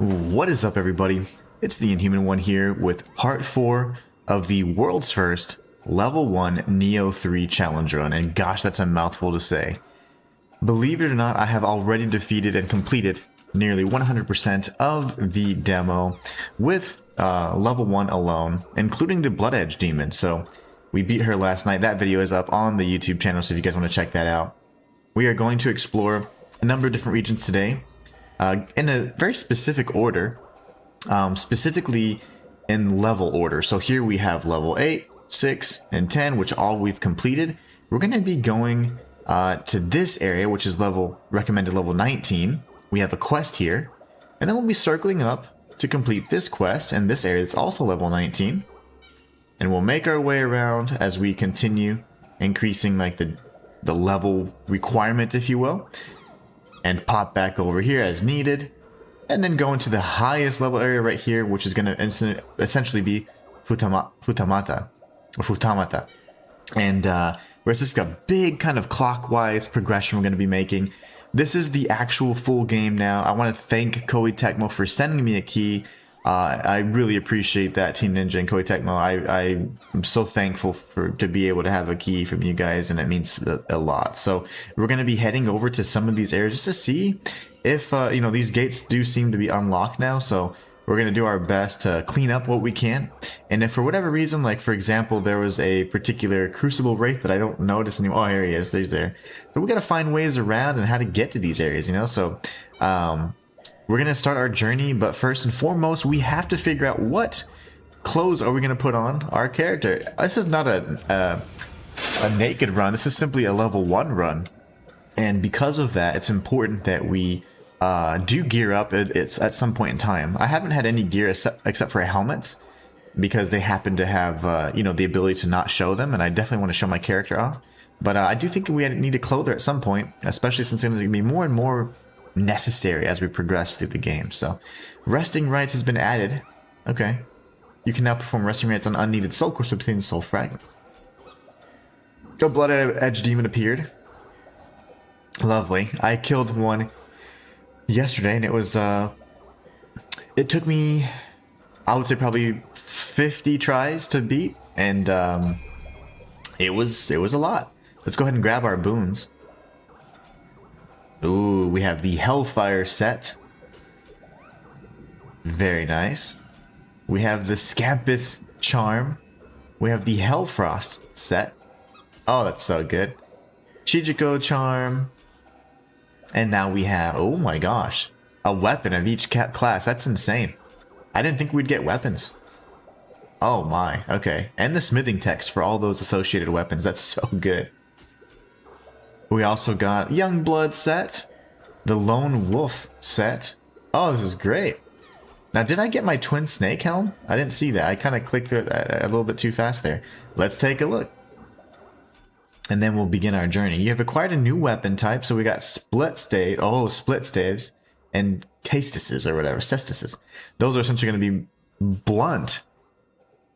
What is up, everybody? It's the Inhuman one here with part 4 of the world's first level 1 Nioh 3 challenge run, and gosh, that's a mouthful to say. Believe it or not, I have already defeated and completed nearly 100% of the demo with level 1 alone, including the Blood Edge demon. So we beat her last night. That video is up on the YouTube channel, so if you guys want to check that out. We are going to explore a number of different regions today. In a very specific order, specifically in level order. So here we have level 8, 6, and 10, which all we've completed. We're going to be going to this area, which is recommended level 19. We have a quest here, and then we'll be circling up to complete this quest in this area that's also level 19. And we'll make our way around as we continue increasing like the level requirement, if you will. And pop back over here as needed, and then go into the highest level area right here, which is going to essentially be Futamata. And where it's just a big kind of clockwise progression we're going to be making. This is the actual full game now. I want to thank Koei Tecmo for sending me a key. I really appreciate that, Team Ninja and Koei Tecmo. I am so thankful to be able to have a key from you guys, and it means a lot. So we're going to be heading over to some of these areas just to see if these gates do seem to be unlocked now. So we're going to do our best to clean up what we can. And if for whatever reason, like for example, there was a particular Crucible Wraith that I don't notice anymore. Oh, here he is. There's there. But we got to find ways around and how to get to these areas. So we're going to start our journey, but first and foremost, we have to figure out what clothes are we going to put on our character. This is not a naked run. This is simply a level 1 run. And because of that, it's important that we do gear up at some point in time. I haven't had any gear except for helmets, because they happen to have the ability to not show them, and I definitely want to show my character off. But I do think we need to clothe her at some point, especially since it's going to be more and more necessary as we progress through the game. So resting rights has been added. Okay, you can now perform resting rights on unneeded soul quests to obtain soul fragments. The Blood Edge demon appeared. Lovely. I killed one yesterday, and it was it took me, I would say, probably 50 tries to beat, and it was a lot. Let's go ahead and grab our boons. Ooh, we have the Hellfire set. Very nice. We have the Scampus charm. We have the Hellfrost set. Oh, that's so good. Chijiko charm. And now we have, oh my gosh, a weapon of each class. That's insane. I didn't think we'd get weapons. Oh my, okay. And the smithing text for all those associated weapons. That's so good. We also got Youngblood set, the Lone Wolf set. Oh, this is great. Now, did I get my twin snake helm? I didn't see that. I kind of clicked through it a little bit too fast there. Let's take a look. And then we'll begin our journey. You have acquired a new weapon type, so we got split staves and castices or whatever, cestices. Those are essentially going to be blunt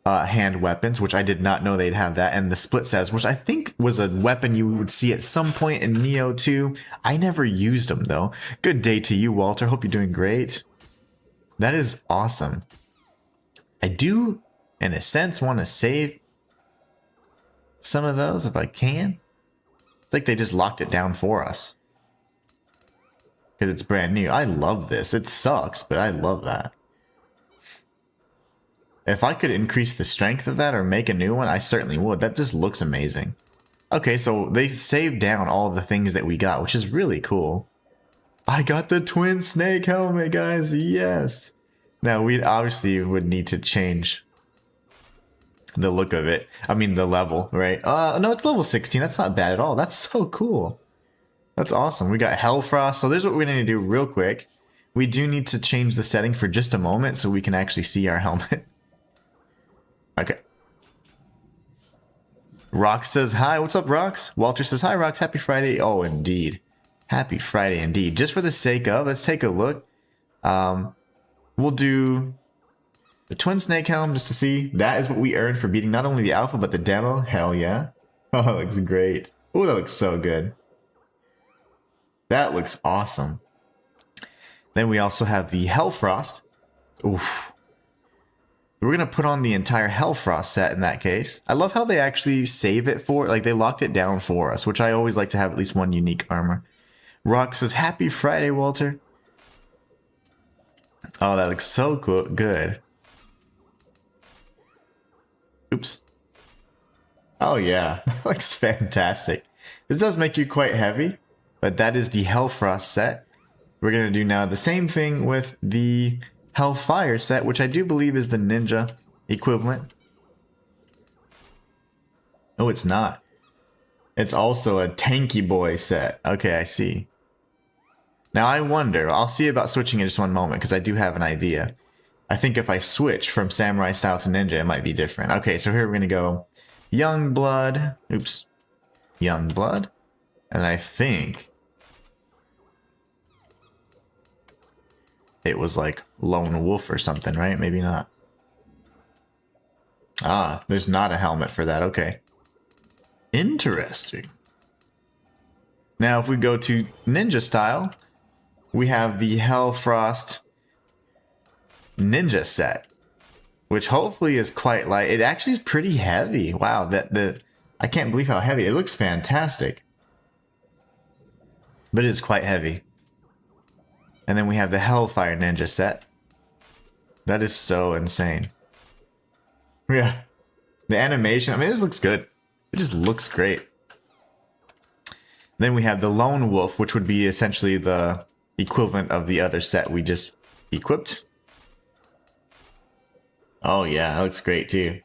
hand weapons, which I did not know they'd have that, and the split staves, which I think was a weapon you would see at some point in Nioh 2. I never used them though. Good day to you, Walter. Hope you're doing great. That is awesome. I do, in a sense, want to save some of those if I can. It's like they just locked it down for us because it's brand new. I love this. It sucks, but I love that. If I could increase the strength of that or make a new one, I certainly would. That just looks amazing. Okay, so they saved down all the things that we got, which is really cool. I got the twin snake helmet, guys. Yes. Now, we obviously would need to change the look of it. I mean, the level, right? No, it's level 16. That's not bad at all. That's so cool. That's awesome. We got Hellfrost. So there's what we're going to do real quick. We do need to change the setting for just a moment so we can actually see our helmet. Okay. Rox says hi. What's up, Rox? Walter says hi, Rox. Happy Friday. Oh, indeed. Happy Friday indeed. Just for the sake of, let's take a look. We'll do the twin snake helm just to see. That is what we earned for beating not only the alpha but the demo. Hell yeah. Oh, that looks great. Oh, that looks so good. That looks awesome. Then we also have the Hellfrost. Oof. We're going to put on the entire Hellfrost set in that case. I love how they actually save it for, like they locked it down for us, which I always like to have at least one unique armor. Rock says, Happy Friday, Walter. Oh, that looks so cool. Good. Oops. Oh yeah, that looks fantastic. This does make you quite heavy, but that is the Hellfrost set. We're going to do now the same thing with the Hellfire set, which I do believe is the ninja equivalent. Oh, it's not. It's also a tanky boy set. Okay, I see. Now I wonder, I'll see about switching in just one moment because I do have an idea. I think if I switch from samurai style to ninja, it might be different. Okay, so here we're going to go young blood. Oops. Young blood. And I think it was like lone wolf or something, right? Maybe not. Ah, there's not a helmet for that. Okay. Interesting. Now, if we go to ninja style, we have the Hellfrost ninja set, which hopefully is quite light. It actually is pretty heavy. Wow, I can't believe how heavy. It looks fantastic. But it is quite heavy. And then we have the Hellfire ninja set. That is so insane. Yeah. The animation, I mean, this looks good. It just looks great. Then we have the Lone Wolf, which would be essentially the equivalent of the other set we just equipped. Oh yeah, that looks great too.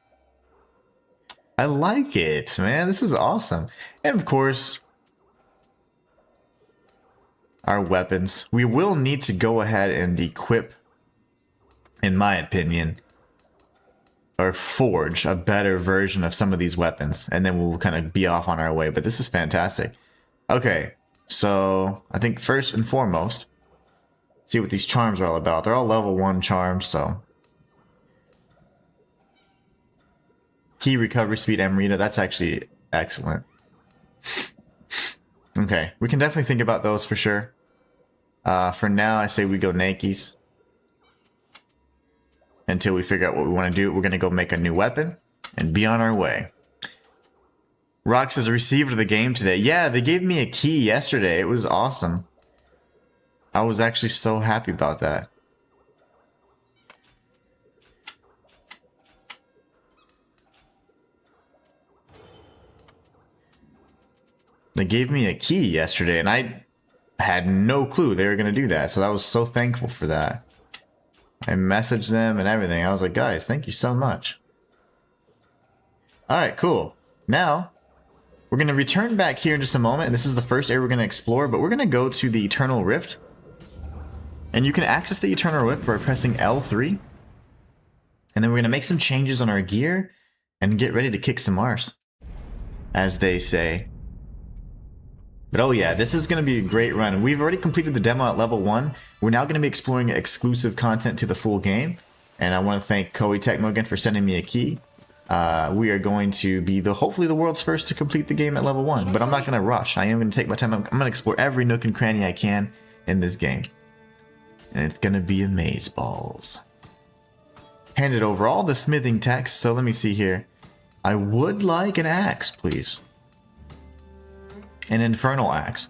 I like it, man. This is awesome. And of course, our weapons. We will need to go ahead and equip, in my opinion, or forge a better version of some of these weapons, and then we'll kind of be off on our way. But this is fantastic. Okay, so I think first and foremost, see what these charms are all about. They're all level 1 charms, so key recovery speed Amrita, that's actually excellent. Okay, we can definitely think about those for sure. For now, I say we go Nikes. Until we figure out what we want to do, we're going to go make a new weapon and be on our way. Rox has received the game today. Yeah, they gave me a key yesterday. It was awesome. I was actually so happy about that. They gave me a key yesterday, and I had no clue they were going to do that. So I was so thankful for that. I messaged them and everything. I was like, guys, thank you so much. Alright, cool. Now, we're going to return back here in just a moment. And this is the first area we're going to explore, but we're going to go to the Eternal Rift. And you can access the Eternal Rift by pressing L3. And then we're going to make some changes on our gear and get ready to kick some arse, as they say. But oh yeah, this is going to be a great run. We've already completed the demo at level 1. We're now going to be exploring exclusive content to the full game. And I want to thank Koei Tecmo again for sending me a key. We are going to be hopefully the world's first to complete the game at level 1. But I'm not going to rush. I am going to take my time. I'm going to explore every nook and cranny I can in this game. And it's going to be amazeballs. Handed over all the smithing techs. So let me see here. I would like an axe, please. An infernal axe.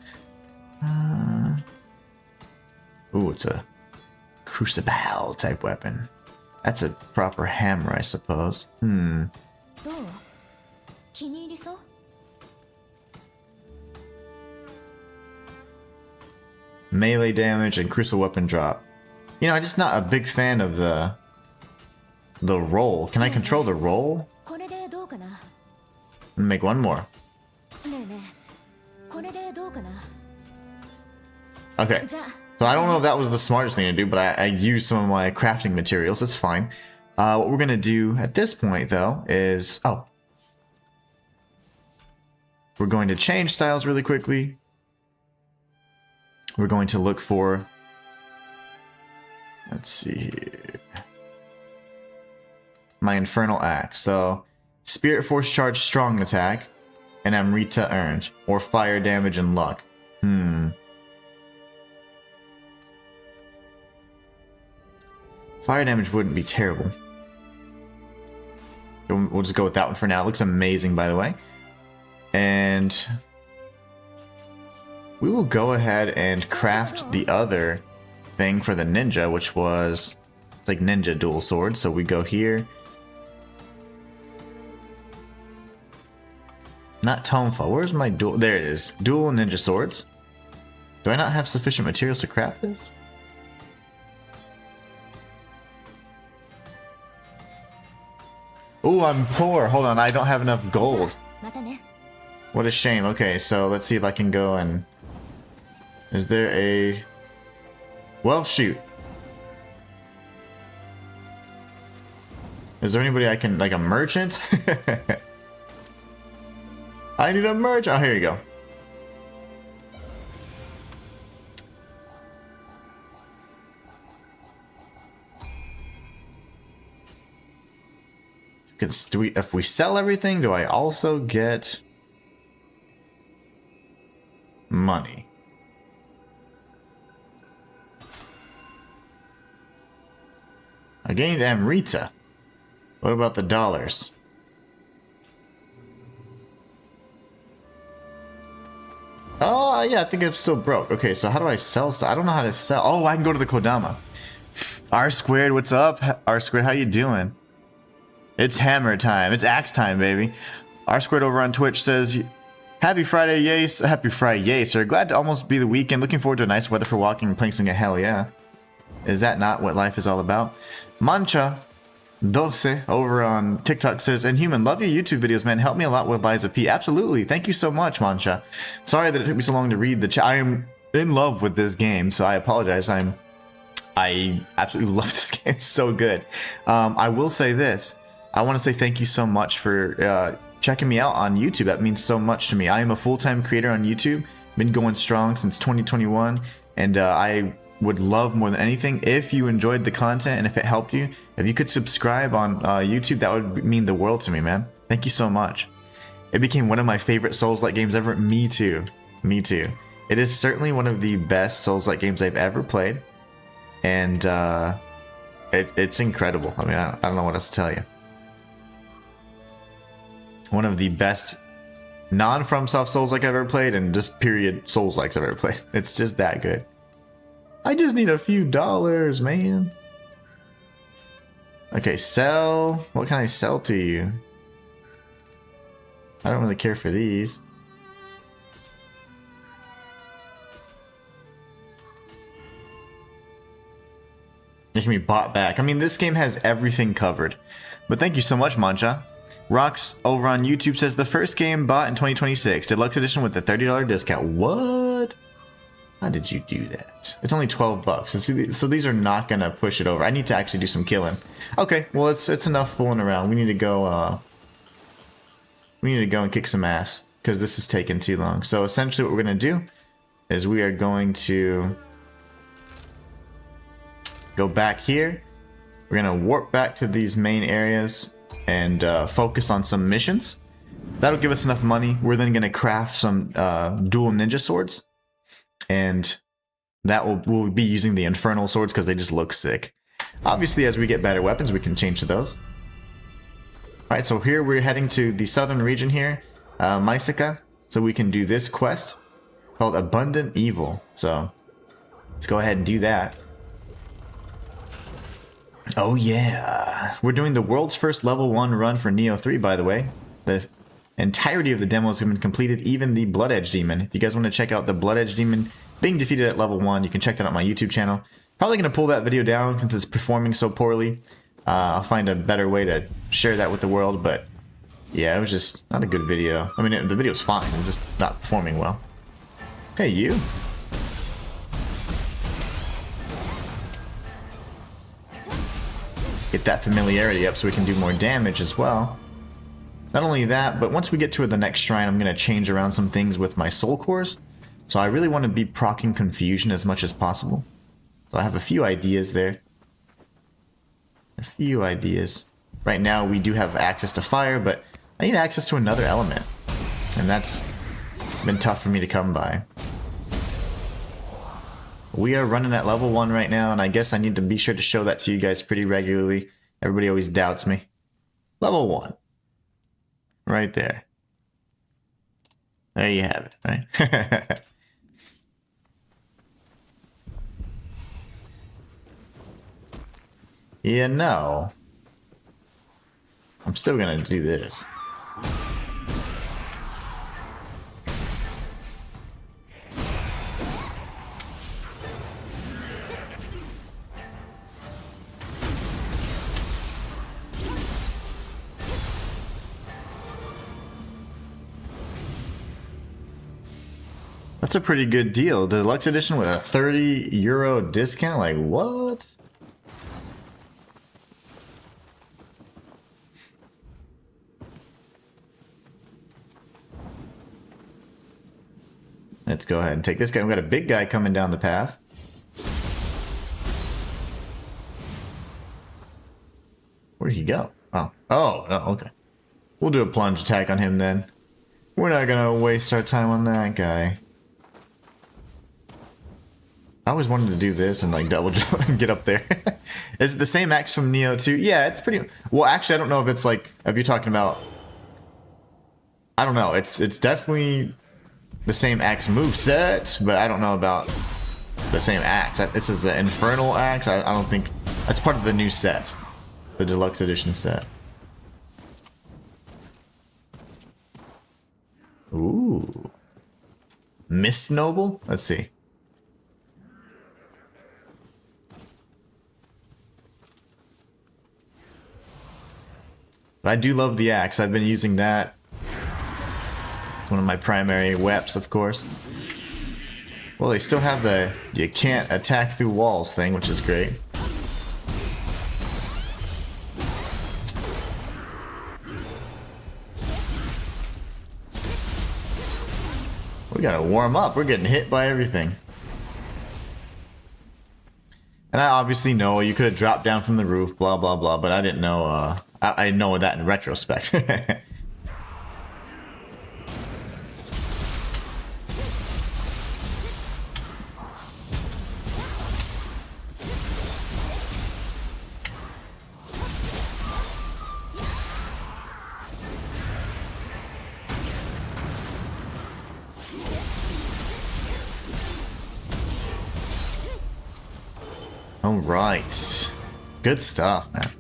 Ooh, it's a crucible type weapon. That's a proper hammer, I suppose. Melee damage and crucible weapon drop. You know, I'm just not a big fan of the roll. Can I control the roll? Make one more. Okay, so I don't know if that was the smartest thing to do, but I used some of my crafting materials. That's fine. What we're going to do at this point, though, is... Oh. We're going to change styles really quickly. We're going to look for... Let's see here. My Infernal Axe. So, Spirit Force Charge Strong Attack, and Amrita Earned, or Fire Damage and Luck. Fire damage wouldn't be terrible. We'll just go with that one for now. It looks amazing, by the way. And we will go ahead and craft the other thing for the ninja, which was like ninja dual sword. So we go here. Not Tonfa. Where's my dual? There it is. Dual ninja swords. Do I not have sufficient materials to craft this? Oh, I'm poor. Hold on. I don't have enough gold. What a shame. Okay, so let's see if I can go and... Is there a... Well, shoot. Is there anybody I can... Like a merchant? I need a merchant. Oh, here you go. If we sell everything, do I also get money? I gained Amrita. What about the dollars? Oh, yeah, I think I'm still broke. Okay, so how do I sell stuff? I don't know how to sell. Oh, I can go to the Kodama. R squared, what's up? R squared, how you doing? It's hammer time. It's axe time, baby. R squared over on Twitch says, Happy Friday, yay. Happy Friday, yay, sir. Glad to almost be the weekend. Looking forward to a nice weather for walking and playing something. Hell yeah. Is that not what life is all about? Mancha Dose over on TikTok says, Inhuman, love your YouTube videos, man. Help me a lot with Liza P. Absolutely. Thank you so much, Mancha. Sorry that it took me so long to read the chat. I am in love with this game, so I apologize. I absolutely love this game. It's so good. I will say this. I want to say thank you so much for checking me out on YouTube. That means so much to me. I am a full-time creator on YouTube. Been going strong since 2021, and I would love more than anything if you enjoyed the content and if it helped you, if you could subscribe on YouTube, that would mean the world to me, man. Thank you so much. It became one of my favorite Souls-like games ever. Me too. Me too. It is certainly one of the best Souls-like games I've ever played, and it's incredible. I mean, I don't know what else to tell you. One of the best non-FromSoft Souls-like I've ever played, and just period Souls-likes I've ever played. It's just that good. I just need a few dollars, man. Okay, sell. What can I sell to you? I don't really care for these. It can be bought back. I mean, this game has everything covered. But thank you so much, Mancha. Rox over on YouTube says, the first game bought in 2026. Deluxe edition with a $30 discount. What? How did you do that? It's only 12 bucks. So these are not going to push it over. I need to actually do some killing. Okay, well, it's enough fooling around. We need to go and kick some ass, because this is taking too long. So essentially what we're going to do is we are going to go back here. We're going to warp back to these main areas and focus on some missions. That'll give us enough money. We're then going to craft some dual ninja swords, and that we'll be using the infernal swords because they just look sick. Obviously, as we get better weapons, we can change to those. Alright, so here we're heading to the southern region here, Mysica, so we can do this quest called Abundant Evil. So let's go ahead and do that. Oh yeah, we're doing the world's first level 1 run for Nioh 3, by the way. The entirety of the demos have been completed, even the Blood Edge Demon. If you guys want to check out the Blood Edge Demon being defeated at level 1, you can check that out on my YouTube channel. Probably going to pull that video down since it's performing so poorly. I'll find a better way to share that with the world, but yeah, it was just not a good video. I mean, the video's fine, it's just not performing well. Hey, you. Get that familiarity up so we can do more damage as well. Not only that, but once we get to the next shrine, I'm going to change around some things with my soul cores. So I really want to be proccing confusion as much as possible. So I have a few ideas there. A few ideas. Right now we do have access to fire, but I need access to another element. And that's been tough for me to come by. We are running at level 1 right now, and I guess I need to be sure to show that to you guys pretty regularly. Everybody always doubts me. Level 1. Right there. There you have it, right? Yeah, no. I'm still gonna do this. That's a pretty good deal. The deluxe edition with a 30 euro discount? Like, what? Let's go ahead and take this guy. We've got a big guy coming down the path. Where'd he go? Oh. Oh, okay. We'll do a plunge attack on him then. We're not gonna waste our time on that guy. I always wanted to do this and like double jump and get up there. Is it the same axe from Nioh 2? Yeah, it's pretty... Well, actually, I don't know if it's like... If you're talking about... I don't know. It's definitely the same axe moveset, but I don't know about the same axe. This is the Infernal axe. I don't think... That's part of the new set. The deluxe edition set. Ooh. Mist Noble? Let's see. But I do love the axe. I've been using that. It's one of my primary weaps, of course. Well, they still have the you can't attack through walls thing, which is great. We gotta warm up. We're getting hit by everything. And I obviously know you could have dropped down from the roof, blah, blah, blah, but I didn't know, I know that in retrospect. All right. Good stuff, man.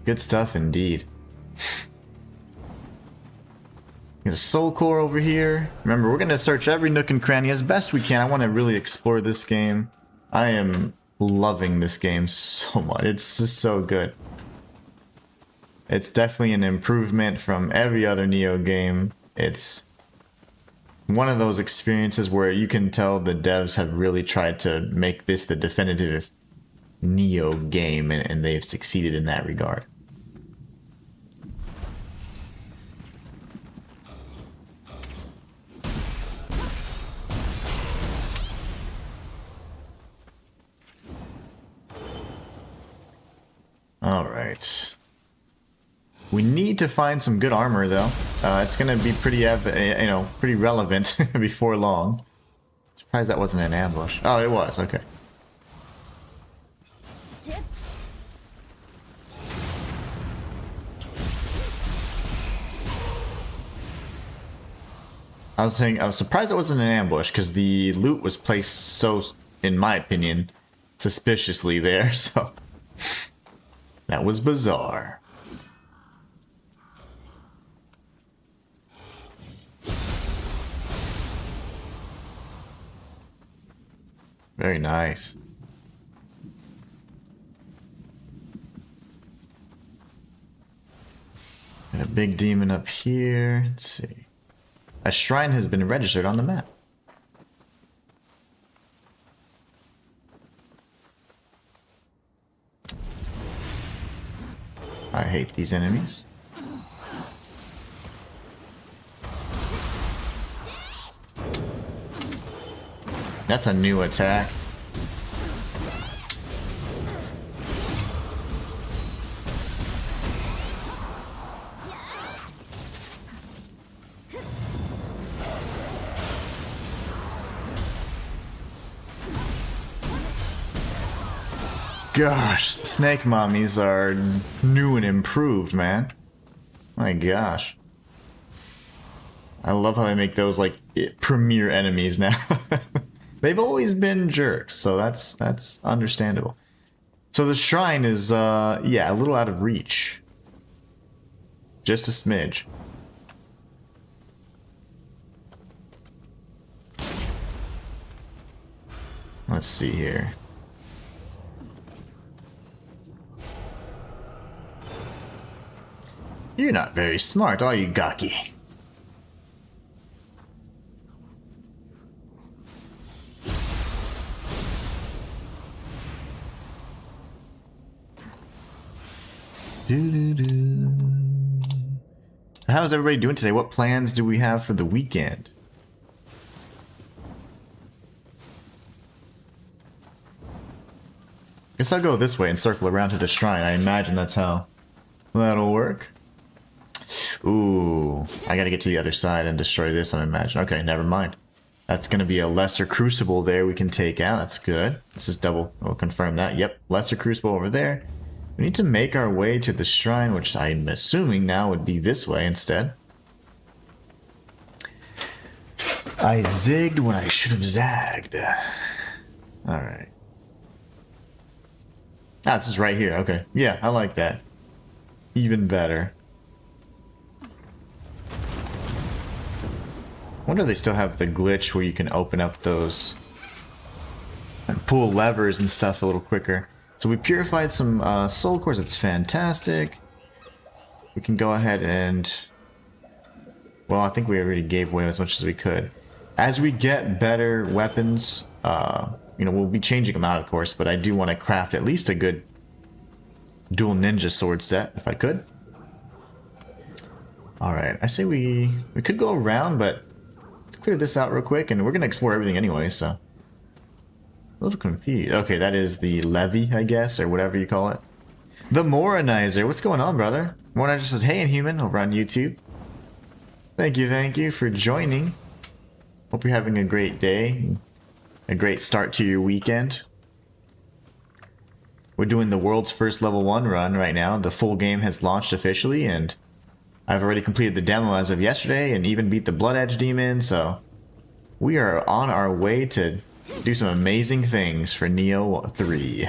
Good stuff indeed. Get a soul core over here. Remember, we're going to search every nook and cranny as best we can. I want to really explore this game. I am loving this game so much. It's just so good. It's definitely an improvement from every other Nioh game. It's one of those experiences where you can tell the devs have really tried to make this the definitive Nioh game, and they've succeeded in that regard. All right. We need to find some good armor, though. It's gonna be pretty, pretty relevant before long. Surprised that wasn't an ambush. Oh, it was. Okay. I was surprised it wasn't an ambush because the loot was placed so, in my opinion, suspiciously there. So that was bizarre. Very nice. Got a big demon up here. Let's see. A shrine has been registered on the map. I hate these enemies. That's a new attack. Gosh, snake mommies are new and improved, man. My gosh. I love how they make those like premier enemies now. They've always been jerks, so that's understandable. So the shrine is yeah, a little out of reach. Just a smidge. Let's see here. You're not very smart, are you, Gaki? How's everybody doing today? What plans do we have for the weekend? Guess I'll go this way and circle around to the shrine. I imagine that's how that'll work. Ooh, I gotta get to the other side and destroy this, I imagine. Okay, never mind. That's gonna be a lesser crucible there we can take out. That's good. Let's just double, we'll confirm that. Yep, lesser crucible over there. We need to make our way to the shrine, which I'm assuming now would be this way instead. I zigged when I should have zagged. Alright. Ah, this is right here. Okay. Yeah, I like that. Even better. I wonder if they still have the glitch where you can open up those and pull levers and stuff a little quicker. So we purified some soul cores. It's fantastic. We can go ahead and... Well, I think we already gave away as much as we could. As we get better weapons, you know, we'll be changing them out, of course, but I do want to craft at least a good dual ninja sword set, if I could. Alright, I say we could go around, but let's clear this out real quick, and we're going to explore everything anyway, so... A little confused. Okay, that is the levy, I guess, or whatever you call it. The Moronizer. What's going on, brother? Moronizer says, hey, Inhuman, over on YouTube. Thank you for joining. Hope you're having a great day. A great start to your weekend. We're doing the world's first level 1 run right now. The full game has launched officially, and I've already completed the demo as of yesterday and even beat the Blood Edge Demon, so we are on our way to do some amazing things for Nioh 3.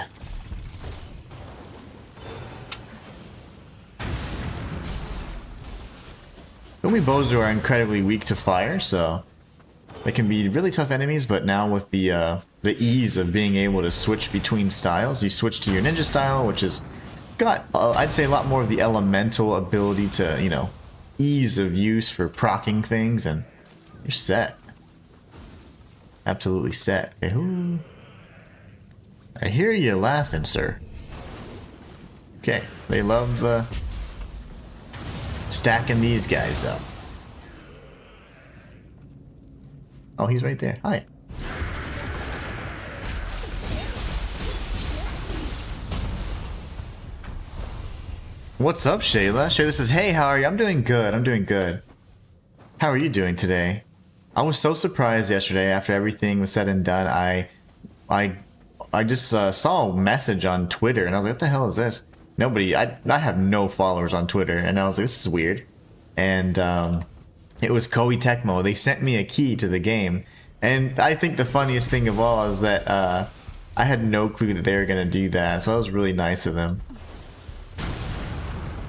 Gumi Bozu are incredibly weak to fire, so they can be really tough enemies, but now with the ease of being able to switch between styles, you switch to your ninja style, which has got, I'd say, a lot more of the elemental ability to, you know, ease of use for proccing things, and you're set. Absolutely set. Okay, I hear you laughing, sir. Okay, they love stacking these guys up. Oh, he's right there. Hi. What's up, Shayla? Shayla says, hey, how are you? I'm doing good. I'm doing good. How are you doing today? I was so surprised yesterday after everything was said and done. I just saw a message on Twitter and I was like, what the hell is this? Nobody, I have no followers on Twitter, and I was like, this is weird. And it was Koei Tecmo. They sent me a key to the game, and I think the funniest thing of all is that I had no clue that they were gonna do that, so that was really nice of them.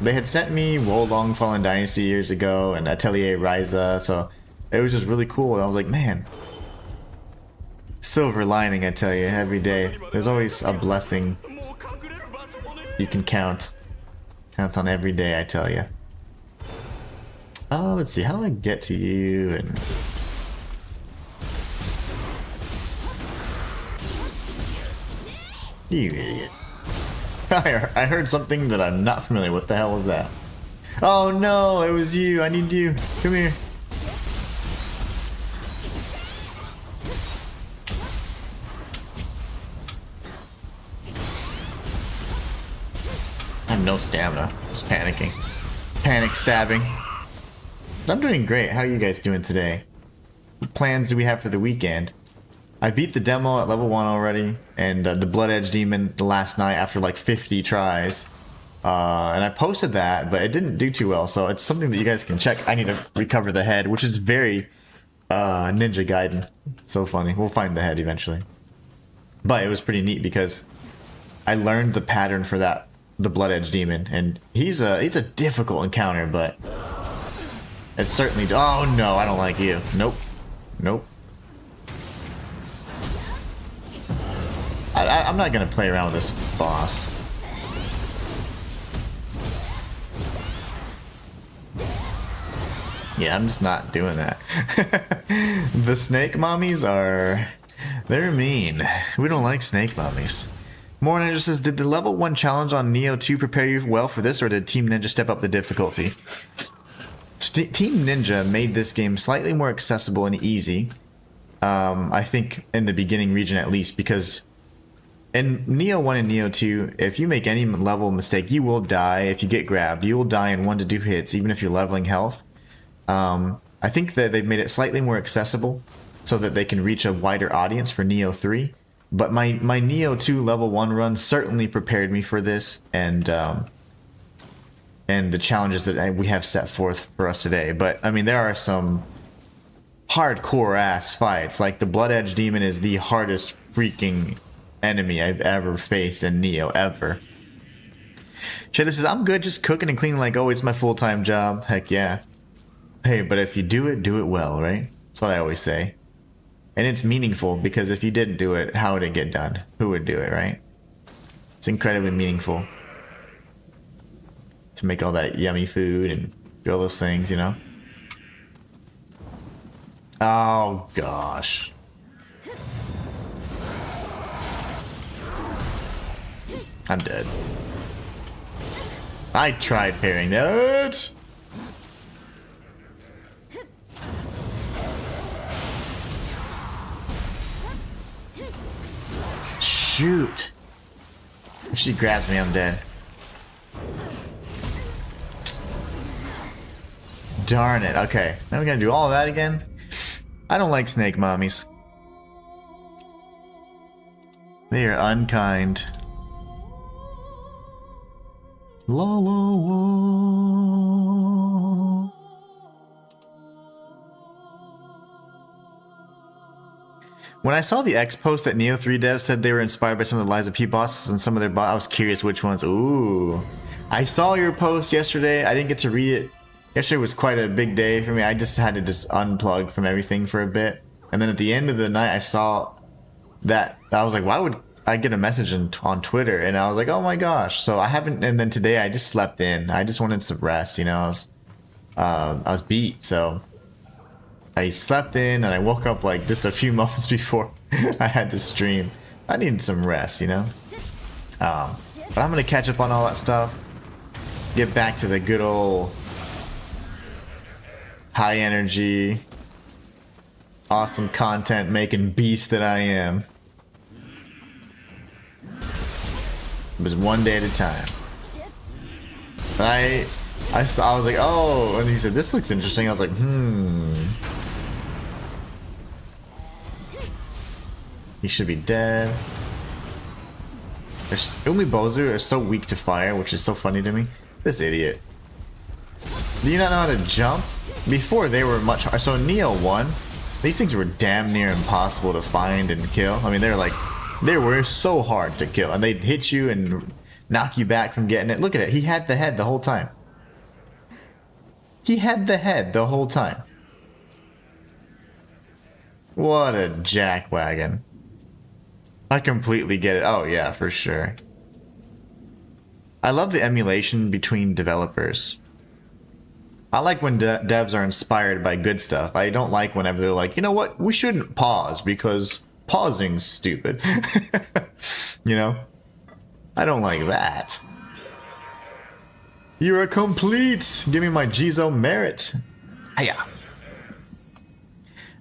They had sent me Wolong Fallen Dynasty years ago and Atelier Ryza, so it was just really cool, and I was like, man, silver lining, I tell you, every day. There's always a blessing you can count. Count on every day, I tell you. Oh, let's see, how do I get to you? And you idiot. I heard something that I'm not familiar with. What the hell was that? Oh no, it was you. I need you. Come here. I have no stamina. Just panicking. Panic stabbing. But I'm doing great. How are you guys doing today? What plans do we have for the weekend? I beat the demo at level 1 already, and the Blood Edge Demon last night after like 50 tries. And I posted that, but it didn't do too well, so it's something that you guys can check. I need to recover the head, which is very Ninja Gaiden. So funny. We'll find the head eventually. But it was pretty neat because I learned the pattern for that, the Blood Edge Demon, and he's a difficult encounter, but it's certainly... Oh no, I don't like you. Nope. Nope. I'm not gonna play around with this boss. Yeah, I'm just not doing that. The snake mommies are... They're mean. We don't like snake mommies. More Ninja says, did the level 1 challenge on Nioh 2 prepare you well for this, or did Team Ninja step up the difficulty? Team Ninja made this game slightly more accessible and easy. I think in the beginning region at least, because in Nioh 1 and Nioh 2, if you make any level mistake, you will die. If you get grabbed, you will die in 1 to 2 hits, even if you're leveling health. I think that they've made it slightly more accessible so that they can reach a wider audience for Nioh 3. But my Nioh 2 level 1 run certainly prepared me for this, and the challenges that we have set forth for us today. But I mean, there are some hardcore ass fights. Like the Blood Edge Demon is the hardest freaking enemy I've ever faced in Nioh, ever. Shayla says, I'm good, just cooking and cleaning like always, my full-time job. Heck yeah. Hey, but if you do it well, right? That's what I always say. And it's meaningful, because if you didn't do it, how would it get done? Who would do it, right? It's incredibly meaningful to make all that yummy food and do all those things, you know? Oh, gosh. I'm dead. I tried parrying that. Shoot. If she grabs me, I'm dead. Darn it. Okay. Now we're gonna do all that again? I don't like snake mommies. They are unkind. La la la. When I saw the X post that Nioh 3 devs said they were inspired by some of the Lies of P bosses and some of their I was curious which ones. Ooh. I saw your post yesterday. I didn't get to read it. Yesterday was quite a big day for me. I just had to unplug from everything for a bit. And then at the end of the night, I saw that. I was like, why would I get a message on Twitter? And I was like, oh my gosh. So I haven't. And then today I just slept in. I just wanted some rest, you know. I was beat. So I slept in and I woke up like just a few moments before I had to stream. I needed some rest, you know. But I'm going to catch up on all that stuff. Get back to the good old high energy, awesome content making beast that I am. It was one day at a time. I was like, oh, and he said, this looks interesting. I was like, He should be dead. Umibozu are so weak to fire, which is so funny to me. This idiot. Do you not know how to jump? Before they were much harder. So in Nioh 1, these things were damn near impossible to find and kill. I mean, they were so hard to kill, and they'd hit you and knock you back from getting it. Look at it. He had the head the whole time. He had the head the whole time. What a jackwagon. I completely get it. Oh yeah, for sure. I love the emulation between developers. I like when devs are inspired by good stuff. I don't like whenever they're like, you know what, we shouldn't pause because pausing's stupid. You know? I don't like that. You're a complete! Give me my Jizo merit. Hiya.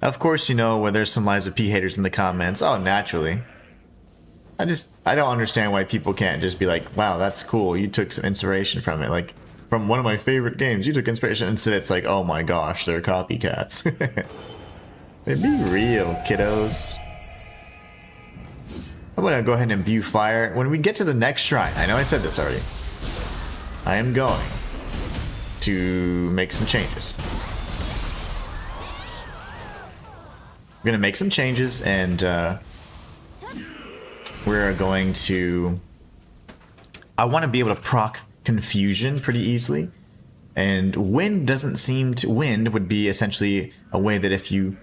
Of course, you know, where there's some Lies of P haters in the comments. Oh, naturally. I don't understand why people can't just be like, wow, that's cool, you took some inspiration from it. Like, from one of my favorite games, you took inspiration. Instead, it's like, oh my gosh, they're copycats. They be real, kiddos. I'm gonna go ahead and imbue fire. When we get to the next shrine, I know I said this already, I am going to make some changes. I'm gonna make some changes, and we're going to... I want to be able to proc confusion pretty easily. And wind doesn't seem to... Wind would be essentially a way that if you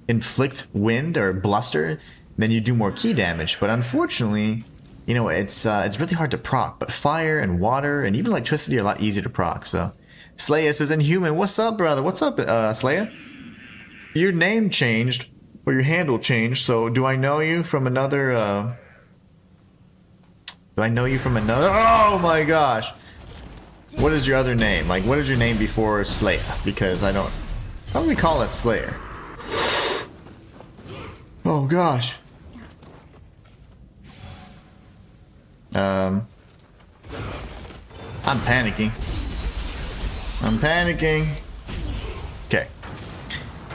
inflict wind or bluster, then you do more key damage. But unfortunately, you know, it's really hard to proc. But fire and water and even electricity are a lot easier to proc. So Slayer says, Inhuman, what's up, brother? What's up, Slayer? Your name changed, or your handle changed. So do I know you from another... Do I know you from another... Oh my gosh! What is your other name? Like, what is your name before Slayer? Because I don't recall it Slayer. Oh gosh. I'm panicking. I'm panicking. Okay.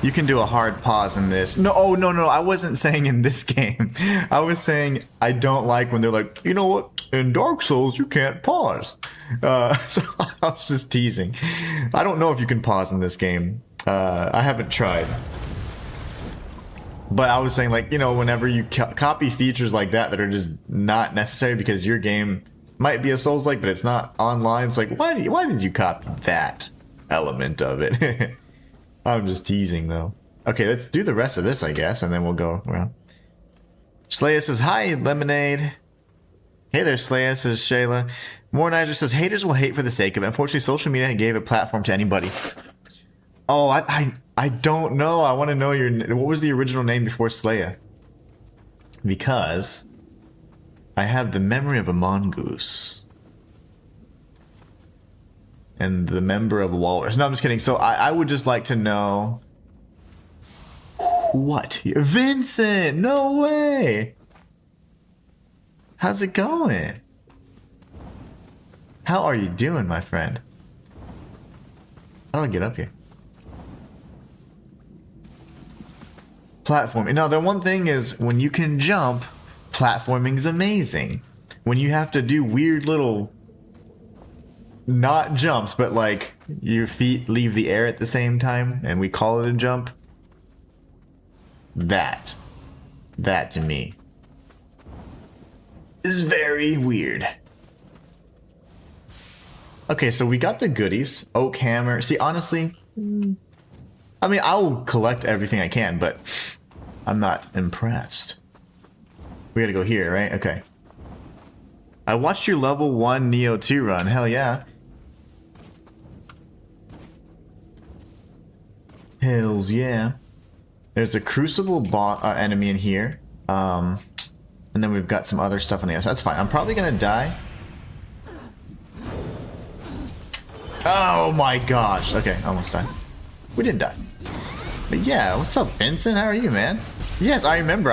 You can do a hard pause in this. No, oh, no, no, I wasn't saying in this game. I was saying I don't like when they're like, you know what? In Dark Souls, you can't pause. So I was just teasing. I don't know if you can pause in this game. I haven't tried. But I was saying, like, you know, whenever you copy features like that that are just not necessary because your game might be a Souls-like, but it's not online, it's like, why did you copy that element of it? I'm just teasing, though. Okay, let's do the rest of this, I guess, and then we'll go around. Slaya says, hi, Lemonade. Hey there, Slaya, says Shayla. More Niger says, haters will hate for the sake of it. Unfortunately, social media gave a platform to anybody. Oh, I don't know. I want to know what was the original name before Slaya? Because I have the memory of a mongoose. And the member of a walrus. No, I'm just kidding. So I would just like to know... What? Vincent! No way! How's it going? How are you doing, my friend? How do I get up here? Platforming. Now, the one thing is, when you can jump, platforming's amazing. When you have to do weird little... Not jumps, but like, your feet leave the air at the same time, and we call it a jump. That to me is very weird. Okay, so we got the goodies. Oak hammer. See, honestly, I mean, I'll collect everything I can, but I'm not impressed. We gotta go here, right? Okay. I watched your level 1 Nioh 2 run. Hell yeah. Hells yeah. There's a crucible enemy in here. And then we've got some other stuff on the other side. That's fine. I'm probably gonna die. Oh my gosh. Okay, almost died. We didn't die. But yeah, what's up, Vincent? How are you, man? Yes, I remember.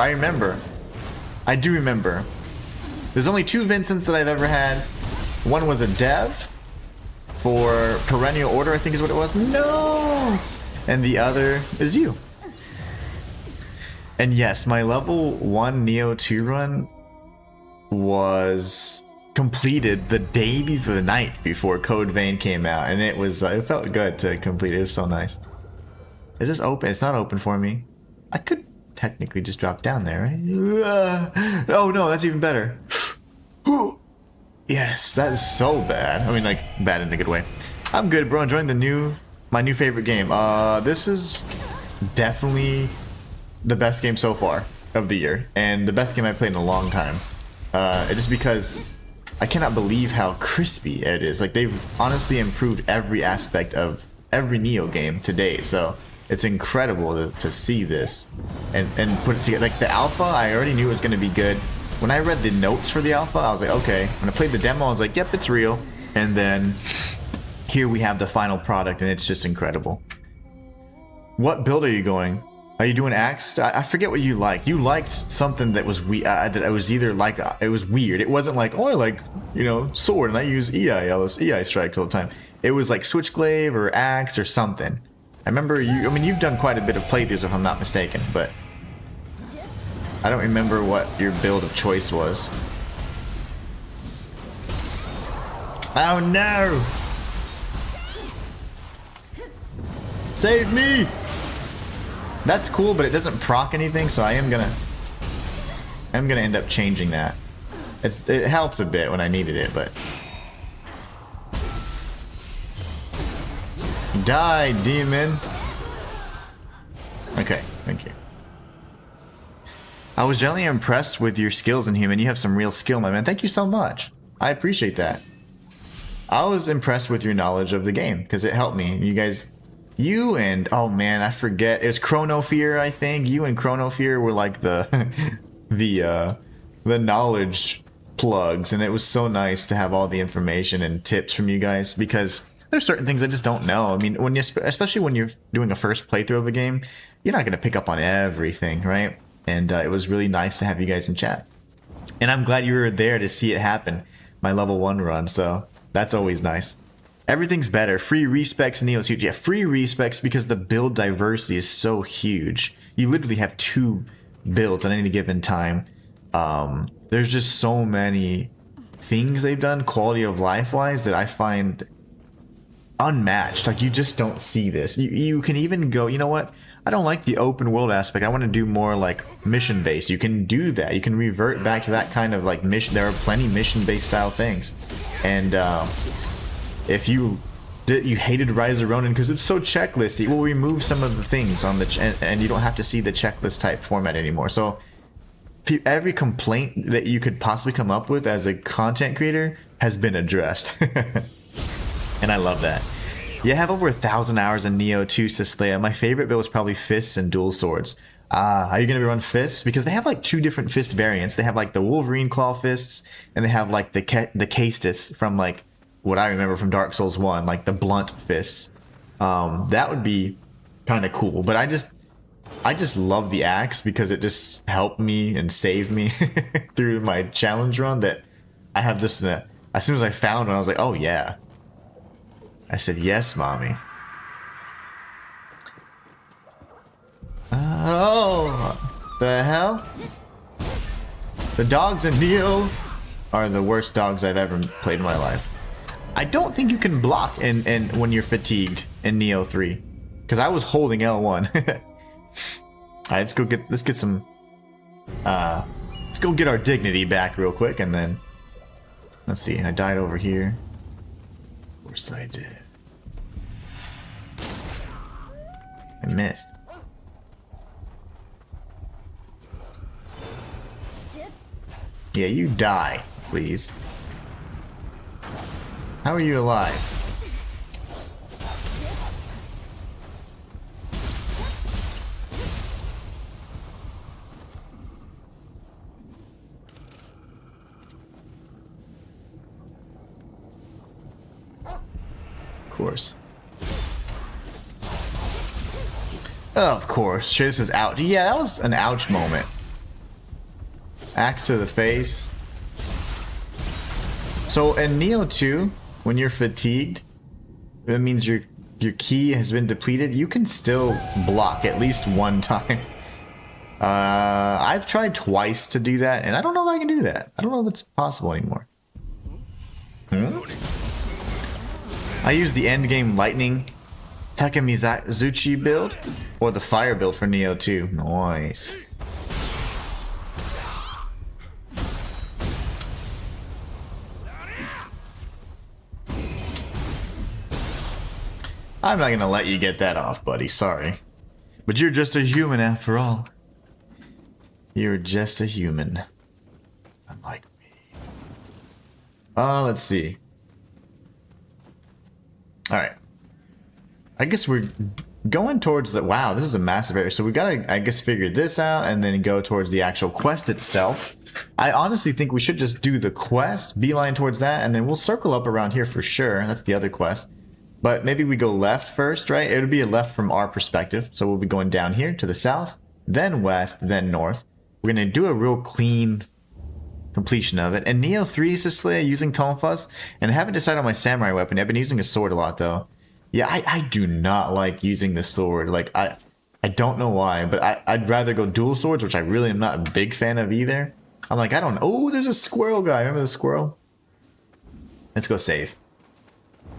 I do remember. There's only 2 Vincents that I've ever had. One was a dev for Perennial Order, I think is what it was. No! And the other is you. And yes, my level 1 Nioh 2 run was completed the day before the night before Code Vein came out, and it was it felt good to complete it. It was so nice. Is this open? It's not open for me. I could technically just drop down there, right? Oh no, that's even better. Yes, that is so bad. I mean, like, bad in a good way. I'm good, bro. Enjoying my new favorite game. This is definitely the best game so far of the year, and the best game I've played in a long time. Just because I cannot believe how crispy it is. Like, they've honestly improved every aspect of every Nioh game to date, so it's incredible to see this and put it together. Like, the alpha, I already knew it was going to be good. When I read the notes for the alpha, I was like, okay. When I played the demo, I was like, yep, it's real. And then here we have the final product, and it's just incredible. What build are you going? Are you doing axe? I forget what you liked. You liked something that was that I was either like, it was weird. It wasn't like, oh, I like, you know, sword and I use EI strikes all the time. It was like switchglaive or axe or something. I remember you. I mean, you've done quite a bit of playthroughs if I'm not mistaken, but I don't remember what your build of choice was. Oh no! Save me! That's cool, but it doesn't proc anything, so I'm gonna end up changing that. It helped a bit when I needed it, but die, demon. Okay, thank you. I was generally impressed with your skills, Inhuman. You have some real skill, my man. Thank you so much. I appreciate that. I was impressed with your knowledge of the game because it helped me. You guys, you and oh man, I forget. It was Chronofear, I think. You and Chronofear were like the the knowledge plugs, and it was so nice to have all the information and tips from you guys because there's certain things I just don't know. I mean, when you especially when you're doing a first playthrough of a game, you're not gonna pick up on everything, right? And it was really nice to have you guys in chat. And I'm glad you were there to see it happen, my level 1 run, so that's always nice. Everything's better. Free respecs in Nioh's huge. Yeah, free respecs because the build diversity is so huge. You literally have 2 builds at any given time. There's just so many things they've done quality of life wise that I find unmatched. Like, you just don't see this. You can even go, you know what? I don't like the open world aspect. I want to do more like mission based. You can do that. You can revert back to that kind of like mission. There are plenty mission based style things. And if you hated Rise of Ronin because it's so checklisty, we'll remove some of the things on the and you don't have to see the checklist type format anymore. So every complaint that you could possibly come up with as a content creator has been addressed. And I love that. Yeah, I have over 1,000 hours in Nioh 2, Sislea. My favorite build was probably fists and dual swords. Are you going to run fists? Because they have like 2 different fist variants. They have like the Wolverine claw fists, and they have like the Castus from like what I remember from Dark Souls 1, like the blunt fists. That would be kind of cool. But I just love the axe because it just helped me and saved me through my challenge run. That I have just as soon as I found one, I was like, oh yeah. I said, yes, mommy. Oh, the hell? The dogs in Nioh are the worst dogs I've ever played in my life. I don't think you can block and when you're fatigued in Nioh 3. Because I was holding L1. Alright, let's get some let's go get our dignity back real quick, and then let's see, I died over here. Of course I did. I missed. Yeah, you die, please. How are you alive? Of course. Of course. Sure, this is ouch. Yeah, that was an ouch moment. Axe to the face. So in Nioh 2, when you're fatigued, that means your ki has been depleted. You can still block at least 1 time. I've tried twice to do that, and I don't know if I can do that. I don't know if it's possible anymore. I use the endgame lightning Takemizuchi build or the fire build for Nioh 2. Nice. I'm not gonna let you get that off, buddy. Sorry. But you're just a human after all. You're just a human. Unlike me. Let's see. Alright. I guess we're going towards the... Wow, this is a massive area. So we gotta, I guess, figure this out and then go towards the actual quest itself. I honestly think we should just do the quest, beeline towards that, and then we'll circle up around here for sure. That's the other quest. But maybe we go left first, right? It would be a left from our perspective. So we'll be going down here to the south, then west, then north. We're going to do a real clean completion of it. And Nioh 3 Sislea using Tonfas. And I haven't decided on my samurai weapon. I've been using a sword a lot, though. Yeah, I do not like using the sword. Like, I don't know why, but I'd rather go dual swords, which I really am not a big fan of either. I'm like, I don't know. Oh, there's a squirrel guy. Remember the squirrel? Let's go save.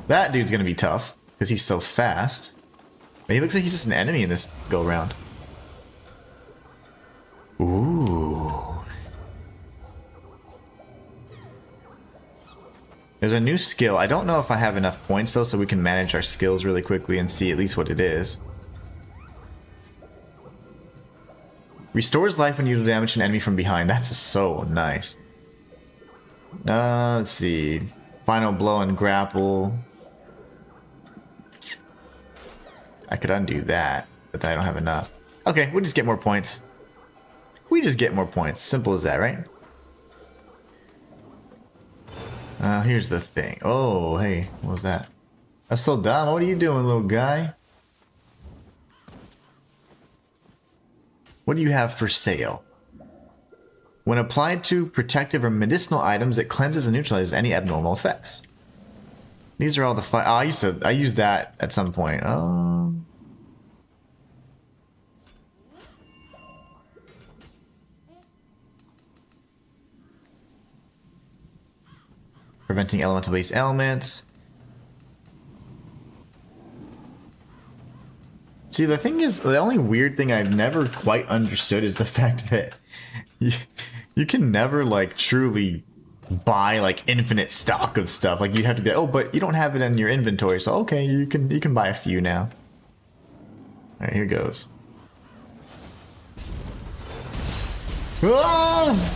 That dude's gonna be tough because he's so fast. But he looks like he's just an enemy in this go round. Ooh. There's a new skill. I don't know if I have enough points though, so we can manage our skills really quickly and see at least what it is. Restores life when you damage an enemy from behind. That's so nice. Let's see. Final blow and grapple. I could undo that, but then I don't have enough. Okay, we'll just get more points. We just get more points. Simple as that, right? Here's the thing. Oh, hey, what was that? That's so dumb. What are you doing, little guy? What do you have for sale? When applied to protective or medicinal items, it cleanses and neutralizes any abnormal effects. These are all the I used that at some point. Preventing elemental-based ailments. See, the thing is, the only weird thing I've never quite understood is the fact that you can never, like, truly buy, like, infinite stock of stuff. Like, you'd have to be like, oh, but you don't have it in your inventory, so okay, you can buy a few now. Alright, here goes. Ah!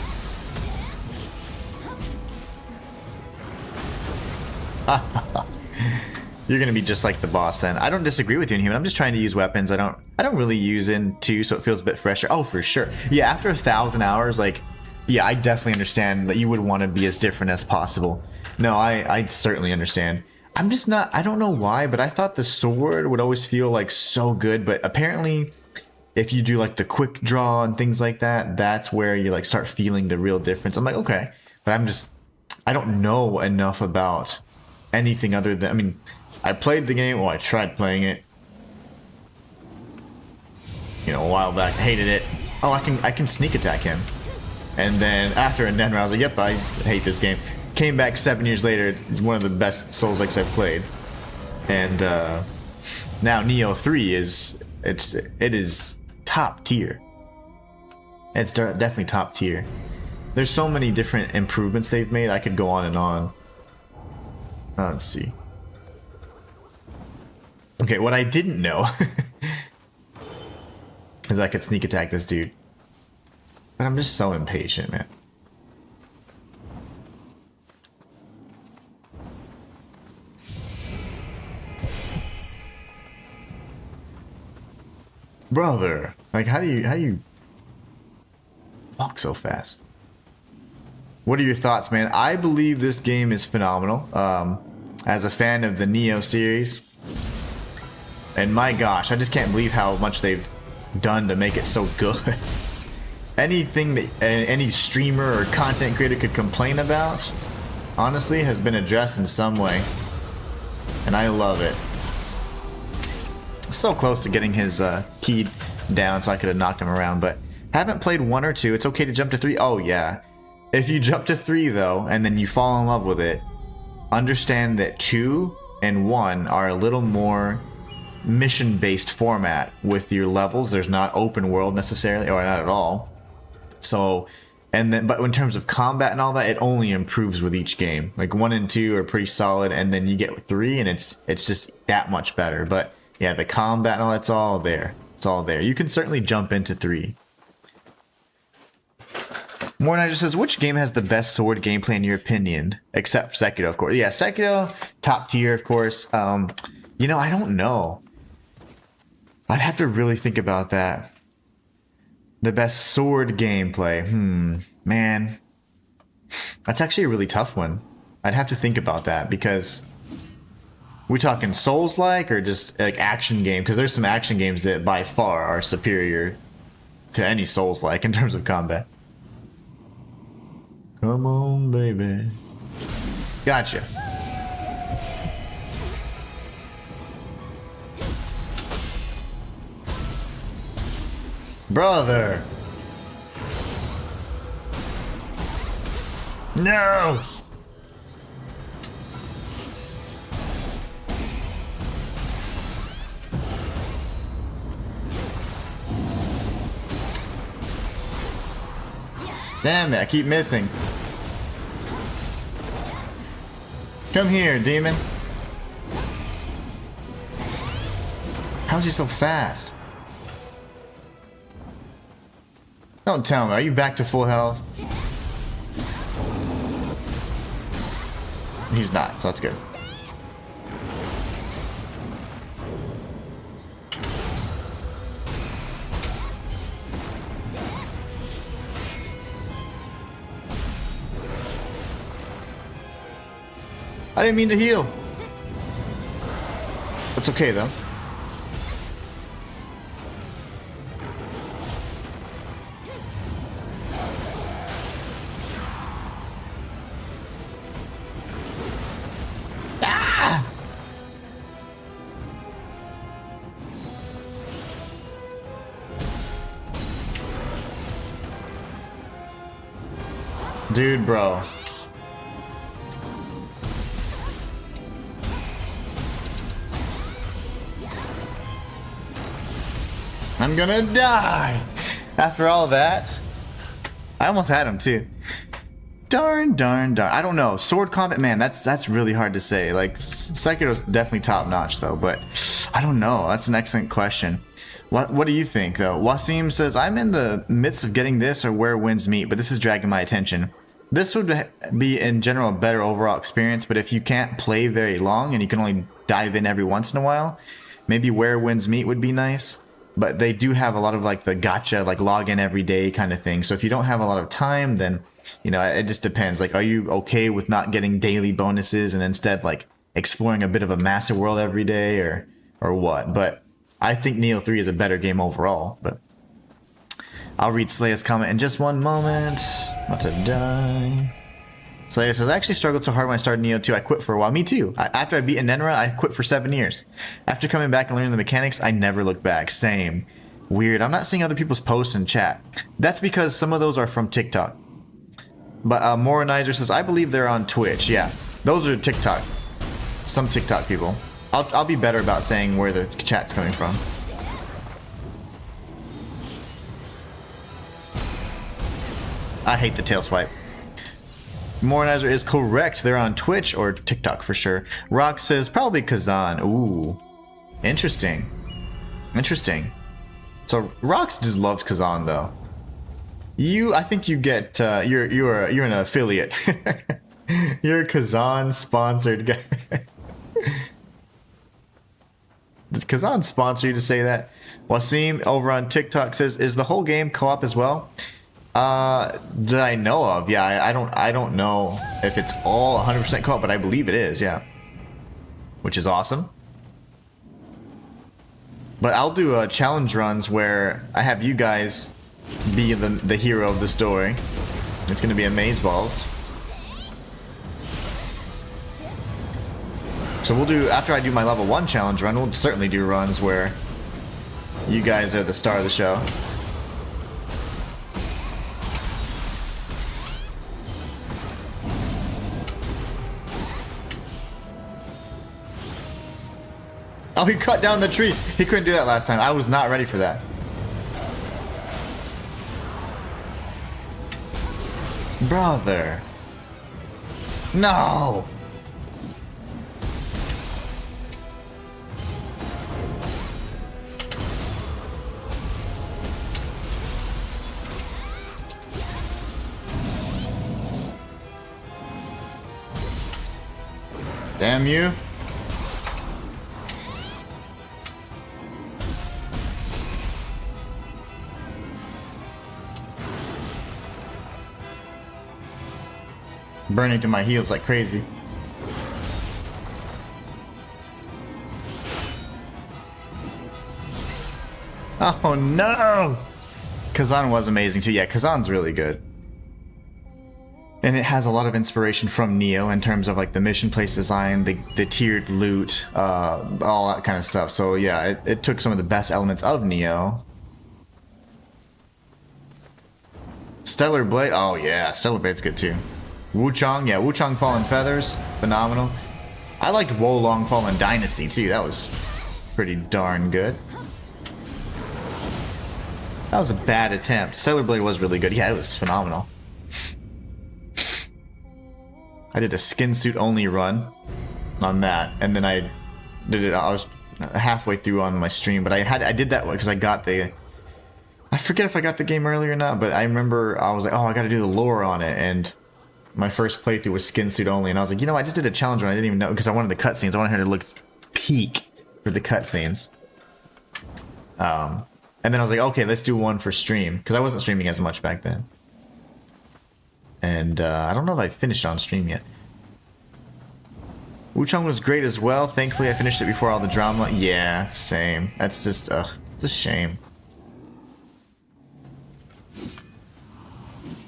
You're gonna be just like the boss then. I don't disagree with you, Inhuman. I'm just trying to use weapons. I don't really use in 2, so it feels a bit fresher. Oh, for sure. Yeah, after 1,000 hours, like, yeah, I definitely understand that you would want to be as different as possible. No, I certainly understand. I'm just not, I don't know why, but I thought the sword would always feel like so good, but apparently if you do like the quick draw and things like that, that's where you like start feeling the real difference. I'm like, okay, but I don't know enough about anything other than, I mean, I played the game, well, I tried playing it, you know, a while back, hated it. Oh, I can sneak attack him. And then after a Denver, I was like, yep, I hate this game. Came back 7 years later, it's one of the best Souls-likes I've played. And now Nioh 3 it is top tier. It's definitely top tier. There's so many different improvements they've made, I could go on and on. Let's see. Okay, what I didn't know is I could sneak attack this dude. But I'm just so impatient, man. Brother, like how do you walk so fast? What are your thoughts, man? I believe this game is phenomenal. As a fan of the Nioh series, and my gosh, I just can't believe how much they've done to make it so good. Anything that any streamer or content creator could complain about, honestly, has been addressed in some way, and I love it. So close to getting his key down, so I could have knocked him around, but haven't played 1 or 2. It's okay to jump to 3. Oh yeah, if you jump to 3 though, and then you fall in love with it, understand that 2 and 1 are a little more mission-based format with your levels. There's not open world necessarily, or not at all. So, and then, but in terms of combat and all that, it only improves with each game. Like 1 and 2 are pretty solid, and then you get 3, and it's just that much better. But yeah, the combat and all that's all there. It's all there. You can certainly jump into 3. Mornight just says, which game has the best sword gameplay in your opinion? Except Sekiro, of course. Yeah, Sekiro, top tier, of course. You know, I don't know. I'd have to really think about that. The best sword gameplay. Man. That's actually a really tough one. I'd have to think about that, because we talking Souls-like or just like action game? Because there's some action games that by far are superior to any Souls-like in terms of combat. Come on, baby. Gotcha. Brother! No! Damn it, I keep missing. Come here, demon. How is he so fast? Don't tell me, are you back to full health? He's not, so that's good. I didn't mean to heal. That's okay though. Ah! Dude, bro. I'm gonna die! After all that, I almost had him too. Darn. I don't know. Sword combat, man, that's really hard to say. Like, Sekiro's definitely top notch though, but I don't know. That's an excellent question. What do you think though? Wasim says, I'm in the midst of getting this or where winds meet, but this is dragging my attention. This would be in general a better overall experience, but if you can't play very long and you can only dive in every once in a while, maybe where winds meet would be nice. But they do have a lot of like the gotcha, like log in every day kind of thing. So if you don't have a lot of time, then, you know, it just depends. Like, are you okay with not getting daily bonuses and instead like exploring a bit of a massive world every day or what? But I think Nioh 3 is a better game overall. But I'll read Slayer's comment in just one moment. About to die. Slayer says, I actually struggled so hard when I started Nioh 2, I quit for a while. Me too. After I beat Nenra, I quit for 7 years. After coming back and learning the mechanics, I never looked back. Same. Weird. I'm not seeing other people's posts in chat. That's because some of those are from TikTok. But Moronizer says, I believe they're on Twitch. Yeah, those are TikTok. Some TikTok people. I'll be better about saying where the chat's coming from. I hate the tail swipe. Moronizer is correct. They're on Twitch or TikTok for sure. Rock says probably Kazan. Ooh, interesting. Interesting. So Rox just loves Kazan though. I think you get you're an affiliate. You're a Kazan sponsored guy. Did Kazan sponsor you to say that? Wasim over on TikTok says, is the whole game co-op as well? That I know of, yeah. I don't know if it's all 100% co-op, but I believe it is, yeah. Which is awesome. But I'll do challenge runs where I have you guys be the hero of the story. It's gonna be amazeballs. So we'll do, after I do my level 1 challenge run, we'll certainly do runs where you guys are the star of the show. Oh, he cut down the tree. He couldn't do that last time. I was not ready for that. Brother. No. Damn you. Burning through my heels like crazy. Oh no! Kazan was amazing too. Yeah, Kazan's really good. And it has a lot of inspiration from Nioh in terms of like the mission place design, the tiered loot, all that kind of stuff. So yeah, it took some of the best elements of Nioh Stellar Blade. Oh yeah, Stellar Blade's good too. Wuchang. Yeah, Wuchang Fallen Feathers. Phenomenal. I liked Wolong Fallen Dynasty too. That was pretty darn good. That was a bad attempt. Stellar Blade was really good. Yeah, it was phenomenal. I did a skin suit only run on that, and then I did it. I was halfway through on my stream, but I did that because I got the. I forget if I got the game early or not, but I remember I was like, oh, I got to do the lore on it, and my first playthrough was skin suit only, and I was like, you know, I just did a challenge and I didn't even know because I wanted the cutscenes. I wanted her to look peak for the cutscenes. And then I was like, okay, let's do one for stream because I wasn't streaming as much back then. And I don't know if I finished on stream yet. Wuchang was great as well. Thankfully, I finished it before all the drama. Yeah, same. That's just, it's a shame.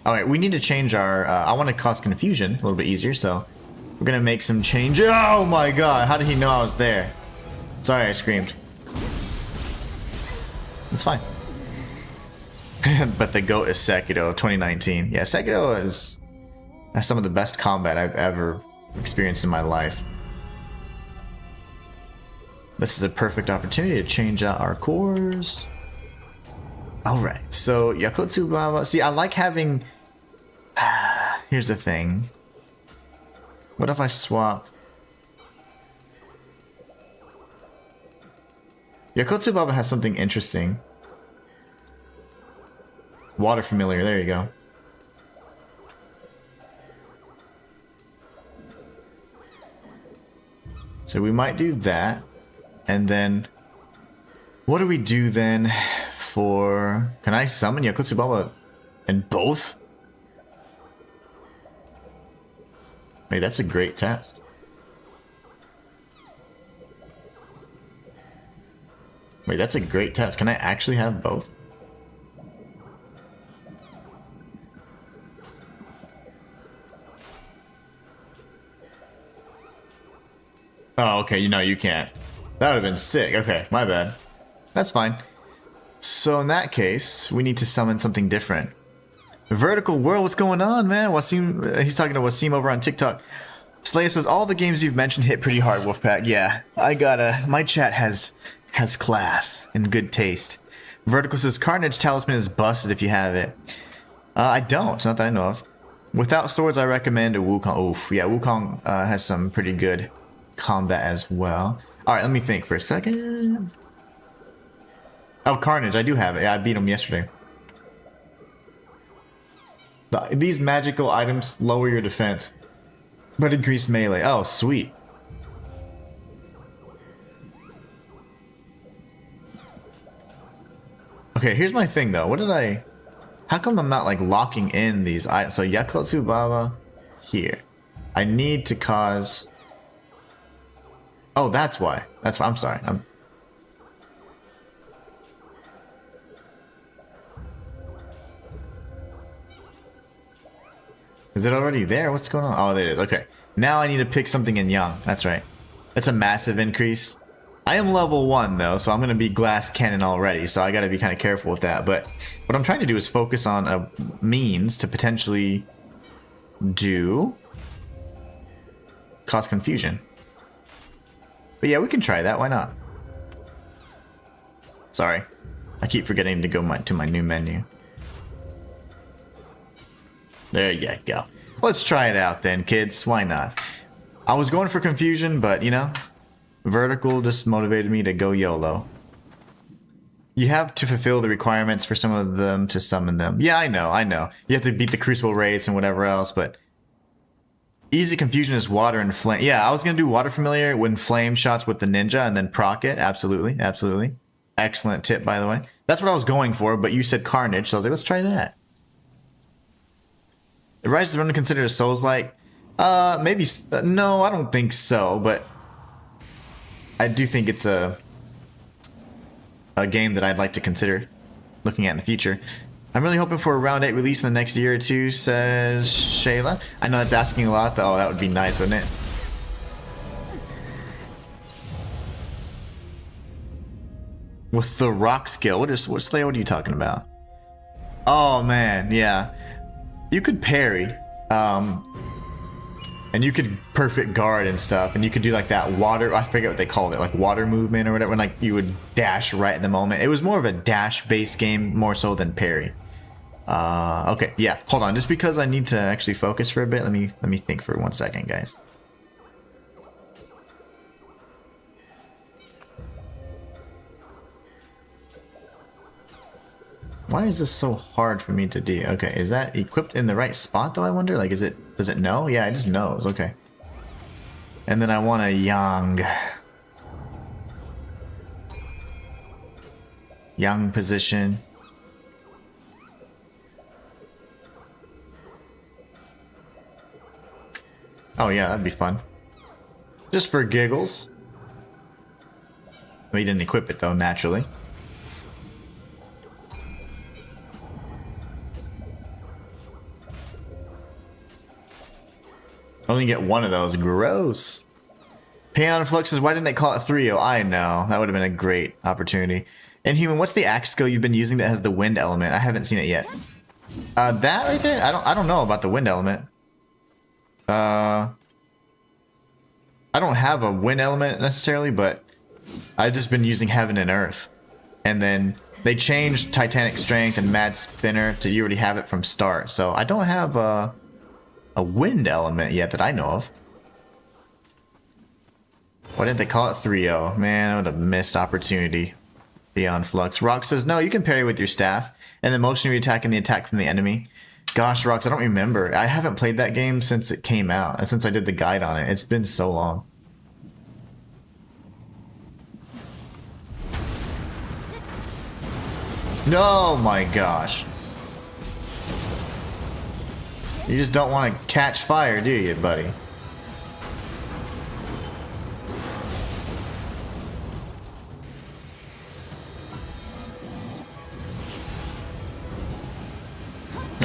Alright, we need to change our, I want to cause confusion a little bit easier, so we're going to make some changes. Oh my god, how did he know I was there? Sorry, I screamed. It's fine. But the GOAT is Sekiro 2019. Yeah, Sekiro has some of the best combat I've ever experienced in my life. This is a perfect opportunity to change out our cores. Alright, so Yakotsu Baba. See, I like having... Here's the thing. What if I swap... Yakotsu Baba has something interesting. Water familiar, there you go. So we might do that. And then... What do we do then for... Can I summon Yakotsu Baba in both? Wait, that's a great test. Wait, that's a great test. Can I actually have both? Oh, okay, you know you can't. That would have been sick. Okay, my bad. That's fine. So in that case, we need to summon something different. Vertical World, what's going on, man? Wasim, he's talking to Wasim over on TikTok. Slaya says, all the games you've mentioned hit pretty hard, Wolfpack. Yeah, I gotta... My chat has class and good taste. Vertical says, Carnage Talisman is busted if you have it. I don't, not that I know of. Without swords, I recommend a Wukong. Oof, yeah, Wukong has some pretty good combat as well. Alright, let me think for a second. Oh, Carnage, I do have it. Yeah, I beat him yesterday. These magical items lower your defense, but increase melee. Oh, sweet. Okay, here's my thing though. What did I... How come I'm not like locking in these items? So Yakotsu Baba here. I need to cause... Oh, that's why. That's why. I'm sorry. Is it already there? What's going on? Oh, there it is. Okay. Now I need to pick something in Yang. That's right. That's a massive increase. I am level 1 though, so I'm going to be glass cannon already, so I got to be kind of careful with that. But what I'm trying to do is focus on a means to potentially do cause confusion. But yeah, we can try that. Why not? Sorry. I keep forgetting to go to my new menu. There you go. Let's try it out then, kids. Why not? I was going for confusion, but, you know, vertical just motivated me to go YOLO. You have to fulfill the requirements for some of them to summon them. Yeah, I know. You have to beat the Crucible raids and whatever else, but... Easy confusion is water and flame. Yeah, I was going to do water familiar when flame shots with the ninja and then proc it. Absolutely, absolutely. Excellent tip, by the way. That's what I was going for, but you said Carnage, so I was like, let's try that. Rise of the Ronin considered a Souls-like? Maybe... no, I don't think so, but... I do think it's a game that I'd like to consider looking at in the future. I'm really hoping for a round 8 release in the next year or two, says Shayla. I know that's asking a lot, though. Oh, that would be nice, wouldn't it? With the rock skill. What Slayer, what are you talking about? Oh, man, yeah. you could parry, and you could perfect guard and stuff, and you could do like that water, I forget what they called it, like water movement or whatever, when like you would dash right in the moment. It was more of a dash based game more so than parry. Okay, yeah, hold on, just because I need to actually focus for a bit, let me think for 1 second, guys. Why is this so hard for me to do? Okay, is that equipped in the right spot though, I wonder? Like, does it know? Yeah, it just knows, okay. And then I want a yang position. Oh yeah, that'd be fun. Just for giggles. We didn't equip it though, naturally. Only get one of those. Gross. Peon Flux says, why didn't they call it 3-0? I know. That would have been a great opportunity. Inhuman, what's the axe skill you've been using that has the wind element? I haven't seen it yet. That right there? I don't know about the wind element. I don't have a wind element necessarily, but I've just been using Heaven and Earth. And then they changed Titanic Strength and Mad Spinner to you already have it from start. So I don't have a wind element yet that I know of. Why didn't they call it 3-0? Man, I would have missed opportunity. Beyond Flux. Rock says, no, you can parry with your staff, and then motion your attack and the attack from the enemy. Gosh, Rox, I don't remember. I haven't played that game since it came out, since I did the guide on it. It's been so long. Oh my gosh. You just don't want to catch fire, do you, buddy?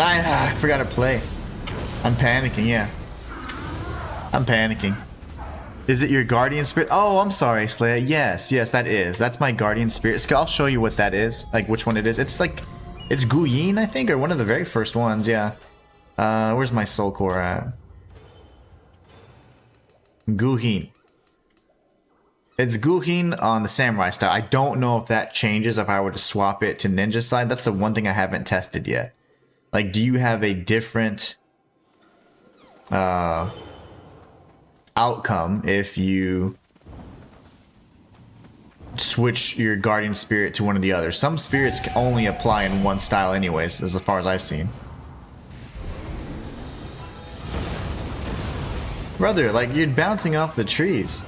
I forgot to play. I'm panicking, yeah. I'm panicking. Is it your guardian spirit? Oh, I'm sorry, Slaya. Yes, that is. That's my guardian spirit. I'll show you what that is. Like, which one it is. It's like... It's Guyin, I think, or one of the very first ones, yeah. Where's my soul core at? Guhin. It's Guhin on the samurai style. I don't know if that changes if I were to swap it to ninja side. That's the one thing I haven't tested yet. Like, do you have a different outcome if you switch your guardian spirit to one of the others? Some spirits can only apply in one style anyways, as far as I've seen. Brother, like, you're bouncing off the trees.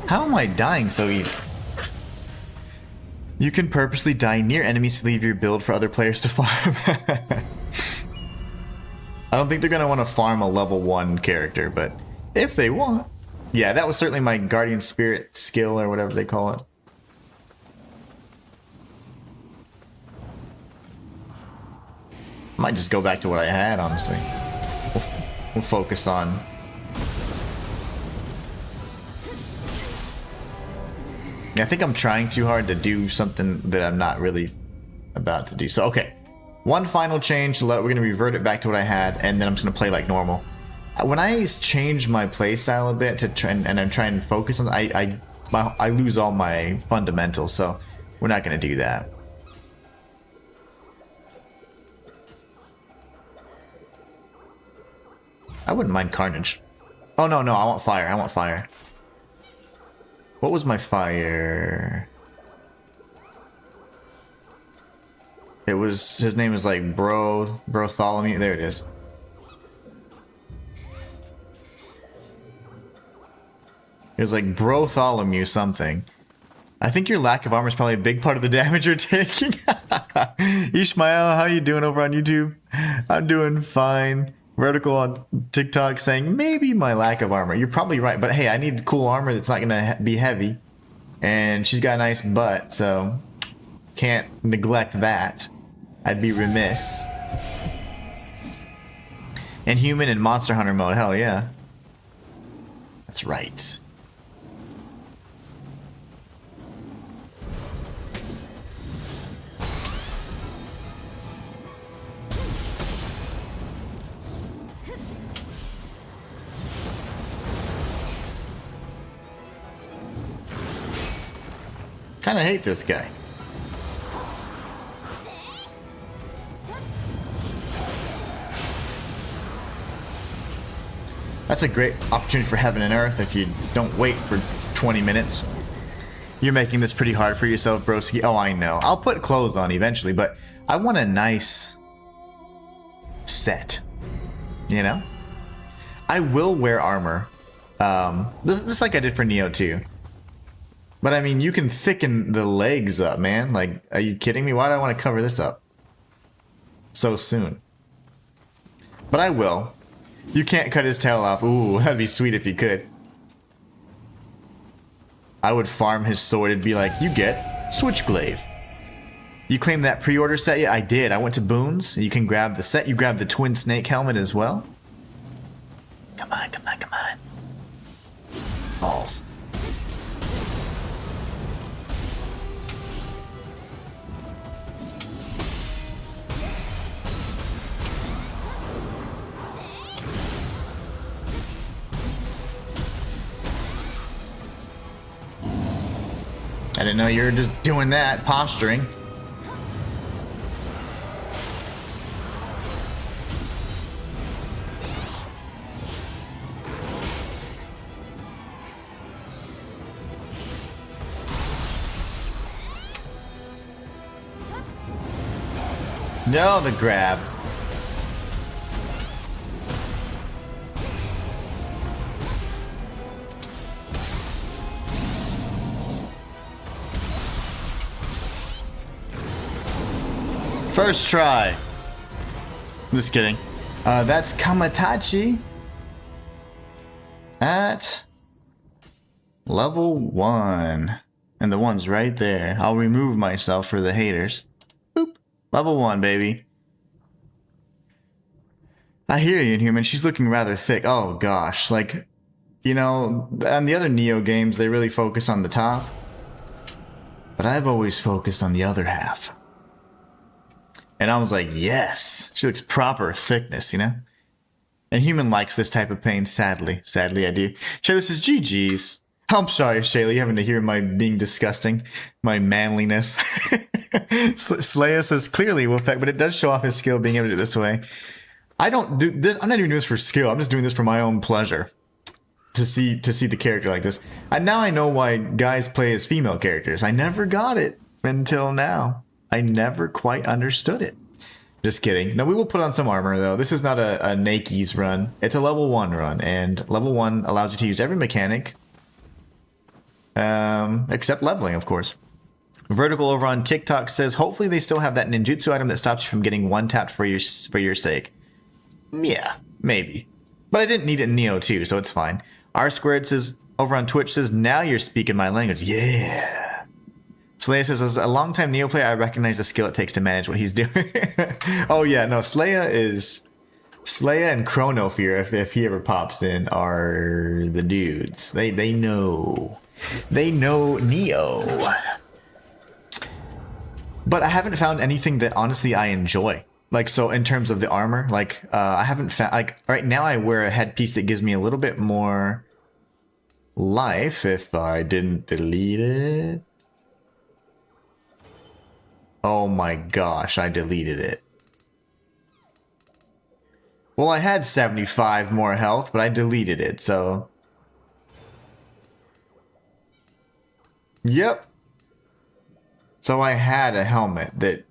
How am I dying so easy? You can purposely die near enemies to leave your build for other players to farm. I don't think they're going to want to farm a level 1 character, but if they want. Yeah, that was certainly my guardian spirit skill or whatever they call it. Might just go back to what I had, honestly. We'll focus on... I think I'm trying too hard to do something that I'm not really about to do. So, okay. One final change. We're going to revert it back to what I had, and then I'm just going to play like normal. When I change my play style a bit to try and I'm trying to focus on, I lose all my fundamentals, so we're not going to do that. I wouldn't mind Carnage. Oh, no, I want fire. I want fire. What was my fire? It was, his name is like Bartholomew. There it is. It was like Bartholomew something. I think your lack of armor is probably a big part of the damage you're taking. Ishmael, how you doing over on YouTube? I'm doing fine. Vertical on TikTok saying maybe my lack of armor. You're probably right, but hey, I need cool armor that's not gonna be heavy, and she's got a nice butt, so can't neglect that. I'd be remiss. Inhuman and Monster Hunter mode, hell yeah. That's right. Kind of hate this guy. That's a great opportunity for heaven and earth if you don't wait for 20 minutes. You're making this pretty hard for yourself, broski. Oh, I know. I'll put clothes on eventually, but I want a nice set. You know? I will wear armor. Just like I did for Nioh 2. But I mean, you can thicken the legs up, man. Like, are you kidding me? Why do I want to cover this up so soon? But I will. You can't cut his tail off. Ooh, that'd be sweet if you could. I would farm his sword. It'd be like, you get Switchglaive. You claimed that pre-order set? Yeah, I did. I went to Boons. You can grab the set. You grab the twin snake helmet as well. Come on, come on, come on. Balls. I didn't know you were just doing that, posturing. No, the grab. First try. Just kidding. That's Kamatachi at level 1. And the one's right there. I'll remove myself for the haters. Boop. Level 1, baby. I hear you, Inhuman. She's looking rather thick. Oh, gosh. Like, you know, on the other Nioh games, they really focus on the top. But I've always focused on the other half. And I was like, yes, she looks proper thickness, you know? And Human likes this type of pain, sadly. Sadly, I do. Shay, this is GG's. I'm sorry, Shayla, you having to hear my being disgusting, my manliness. Slaya says, clearly, Wolfpack, but it does show off his skill being able to do it this way. I don't do this. I'm not even doing this for skill. I'm just doing this for my own pleasure. To see the character like this. And now I know why guys play as female characters. I never got it until now. I never quite understood it. Just kidding. No, we will put on some armor, though. This is not a Nake's run. It's a level 1 run, and level 1 allows you to use every mechanic. Except leveling, of course. Vertical over on TikTok says, hopefully they still have that ninjutsu item that stops you from getting one-tapped for your sake. Yeah, maybe. But I didn't need it in Nioh 2, so it's fine. R Squared says, over on Twitch says, now you're speaking my language. Yeah. Slaya says, as a longtime Nioh player, I recognize the skill it takes to manage what he's doing. Oh yeah, no, Slaya and Chronofear, if he ever pops in, are the dudes. They know. They know Nioh. But I haven't found anything that honestly I enjoy. Like, so in terms of the armor, like, I haven't found, like, right now I wear a headpiece that gives me a little bit more life if I didn't delete it. Oh my gosh, I deleted it. Well, I had 75 more health, but I deleted it, so... Yep. So I had a helmet that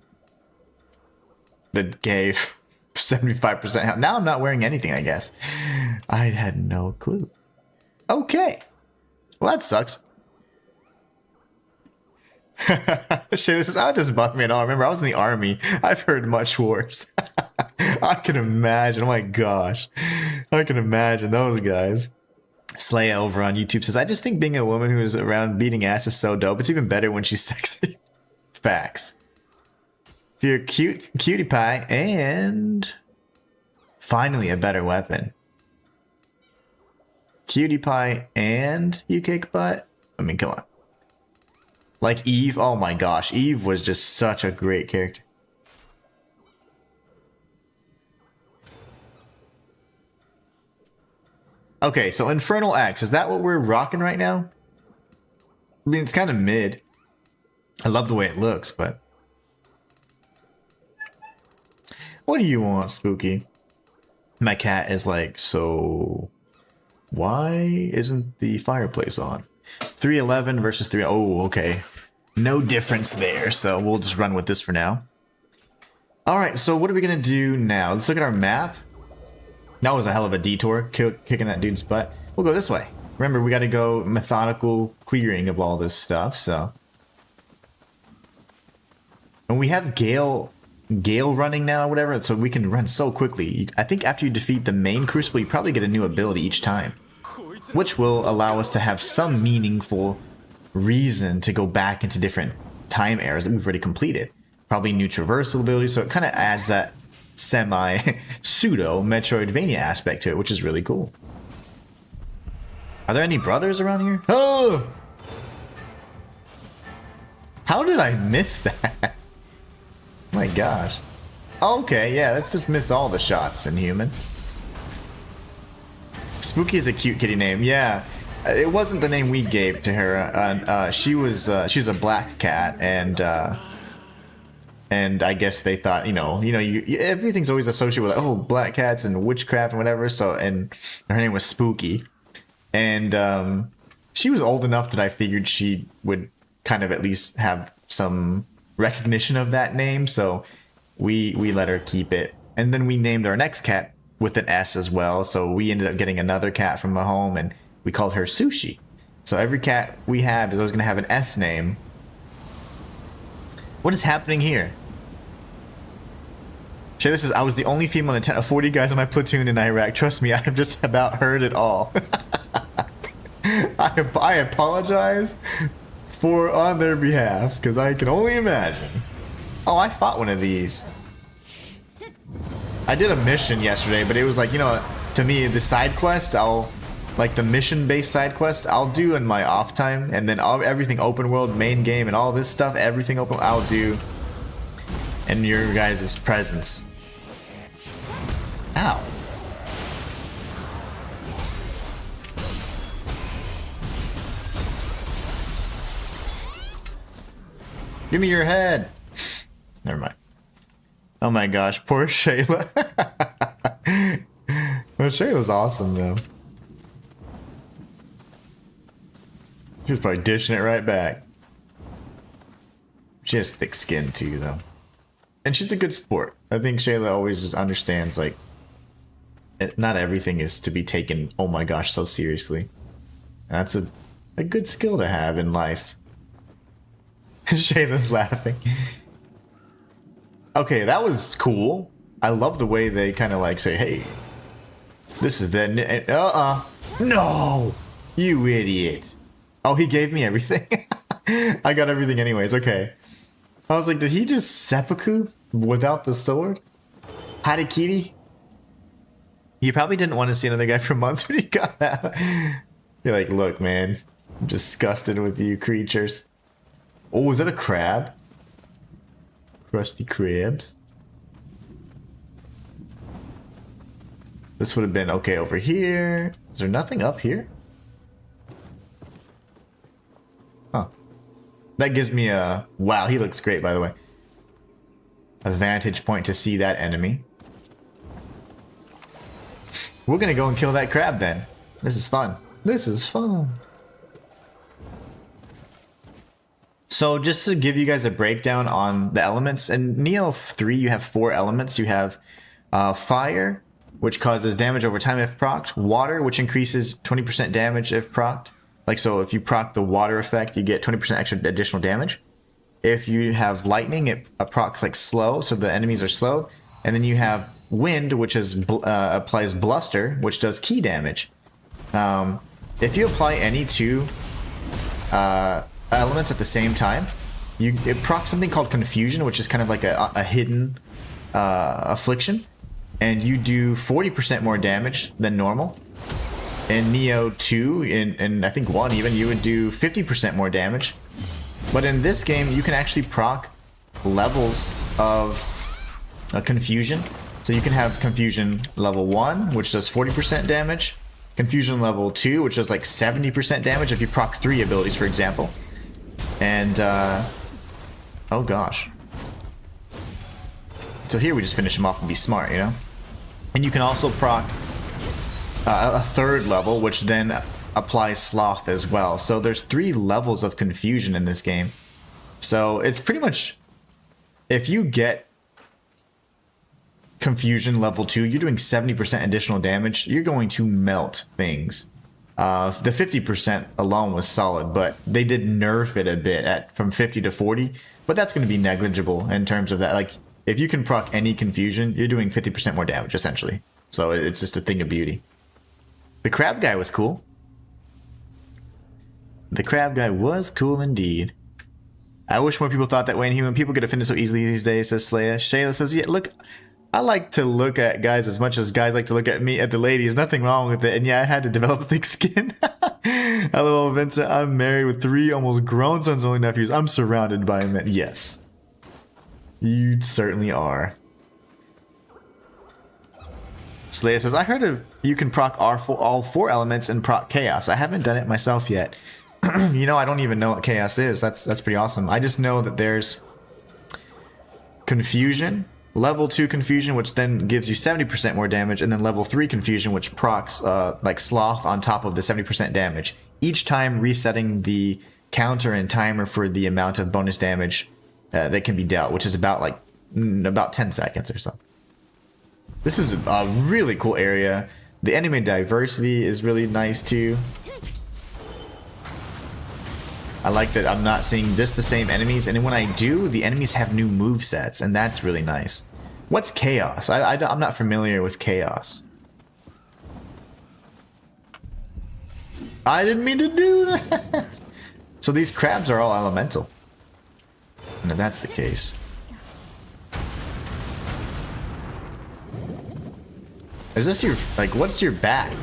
gave 75% health. Now I'm not wearing anything, I guess. I had no clue. Okay. Well, that sucks. Shit, this is how it doesn't bug me at all. Remember, I was in the army. I've heard much worse. I can imagine. Oh my gosh. I can imagine those guys. Slaya over on YouTube says, I just think being a woman who's around beating ass is so dope. It's even better when she's sexy. Facts. If you're cute, cutie pie, and finally a better weapon. Cutie pie and you kick butt? I mean, come on. Like Eve, oh my gosh, Eve was just such a great character. Okay, so Infernal Axe, is that what we're rocking right now? I mean, it's kind of mid. I love the way it looks, but... What do you want, Spooky? My cat is like, so... Why isn't the fireplace on? 311 versus 3... Oh, okay. No difference there, so we'll just run with this for now. Alright, so what are we going to do now? Let's look at our map. That was a hell of a detour, kicking that dude's butt. We'll go this way. Remember, we got to go methodical clearing of all this stuff, so... And we have Gale running now, or whatever, so we can run so quickly. I think after you defeat the main Crucible, you probably get a new ability each time, which will allow us to have some meaningful reason to go back into different time eras that we've already completed. Probably new traversal ability, so it kind of adds that semi-pseudo Metroidvania aspect to it, which is really cool. Are there any brothers around here? Oh! How did I miss that? My gosh. Okay, yeah, let's just miss all the shots, Inhuman. Spooky is a cute kitty name, yeah. It wasn't the name we gave to her. She's a black cat, and I guess they thought, everything's always associated with, oh, black cats and witchcraft and whatever. So, and her name was Spooky, and she was old enough that I figured she would kind of at least have some recognition of that name. So we let her keep it, and then we named our next cat with an S as well. So we ended up getting another cat from a home, and we called her Sushi. So every cat we have is always going to have an S name. What is happening here? Shay, this is, I was the only female in of 40 guys on my platoon in Iraq. Trust me, I have just about heard it all. I apologize on their behalf, because I can only imagine. Oh, I fought one of these. I did a mission yesterday, but it was like, to me, the side quest, like the mission-based side quest, I'll do in my off time, and then everything open world, main game, and all this stuff, everything open, I'll do in your guys' presence. Ow. Give me your head. Never mind. Oh my gosh, poor Shayla. Well, Shayla's awesome though. She was probably dishing it right back. She has thick skin too though. And she's a good sport. I think Shayla always just understands, like, not everything is to be taken, oh my gosh, so seriously. That's a good skill to have in life. Shayla's laughing. Okay, that was cool. I love the way they kind of like say, hey, this is the... No! You idiot. Oh, he gave me everything. I got everything anyways, okay. I was like, did he just seppuku without the sword? Harakiri? You probably didn't want to see another guy for months when he got out. You're like, look, man, I'm disgusted with you creatures. Oh, is that a crab? Crusty crabs. This would have been okay over here. Is there nothing up here? Huh. That gives me a... Wow, he looks great, by the way. A vantage point to see that enemy. We're gonna go and kill that crab then. This is fun. This is fun. So just to give you guys a breakdown on the elements, in Nioh 3 you have 4 elements. You have fire, which causes damage over time if procced. Water, which increases 20% damage if procced. Like, so if you proc the water effect, you get 20% extra additional damage. If you have lightning, it procs like slow, so the enemies are slowed. And then you have wind, which is applies bluster, which does key damage. If you apply any 2 elements at the same time, it procs something called confusion, which is kind of like a hidden affliction, and you do 40% more damage than normal. In Nioh 2, and I think 1 even, you would do 50% more damage. But in this game, you can actually proc levels of confusion. So you can have confusion level 1, which does 40% damage. Confusion level 2, which does like 70% damage if you proc 3 abilities, for example. And Oh gosh. So here we just finish him off and be smart, you know? And you can also proc a third level, which then applies sloth as well. So there's 3 levels of confusion in this game. So it's pretty much, if you get confusion level 2, you're doing 70% additional damage. You're going to melt things. The 50% alone was solid, but they did nerf it a bit from 50 to 40. But that's going to be negligible in terms of that. Like, if you can proc any confusion, you're doing 50% more damage, essentially. So it's just a thing of beauty. The crab guy was cool. The crab guy was cool indeed. I wish more people thought that way. Inhuman people get offended so easily these days, says Slaya. Shayla says, yeah, look, I like to look at guys as much as guys like to look at me, at the ladies. Nothing wrong with it. And yeah, I had to develop thick skin. Hello, Vincent. I'm married with 3 almost grown sons, only nephews. I'm surrounded by men. Yes. You certainly are. Slaya says, I heard you can proc all 4 elements and proc chaos. I haven't done it myself yet. You know, I don't even know what chaos is. That's pretty awesome. I just know that there's confusion, level 2 confusion, which then gives you 70% more damage, and then level 3 confusion, which procs like sloth on top of the 70% damage. Each time resetting the counter and timer for the amount of bonus damage that can be dealt, which is about 10 seconds or so. This is a really cool area. The enemy diversity is really nice too. I like that I'm not seeing just the same enemies, and when I do, the enemies have new movesets, and that's really nice. What's chaos? I'm not familiar with chaos. I didn't mean to do that. So these crabs are all elemental. And if that's the case. Is this your, like, what's your back?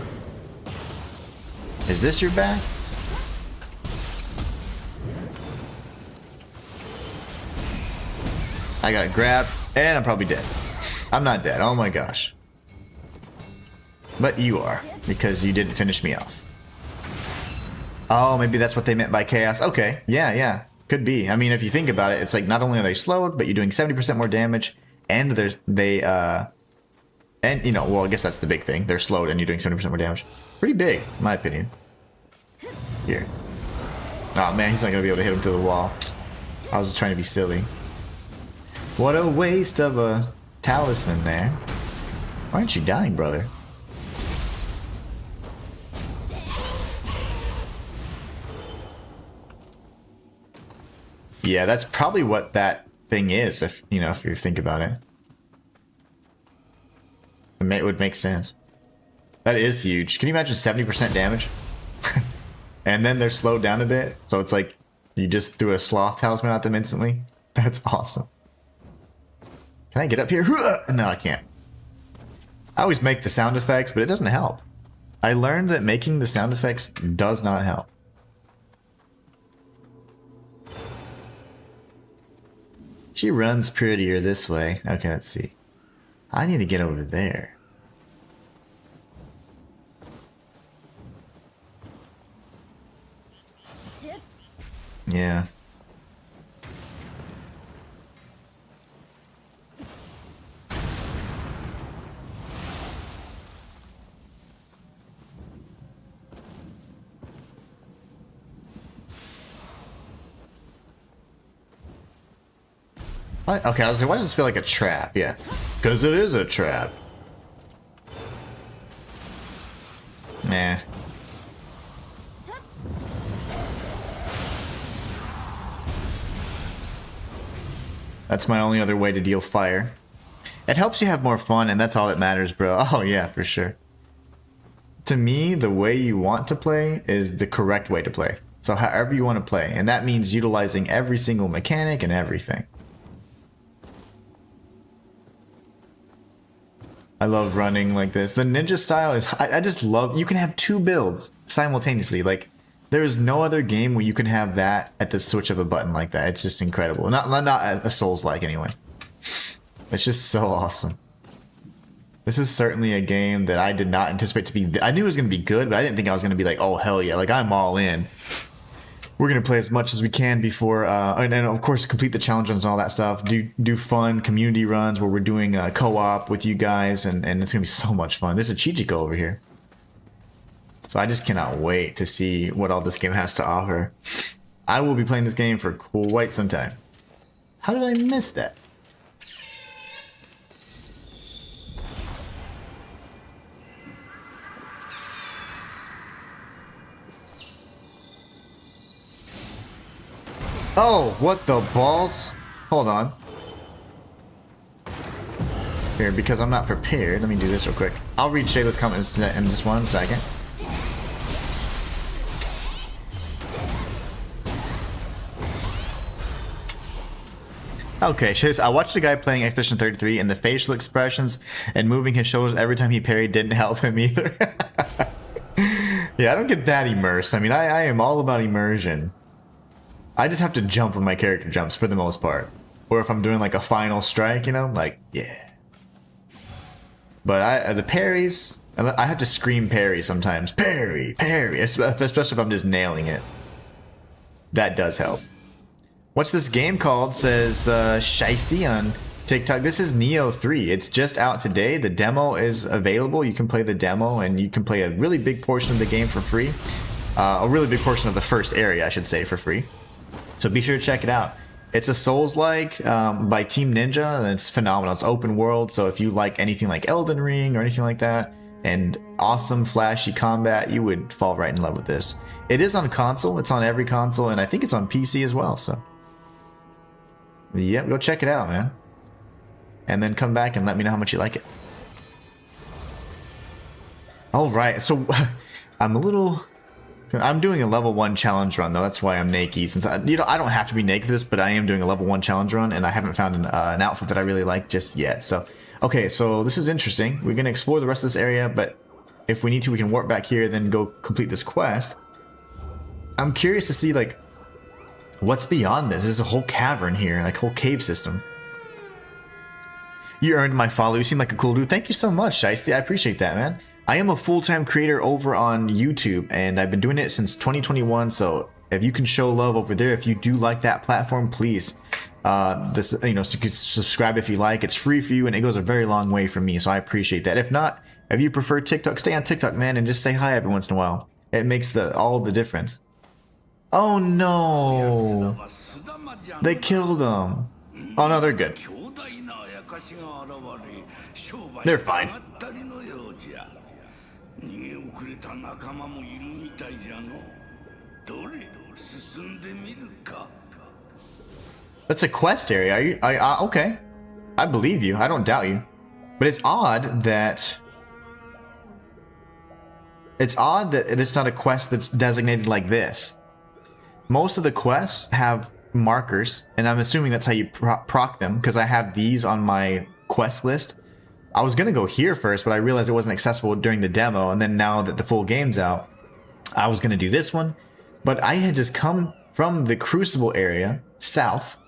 Is this your back? I got grabbed, and I'm probably dead. I'm not dead, oh my gosh. But you are, because you didn't finish me off. Oh, maybe that's what they meant by chaos. Okay, yeah. Could be. I mean, if you think about it, it's like not only are they slowed, but you're doing 70% more damage, and and you know, well, I guess that's the big thing. They're slowed and you're doing 70% more damage. Pretty big, in my opinion. Here. Oh man, he's not gonna be able to hit him through the wall. I was just trying to be silly. What a waste of a talisman there. Why aren't you dying, brother? Yeah, that's probably what that thing is, if you know, if you think about it. It would make sense. That is huge. Can you imagine 70% damage? And then they're slowed down a bit, so it's like you just threw a sloth talisman at them instantly. That's awesome. Can I get up here? No, I can't. I always make the sound effects, but it doesn't help. I learned that making the sound effects does not help. She runs prettier this way. Okay, let's see. I need to get over there. Yeah. Okay, I was like, why does this feel like a trap? Yeah, because it is a trap. Nah. That's my only other way to deal fire. It helps you have more fun, and that's all that matters, bro. Oh yeah, for sure. To me, the way you want to play is the correct way to play. So however you want to play, and that means utilizing every single mechanic and everything. I love running like this. The ninja style is, I just love, you can have 2 builds simultaneously. Like, there is no other game where you can have that at the switch of a button like that. It's just incredible. Not a Souls-like anyway. It's just so awesome. This is certainly a game that I did not anticipate to be, I knew it was going to be good, but I didn't think I was going to be like, oh hell yeah, like I'm all in. we're gonna play as much as we can before, and of course complete the challenge runs and all that stuff. Do fun community runs where we're doing co-op with you guys, and it's gonna be so much fun. There's a Chichiko over here, so I just cannot wait to see what all this game has to offer. I will be playing this game for quite some time. How did I miss that? Oh, what the balls? Hold on. Here, because I'm not prepared, let me do this real quick. I'll read Shayla's comments in just 1 second. Okay, Shayla, I watched a guy playing Expedition 33 and the facial expressions and moving his shoulders every time he parried didn't help him either. Yeah, I don't get that immersed. I mean, I am all about immersion. I just have to jump when my character jumps for the most part. Or if I'm doing like a final strike, you know, like, yeah. But the parries, I have to scream parry sometimes. Parry, parry, especially if I'm just nailing it. That does help. What's this game called? Says Shiesty on TikTok. This is Nioh 3. It's just out today. The demo is available. You can play the demo and you can play a really big portion of the game for free. A really big portion of the first area, I should say, for free. So be sure to check it out. It's a Souls-like by Team Ninja, and it's phenomenal. It's open world, so if you like anything like Elden Ring or anything like that, and awesome flashy combat, you would fall right in love with this. It is on console. It's on every console, and I think it's on PC as well, so. Yep, go check it out, man. And then come back and let me know how much you like it. Alright, so I'm doing a level 1 challenge run though. That's why I'm naked. Since I don't have to be naked for this, but I am doing a level 1 challenge run, and I haven't found an outfit that I really like just yet. So, okay, so this is interesting. We're gonna explore the rest of this area, but if we need to, we can warp back here, then go complete this quest. I'm curious to see like what's beyond this. There's a whole cavern here, like whole cave system. You earned my follow. You seem like a cool dude. Thank you so much, Shiesty. I appreciate that, man. I am a full-time creator over on YouTube, and I've been doing it since 2021, so if you can show love over there, if you do like that platform, please, so you can subscribe if you like. It's free for you, and it goes a very long way for me, so I appreciate that. If not, if you prefer TikTok, stay on TikTok, man, and just say hi every once in a while. It makes all the difference. Oh, no. They killed them. Oh, no, they're good. They're fine. That's a quest area. Okay. I believe you. I don't doubt you. But it's odd that it's not a quest that's designated like this. Most of the quests have markers, and I'm assuming that's how you proc them, because I have these on my quest list. I was gonna go here first, but I realized it wasn't accessible during the demo, and then now that the full game's out, I was gonna do this one. But I had just come from the Crucible area, south,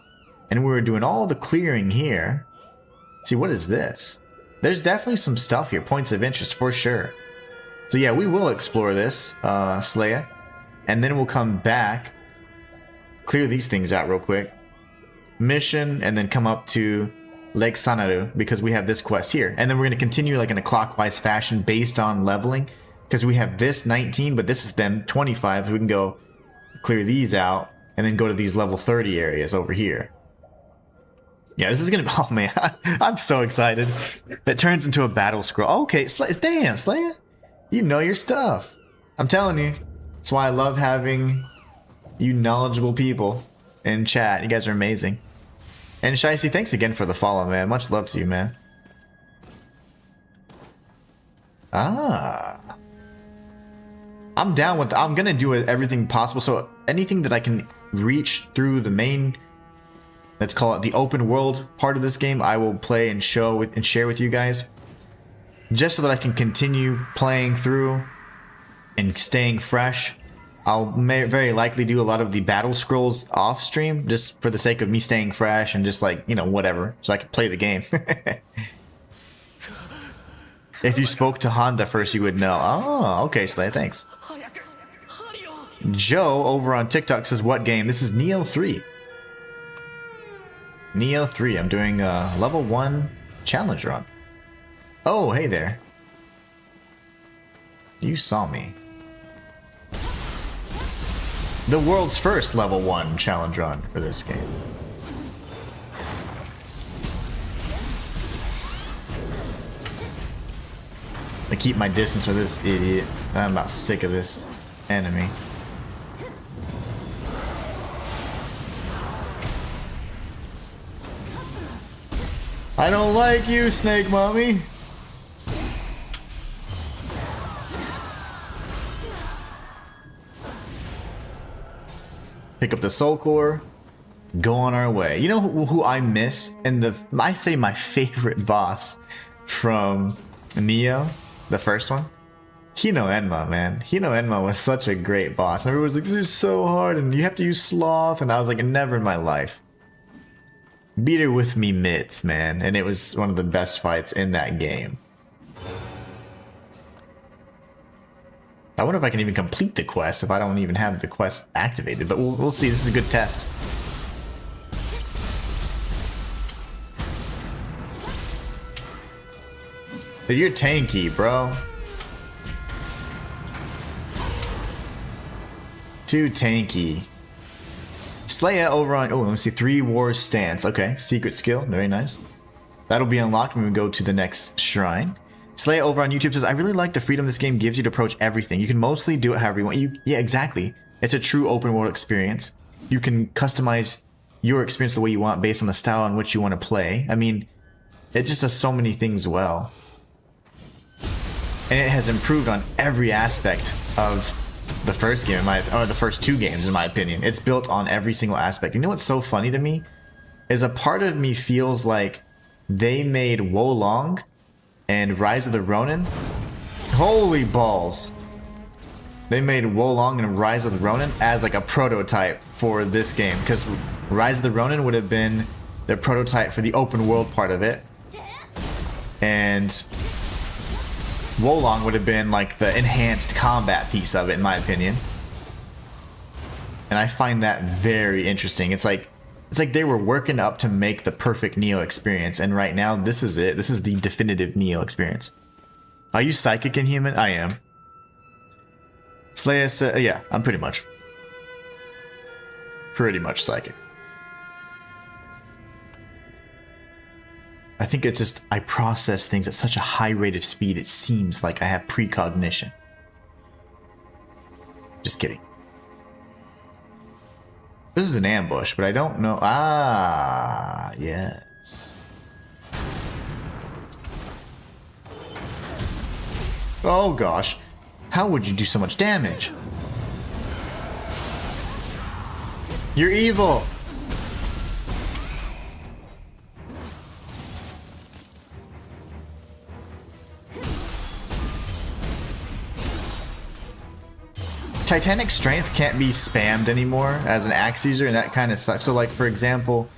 and we were doing all the clearing here. See, what is this? There's definitely some stuff here, points of interest for sure. So yeah, we will explore this, Slaya, and then we'll come back, clear these things out real quick, mission, and then come up to Lake Sanaru, because we have this quest here. And then we're going to continue like in a clockwise fashion based on leveling, because we have this 19, but this is then 25, so we can go clear these out and then go to these level 30 areas over here. Yeah, this is going to be, oh man, I'm so excited. It turns into a battle scroll. Okay, damn, Slaya, you know your stuff. I'm telling you, that's why I love having you knowledgeable people in chat. You guys are amazing. And Shiesty, thanks again for the follow, man. Much love to you, man. I'm down with, I'm gonna do everything possible. So anything that I can reach through the main, let's call it the open world part of this game, I will play and share with you guys, just so that I can continue playing through and staying fresh. I'll very likely do a lot of the battle scrolls off stream, just for the sake of me staying fresh and just like, whatever, so I can play the game. If you spoke to Honda first, you would know. Oh, okay, Slay, thanks. Joe over on TikTok says, what game? This is Nioh 3. Nioh 3. I'm doing a level 1 challenge run. Oh, hey there. You saw me. The world's first level 1 challenge run for this game. I keep my distance for this idiot. I'm about sick of this enemy. I don't like you, Snake Mommy. Pick up the soul core. Go on our way. You know who I miss? And I say my favorite boss from Nioh, the first one? Inhuman, man. Inhuman was such a great boss. And everyone's like, this is so hard and you have to use sloth. And I was like, never in my life. Beat her with me mitts, man. And it was one of the best fights in that game. I wonder if I can even complete the quest if I don't even have the quest activated. But we'll see. This is a good test. Dude, you're tanky, bro. Too tanky. Slaya over on, oh, let me see, 3 wars stance. Okay, secret skill, very nice. That'll be unlocked when we go to the next shrine. Slaya over on YouTube says, I really like the freedom this game gives you to approach everything. You can mostly do it however you want. Yeah, exactly. It's a true open world experience. You can customize your experience the way you want based on the style in which you want to play. I mean, it just does so many things well. And it has improved on every aspect of the first game, or the first 2 games, in my opinion. It's built on every single aspect. You know what's so funny to me? Is a part of me feels like they made Wolong and Rise of the Ronin. Holy balls. They made Wolong and Rise of the Ronin as like a prototype for this game. Because Rise of the Ronin would have been the prototype for the open world part of it. And Wolong would have been like the enhanced combat piece of it, in my opinion. And I find that very interesting. It's like they were working up to make the perfect Nioh experience, and right now this is it. This is the definitive Nioh experience. Are you psychic Inhuman? I am. Slaya said, yeah, I'm pretty much psychic. I think it's just, I process things at such a high rate of speed, it seems like I have precognition. Just kidding. This is an ambush, but I don't know. Ah, yes. Oh gosh. How would you do so much damage? You're evil. Titanic Strength can't be spammed anymore as an axe user, and that kind of sucks. So like, for example,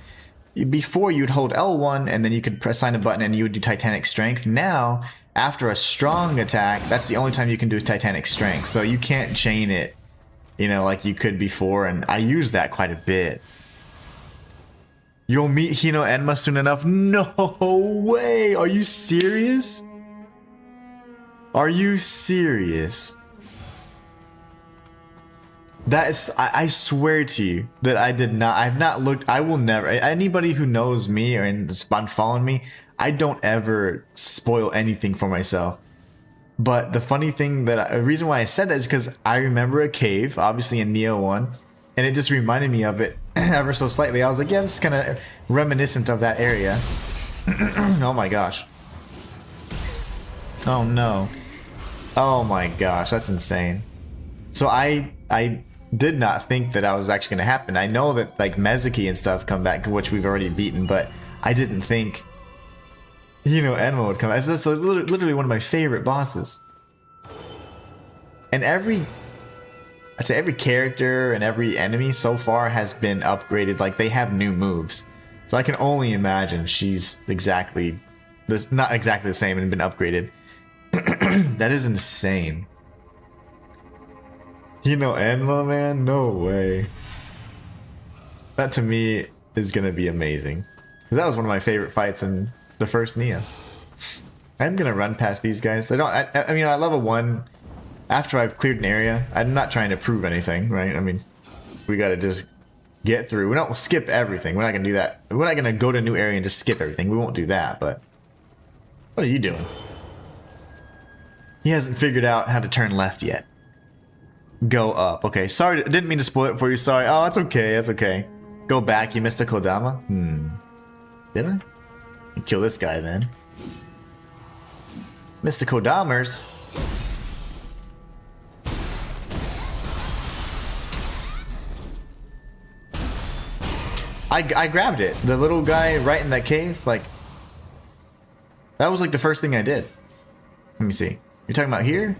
before you'd hold L1 and then you could assign a button and you would do Titanic Strength. Now, after a strong attack, that's the only time you can do Titanic Strength. So you can't chain it, you know, like you could before, and I use that quite a bit. You'll meet Hino Enma soon enough? No way! Are you serious? Are you serious? That is, I swear to you that I did not, I've not looked, I will never, anybody who knows me or is following me, I don't ever spoil anything for myself. But the funny thing the reason why I said that is because I remember a cave, obviously in Nioh 1, and it just reminded me of it ever so slightly. I was like, yeah, this is kind of reminiscent of that area. Oh my gosh. Oh no. Oh my gosh, that's insane. So I did not think that that was actually going to happen. I know that like Mezuki and stuff come back, which we've already beaten, but I didn't think, you know, Enma would come back. It's just literally one of my favorite bosses. And I'd say every character and every enemy so far has been upgraded. Like they have new moves. So I can only imagine she's exactly this, not exactly the same and been upgraded. That is insane. You know Enma, man? No way. That to me is gonna be amazing. Because that was one of my favorite fights in the first Nioh. I'm gonna run past these guys. I mean, at level 1, after I've cleared an area, I'm not trying to prove anything, right? I mean, we gotta just get through. We don't skip everything. We're not gonna do that. We're not gonna go to a new area and just skip everything. We won't do that, but... What are you doing? He hasn't figured out how to turn left yet. Go up. Okay, sorry, didn't mean to spoil it for you. Sorry. Oh, it's okay, it's okay. Go back, you missed a Kodama? Did I? Kill this guy then. Mr. Kodamers. I grabbed it. The little guy right in that cave, like... That was like the first thing I did. Let me see. You're talking about here?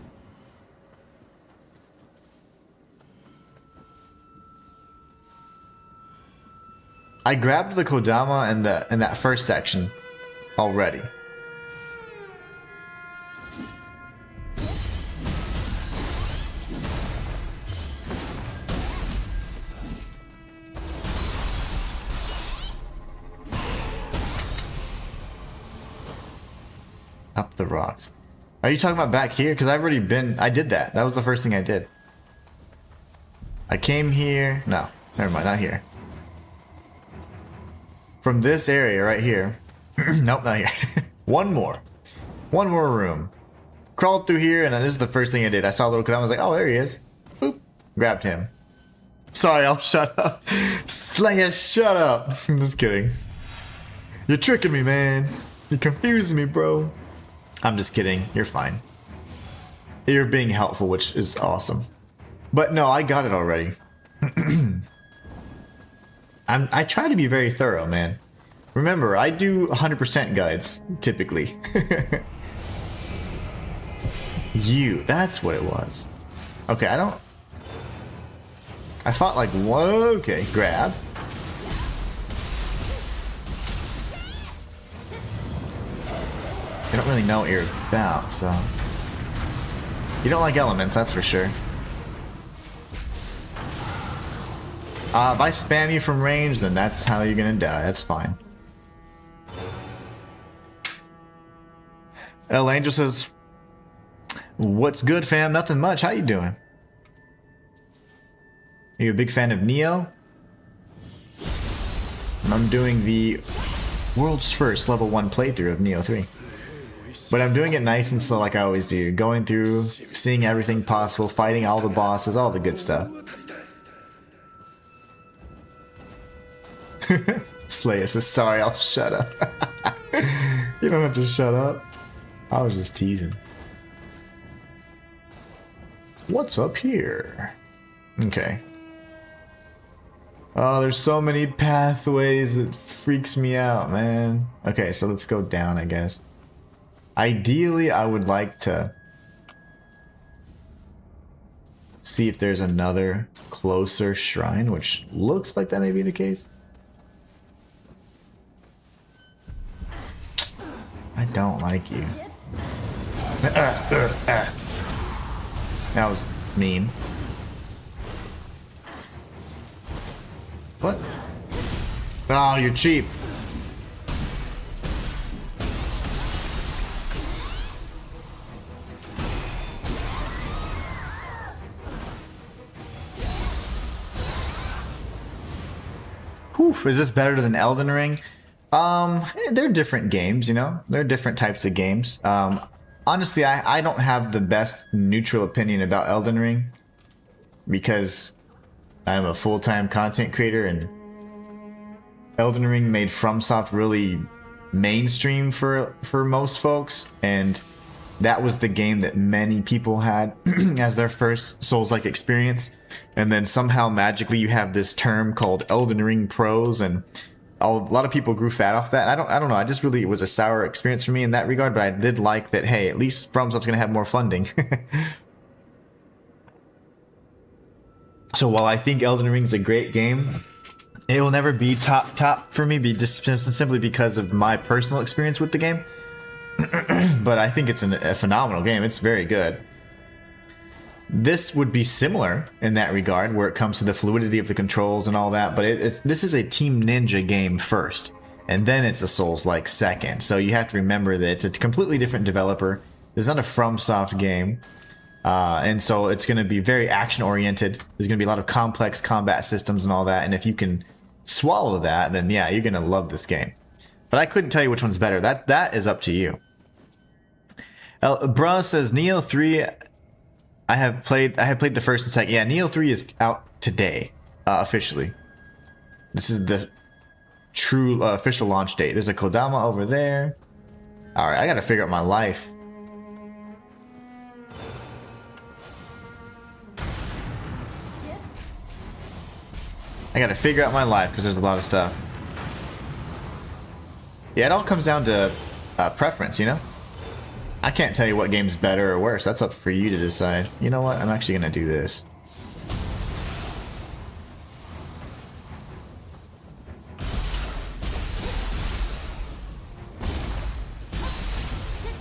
I grabbed the Kodama in that first section already. Up the rocks. Are you talking about back here? Because I've already been... I did that. That was the first thing I did. I came here... No. Never mind. Not here. From this area right here. Nope, not here. One more room. Crawled through here, and this is the first thing I did. I saw a little kid. I was like, oh, there he is. Boop. Grabbed him. Sorry, I'll shut up. Slayer, shut up. I'm just kidding. You're tricking me, man. You're confusing me, bro. I'm just kidding. You're fine. You're being helpful, which is awesome. But no, I got it already. I try to be very thorough, man. Remember, I do 100% guides, typically. That's what it was. Okay, I fought like, whoa, okay, grab. I don't really know what you're about, so... You don't like elements, that's for sure. If I spam you from range, then that's how you're gonna die. That's fine. El Angel says, what's good, fam? Nothing much. How you doing? Are you a big fan of Nioh? I'm doing the world's first level 1 playthrough of Nioh 3. But I'm doing it nice and slow like I always do. Going through, seeing everything possible, fighting all the bosses, all the good stuff. Slayer says, sorry, I'll shut up. You don't have to shut up. I was just teasing. What's up here? Okay. Oh, there's so many pathways. It freaks me out, man. Okay, so let's go down, I guess. Ideally, I would like to see if there's another closer shrine, which looks like that may be the case. I don't like you. That was mean. What? Oh, you're cheap. Whew, is this better than Elden Ring? They're different games, you know? They're different types of games. Honestly, I don't have the best neutral opinion about Elden Ring because I'm a full-time content creator and Elden Ring made FromSoft really mainstream for most folks, and that was the game that many people had as their first Souls-like experience. And then somehow magically you have this term called Elden Ring pros, and a lot of people grew fat off that. I don't know. I just really, it was a sour experience for me in that regard, but I did like that, hey, at least FromSoft's going to have more funding. So while I think Elden Ring is a great game, it will never be top for me, just simply because of my personal experience with the game. But I think it's a phenomenal game. It's very good. This would be similar in that regard, where it comes to the fluidity of the controls and all that, but this is a Team Ninja game first, and then it's a Souls-like second. So you have to remember that it's a completely different developer. It's not a FromSoft game, and so it's going to be very action-oriented. There's going to be a lot of complex combat systems and all that, and if you can swallow that, then yeah, you're going to love this game. But I couldn't tell you which one's better. That is up to you. Bruh says Nioh 3. I have played the first and second. Yeah, Nioh 3 is out today, officially. This is the true official launch date. There's a Kodama over there. Alright, I gotta figure out my life. I gotta figure out my life because there's a lot of stuff. Yeah, it all comes down to preference, you know? I can't tell you what game's better or worse. That's up for you to decide. You know what? I'm actually gonna do this.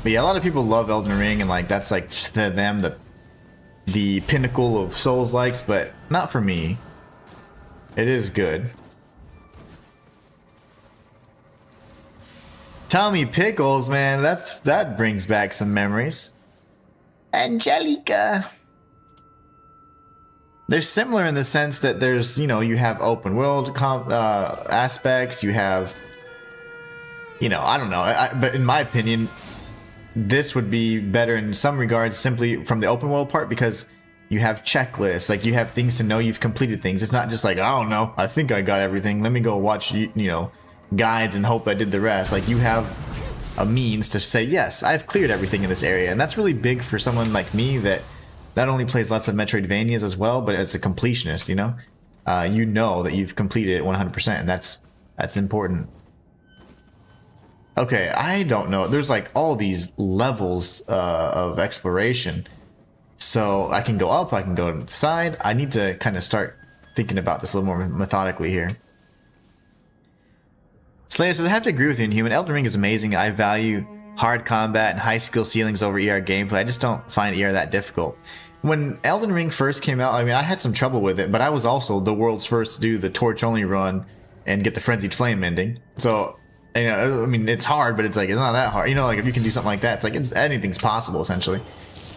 But yeah, a lot of people love Elden Ring, and like that's like to them the pinnacle of Souls likes, but not for me. It is good. Tommy Pickles, man, that brings back some memories. Angelica. They're similar in the sense that there's, you know, you have open world aspects, you have, you know, I don't know, but in my opinion, this would be better in some regards simply from the open world part because you have checklists, like you have things to know you've completed things. It's not just like, I don't know, I think I got everything, let me go watch, you know, guides and hope I did the rest. Like you have a means to say, yes, I've cleared everything in this area, and that's really big for someone like me that not only plays lots of Metroidvanias as well, but it's a completionist, you know? You know that you've completed it 100%, and that's important. Okay, I don't know. There's like all these levels of exploration. So I can go up, I can go to the side. I need to kind of start thinking about this a little more methodically here. Slayer says, I have to agree with you, Inhuman. Elden Ring is amazing. I value hard combat and high skill ceilings over ER gameplay. I just don't find ER that difficult. When Elden Ring first came out, I mean, I had some trouble with it, but I was also the world's first to do the torch-only run and get the Frenzied Flame ending. So, you know, I mean, it's hard, but it's like, it's not that hard. You know, like, if you can do something like that, it's like, anything's possible, essentially.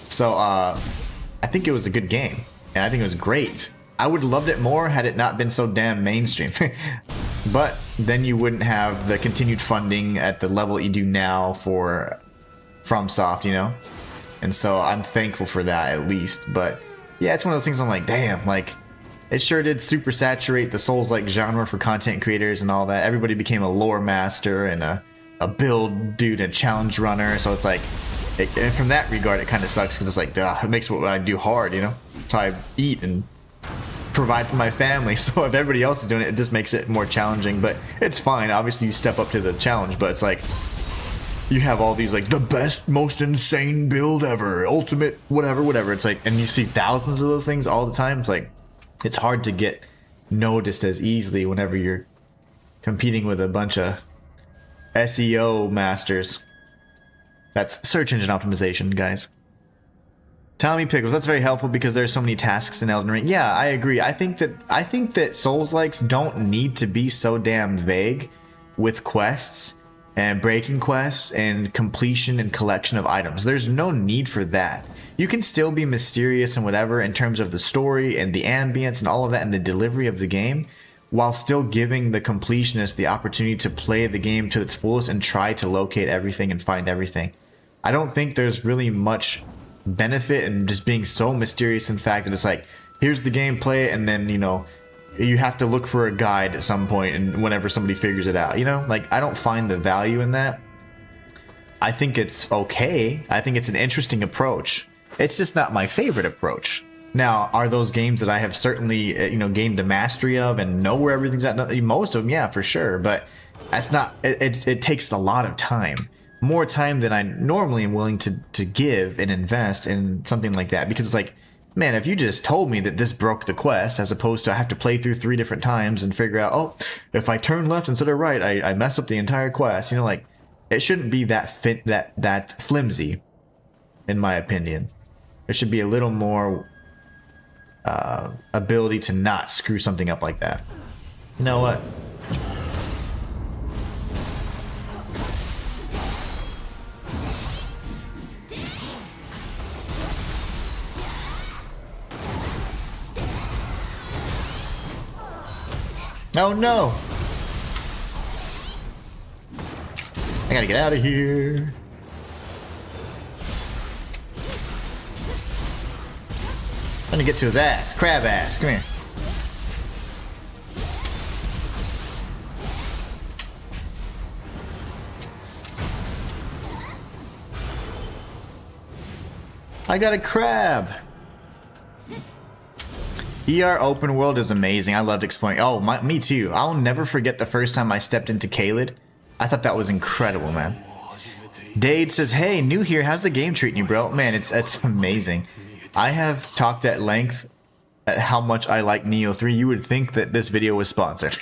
So, I think it was a good game, and I think it was great. I would have loved it more had it not been so damn mainstream. But then you wouldn't have the continued funding at the level that you do now for FromSoft, you know? And so I'm thankful for that, at least. But yeah, it's one of those things I'm like, damn, like, it sure did super saturate the Souls-like genre for content creators and all that. Everybody became a lore master and a build dude and a challenge runner. So it's like, and from that regard, it kind of sucks because it's like, it makes what I do hard, you know? So I eat and provide for my family. So if everybody else is doing it, it just makes it more challenging. But it's fine. Obviously, you step up to the challenge, but it's like, you have all these, like, the best, most insane build ever, ultimate, whatever. It's like, and you see thousands of those things all the time. It's like, it's hard to get noticed as easily whenever you're competing with a bunch of SEO masters. That's search engine optimization, guys. Tommy Pickles, that's very helpful because there's so many tasks in Elden Ring. Yeah, I agree. I think that Souls-likes don't need to be so damn vague with quests and breaking quests and completion and collection of items. There's no need for that. You can still be mysterious and whatever in terms of the story and the ambience and all of that and the delivery of the game, while still giving the completionist the opportunity to play the game to its fullest and try to locate everything and find everything. I don't think there's really much benefit in just being so mysterious in fact that it's like, here's the gameplay, and then, you know, you have to look for a guide at some point and whenever somebody figures it out, you know? Like, I don't find the value in that. I think it's okay. I think it's an interesting approach. It's just not my favorite approach. Now, are those games that I have certainly, you know, gained a mastery of and know where everything's at? Most of them, yeah, for sure. But that's not, it takes a lot of time. More time than I normally am willing to give and invest in something like that. Because it's like, man, if you just told me that this broke the quest, as opposed to I have to play through 3 different times and figure out, oh, if I turn left instead of right, I mess up the entire quest. You know, like, it shouldn't be that flimsy, in my opinion. There should be a little more ability to not screw something up like that. You know what? Oh no! I gotta get out of here. I'm gonna get to his ass. Crab ass, come here. I got a crab. ER open world is amazing. I loved exploring. Oh, me too. I'll never forget the first time I stepped into Caelid. I thought that was incredible, man. Dade says, hey, new here. How's the game treating you, bro? Man, it's amazing. I have talked at length at how much I like Nioh 3. You would think that this video was sponsored.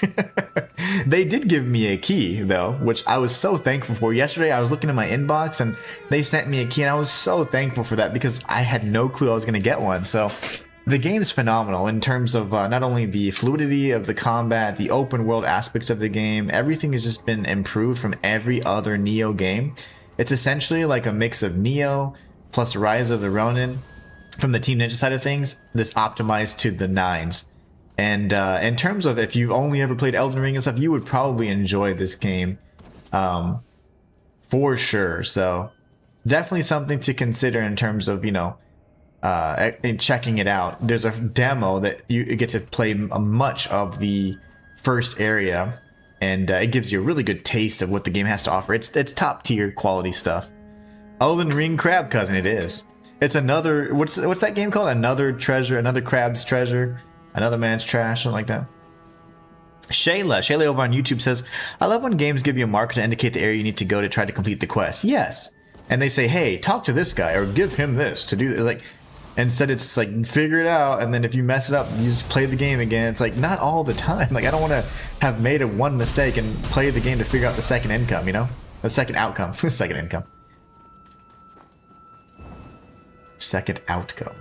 They did give me a key, though, which I was so thankful for. Yesterday, I was looking in my inbox, and they sent me a key, and I was so thankful for that because I had no clue I was going to get one. So the game's phenomenal in terms of not only the fluidity of the combat, the open world aspects of the game. Everything has just been improved from every other Nioh game. It's essentially like a mix of Nioh plus Rise of the Ronin from the Team Ninja side of things, this optimized to the nines. And in terms of if you've only ever played Elden Ring and stuff, you would probably enjoy this game for sure. So definitely something to consider in terms of, you know, checking it out. There's a demo that you get to play much of the first area, and it gives you a really good taste of what the game has to offer. It's top tier quality stuff. Elden Ring Crab Cousin, it is. It's another, what's that game called? Another treasure, another crab's treasure, another man's trash, something like that. Shayla over on YouTube says, I love when games give you a marker to indicate the area you need to go to try to complete the quest. Yes. And they say, hey, talk to this guy or give him this to do this. Like, instead it's like, figure it out, and then if you mess it up, you just play the game again. It's like, not all the time. Like, I don't want to have made a one mistake and play the game to figure out the second income, you know? The second outcome. Second income. Second outcome.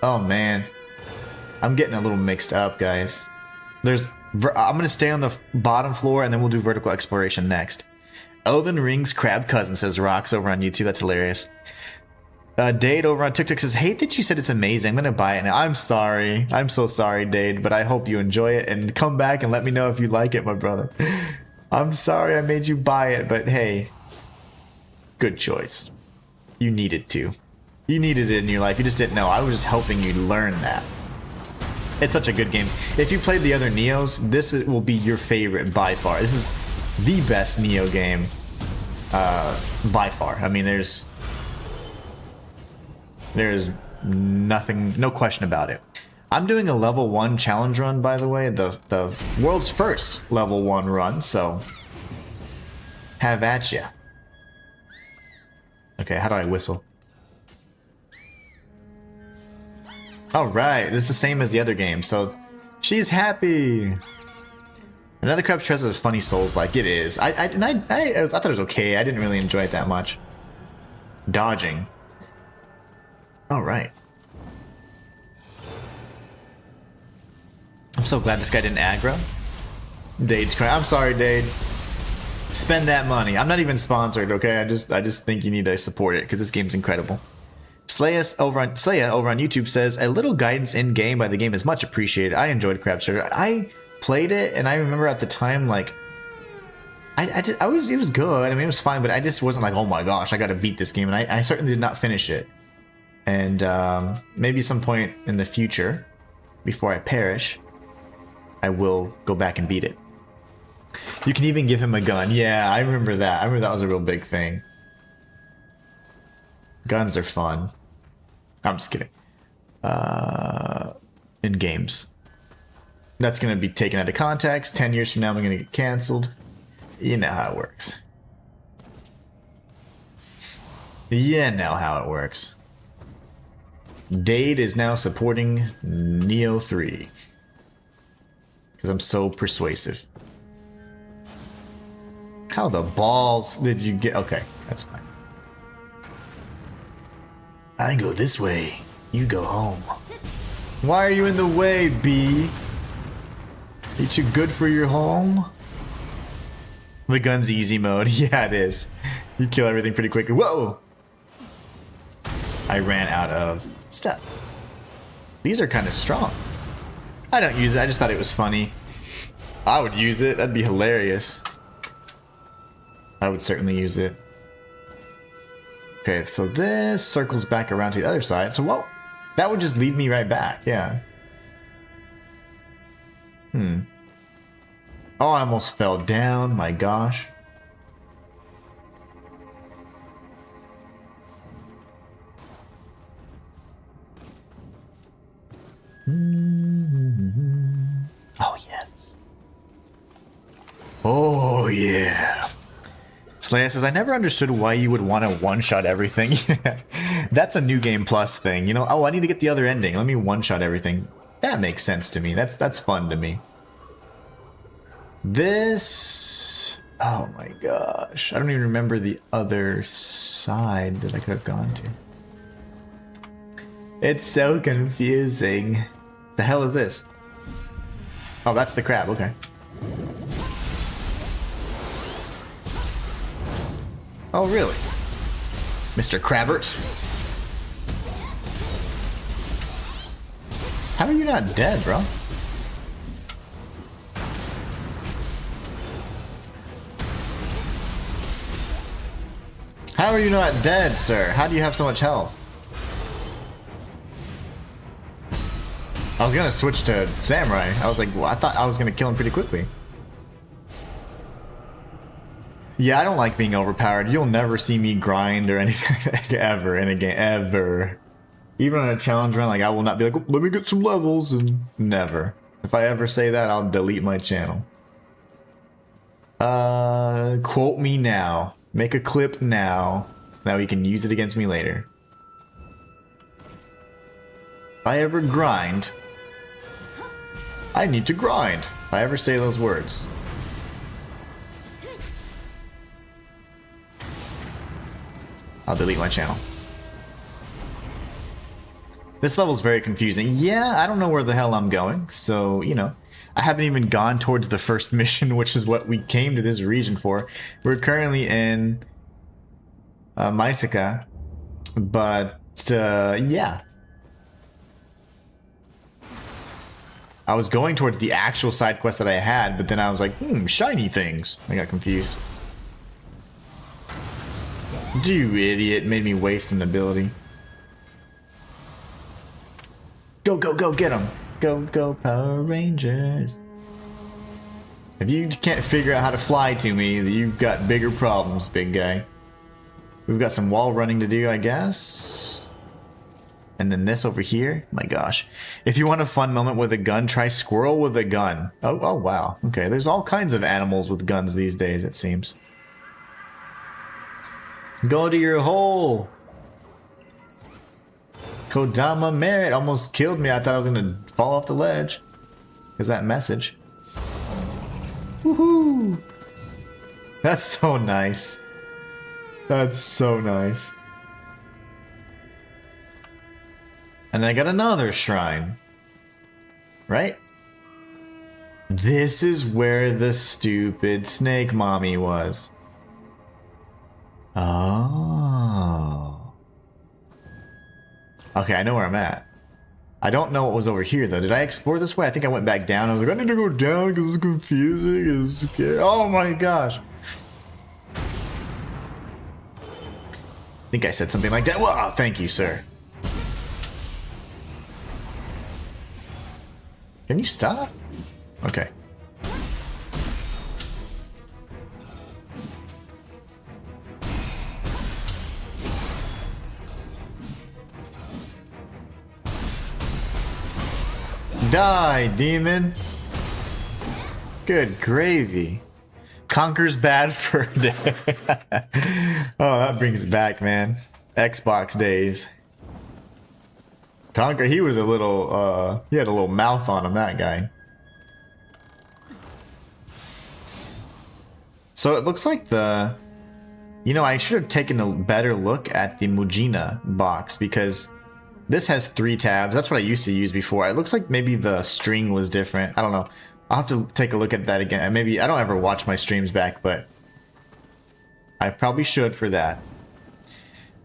Oh man, I'm getting a little mixed up, guys. I'm gonna stay on the bottom floor and then we'll do vertical exploration next. Elden Ring's Crab Cousin, says Rocks over on YouTube. That's hilarious. Dade over on TikTok says, hate that you said it's amazing. I'm gonna buy it now. I'm sorry. I'm so sorry, Dade, but I hope you enjoy it and come back and let me know if you like it, my brother. I'm sorry I made you buy it, but hey, good choice. You needed to. You needed it in your life. You just didn't know. I was just helping you learn that. It's such a good game. If you played the other Niohs, this will be your favorite by far. This is the best Nioh game by far. I mean, there's nothing, no question about it. I'm doing a level 1 challenge run, by the way, the world's first level 1 run, so have at ya. Okay, how do I whistle? Alright, this is the same as the other game, so she's happy. Another Crab's Treasure is funny Souls-like. It is. I thought it was okay. I didn't really enjoy it that much. Dodging. Alright. I'm so glad this guy didn't aggro. Dade's crying. I'm sorry, Dade. Spend that money. I'm not even sponsored, okay? I just think you need to support it because this game's incredible. Slaya over on YouTube says, a little guidance in game by the game is much appreciated. I enjoyed Crab's Treasure. I played it and I remember at the time, like, it was good. I mean, it was fine, but I just wasn't like, oh my gosh, I gotta beat this game, and I certainly did not finish it. And maybe some point in the future, before I perish, I will go back and beat it. You can even give him a gun. Yeah, I remember that. I remember that was a real big thing. Guns are fun. I'm just kidding. In games. That's going to be taken out of context. 10 years from now, I'm going to get canceled. You know how it works. You know how it works. Dade is now supporting Nioh 3. Because I'm so persuasive. How the balls did you get? Okay, that's fine. I go this way. You go home. Why are you in the way, bee? Are you too good for your home? The gun's easy mode. Yeah, it is. You kill everything pretty quickly. Whoa! I ran out of stuff. These are kind of strong. I don't use it. I just thought it was funny. I would use it. That'd be hilarious. I would certainly use it. Okay, so this circles back around to the other side. So what? That would just lead me right back. Yeah. Oh, I almost fell down. My gosh. Oh, yes. Oh, yeah. Slaya says, I never understood why you would want to one-shot everything. That's a New Game Plus thing. You know, oh, I need to get the other ending. Let me one-shot everything. That makes sense to me. That's fun to me. This... Oh my gosh. I don't even remember the other side that I could have gone to. It's so confusing. The hell is this? Oh, that's the crab. Okay. Oh, really? Mr. Crabbert? How are you not dead, bro? How are you not dead, sir? How do you have so much health? I was gonna switch to samurai. I was like, well, I thought I was gonna kill him pretty quickly. Yeah, I don't like being overpowered. You'll never see me grind or anything like ever in a game, ever. Even on a challenge run, like I will not be like, oh, let me get some levels, and never. If I ever say that, I'll delete my channel. Quote me now. Make a clip now. Now you can use it against me later. If I ever grind, I need to grind. If I ever say those words. I'll delete my channel. This level's very confusing. Yeah, I don't know where the hell I'm going, so, you know. I haven't even gone towards the first mission, which is what we came to this region for. We're currently in Maisaka, but yeah. I was going towards the actual side quest that I had, but then I was like, shiny things. I got confused. You idiot, made me waste an ability. Go, go, go, get him. Go, go, Power Rangers. If you can't figure out how to fly to me, you've got bigger problems, big guy. We've got some wall running to do, I guess. And then this over here. My gosh. If you want a fun moment with a gun, try squirrel with a gun. Oh, wow. Okay, there's all kinds of animals with guns these days, it seems. Go to your hole. Kodama Merit almost killed me. I thought I was gonna fall off the ledge. Is that message? Woohoo! That's so nice. That's so nice. And I got another shrine. Right? This is where the stupid snake mommy was. Oh. Okay, I know where I'm at. I don't know what was over here, though. Did I explore this way? I think I went back down. I was like, I need to go down because it's confusing. It's scary. Oh my gosh. I think I said something like that. Whoa, thank you, sir. Can you stop? Okay. Die, demon. Good gravy. Conker's bad for a day. Oh, that brings it back, man. Xbox days. Conker, he was a little, he had a little mouth on him, that guy. So it looks like the... You know, I should have taken a better look at the Mujina box, because This has 3 tabs. That's what I used to use before. It looks like maybe the string was different. I don't know. I'll have to take a look at that again. Maybe I don't ever watch my streams back, but I probably should for that.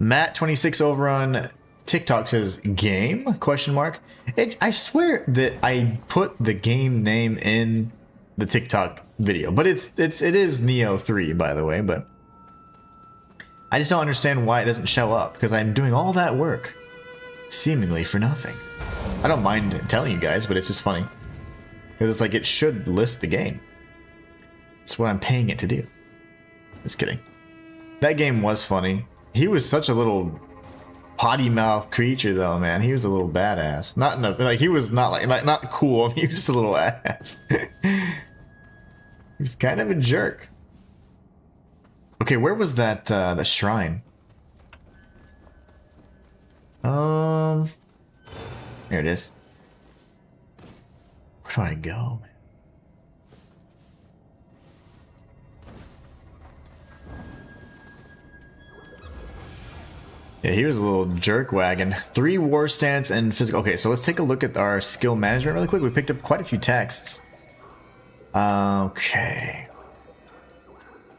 Matt26 over on TikTok says game question mark. I swear that I put the game name in the TikTok video, but it is Nioh 3, by the way, but I just don't understand why it doesn't show up, because I'm doing all that work seemingly for nothing. I don't mind telling you guys, but it's just funny because it's like it should list the game. It's what I'm paying it to do. Just kidding. That game was funny. He was such a little potty mouth creature though, man. He was a little badass. Not in a, like he was not like not cool. He was just a little ass. He's kind of a jerk. Okay, where was that the shrine? There it is. Where do I go, man? Yeah, here's a little jerk wagon. 3 war stance and physical. Okay, so let's take a look at our skill management really quick. We picked up quite a few texts. Okay.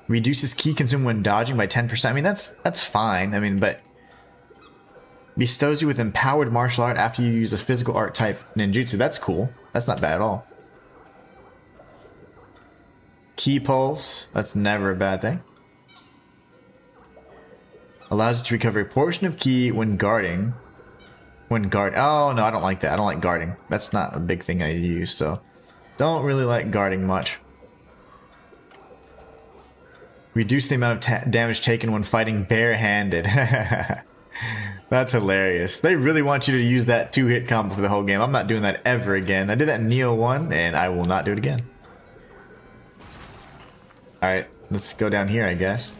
Reduces ki consumed when dodging by 10%. I mean, that's fine. I mean, but bestows you with empowered martial art after you use a physical art type ninjutsu. That's cool. That's not bad at all. Ki pulse. That's never a bad thing. Allows you to recover a portion of ki when guarding. When guard. Oh no, I don't like that. I don't like guarding. That's not a big thing I use. So, don't really like guarding much. Reduce the amount of damage taken when fighting barehanded. That's hilarious. They really want you to use that 2-hit combo for the whole game. I'm not doing that ever again. I did that in Nioh 1, and I will not do it again. Alright, let's go down here, I guess.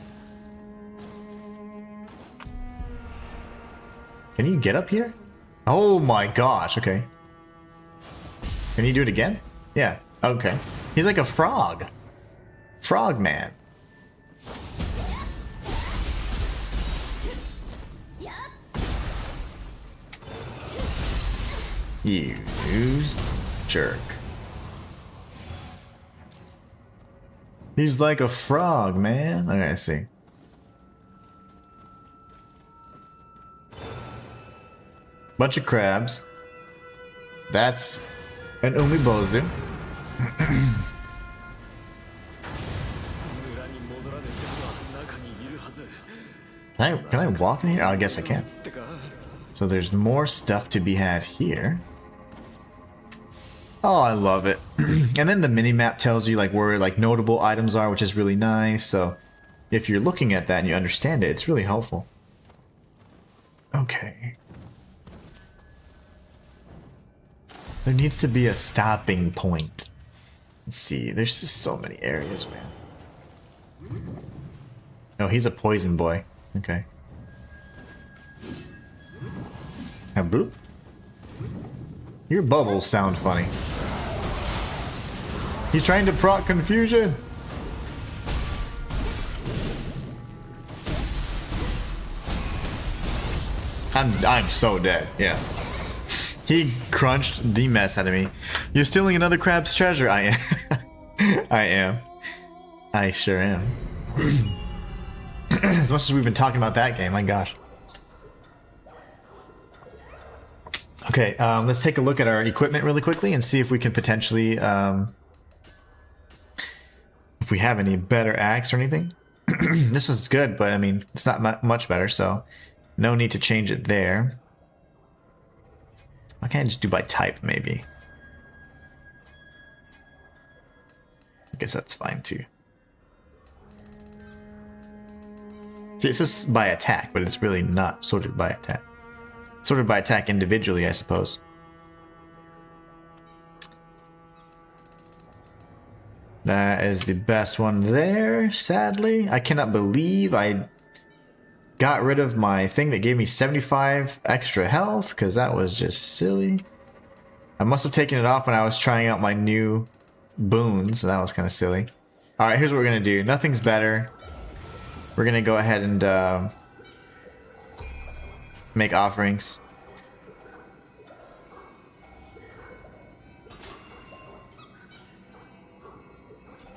Can you get up here? Oh my gosh, okay. Can you do it again? Yeah, okay. He's like a frog. Frog man. You jerk. He's like a frog, man. Okay, I see. Bunch of crabs. That's an umibozu. Can I walk in here? Oh, I guess I can. So there's more stuff to be had here. Oh, I love it. And then the mini-map tells you like where like notable items are, which is really nice. So if you're looking at that and you understand it, it's really helpful. Okay. There needs to be a stopping point. Let's see. There's just so many areas, man. Oh, he's a poison boy. Okay. And bloop. Your bubbles sound funny. He's trying to proc confusion. I'm so dead. Yeah. He crunched the mess out of me. You're stealing another crab's treasure. I am. I am. I sure am. As much as we've been talking about that game, my gosh. Okay, let's take a look at our equipment really quickly and see if we can potentially, if we have any better axe or anything. This is good, but I mean, it's not much better, so no need to change it there. Why can't I just do by type, maybe? I guess that's fine, too. See, it says by attack, but it's really not sorted by attack. Sorted by attack individually, I suppose. That is the best one there, sadly. I cannot believe I got rid of my thing that gave me 75 extra health, because that was just silly. I must have taken it off when I was trying out my new boons, so that was kind of silly. Alright, here's what we're going to do. Nothing's better. We're going to go ahead and make offerings.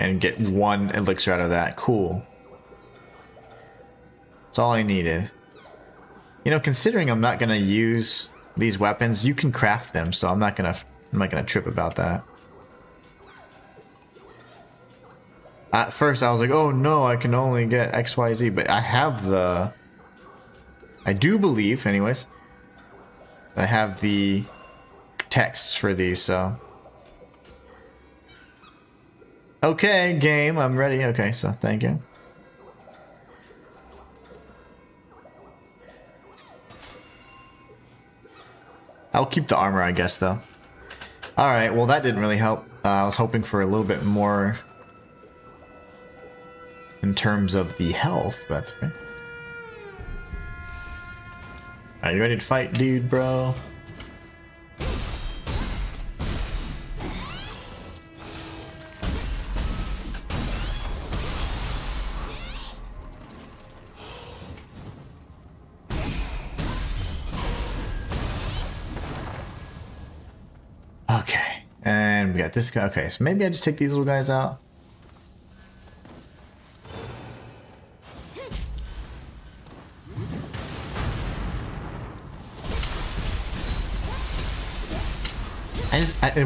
and get 1 elixir out of that. Cool. That's all I needed. You know, considering I'm not gonna use these weapons, you can craft them, so I'm not gonna trip about that. At first I was like, oh no, I can only get XYZ, but I have the... I do believe, anyways, I have the texts for these, so... Okay, game, I'm ready. Okay, so thank you. I'll keep the armor, I guess, though. Alright, well that didn't really help. I was hoping for a little bit more in terms of the health, but that's okay. Are you ready to fight, dude, bro? Okay, and we got this guy. Okay, so maybe I just take these little guys out.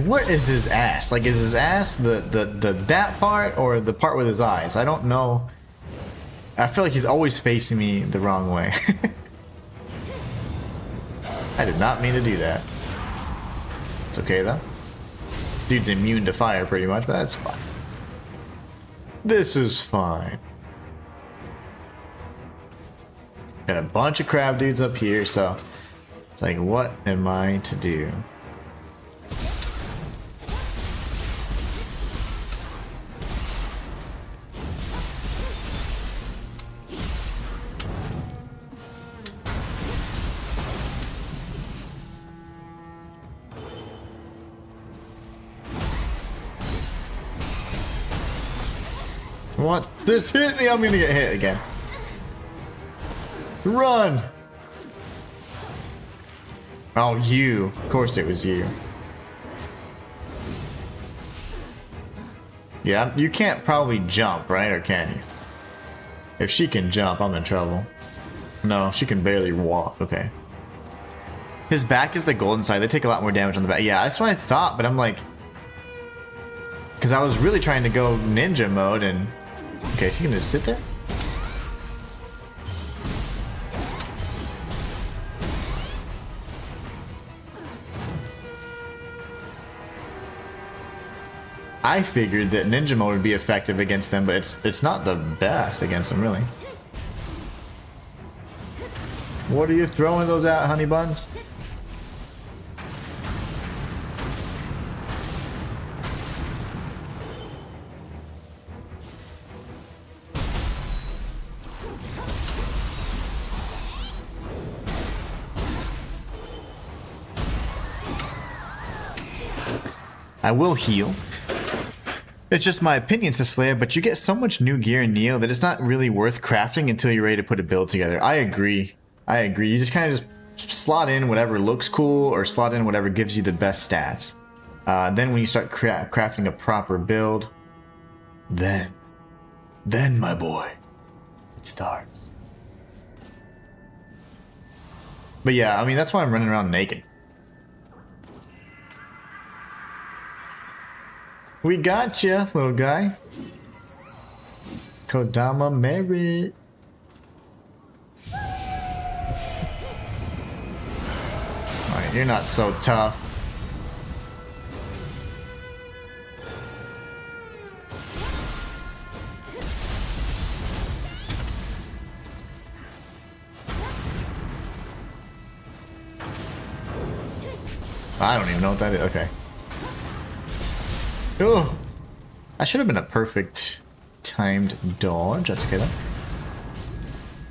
What is his ass? Like, is his ass the that part or the part with his eyes? I don't know. I feel like he's always facing me the wrong way. I did not mean to do that. It's okay though. Dude's immune to fire pretty much, but that's fine. This is fine. Got a bunch of crab dudes up here, so it's like, what am I to do? What? This hit me, I'm gonna get hit again. Run! Oh, you. Of course it was you. Yeah, you can't probably jump, right? Or can you? If she can jump, I'm in trouble. No, she can barely walk. Okay. His back is the golden side. They take a lot more damage on the back. Yeah, that's what I thought, but I'm like... Because I was really trying to go ninja mode and... Okay, so you can just sit there? I figured that ninja mode would be effective against them, but it's not the best against them, really. What are you throwing those out, honey buns? I will heal. It's just my opinion, Slayer, but you get so much new gear in Nioh that it's not really worth crafting until you're ready to put a build together. I agree. I agree. You just kind of just slot in whatever looks cool or slot in whatever gives you the best stats. Then when you start crafting a proper build, then my boy, it starts. But yeah, I mean, that's why I'm running around naked. We got you, little guy. Kodama Merit. Alright, you're not so tough. I don't even know what that is. Okay. Oh, I should have been a perfect timed dodge. That's okay though.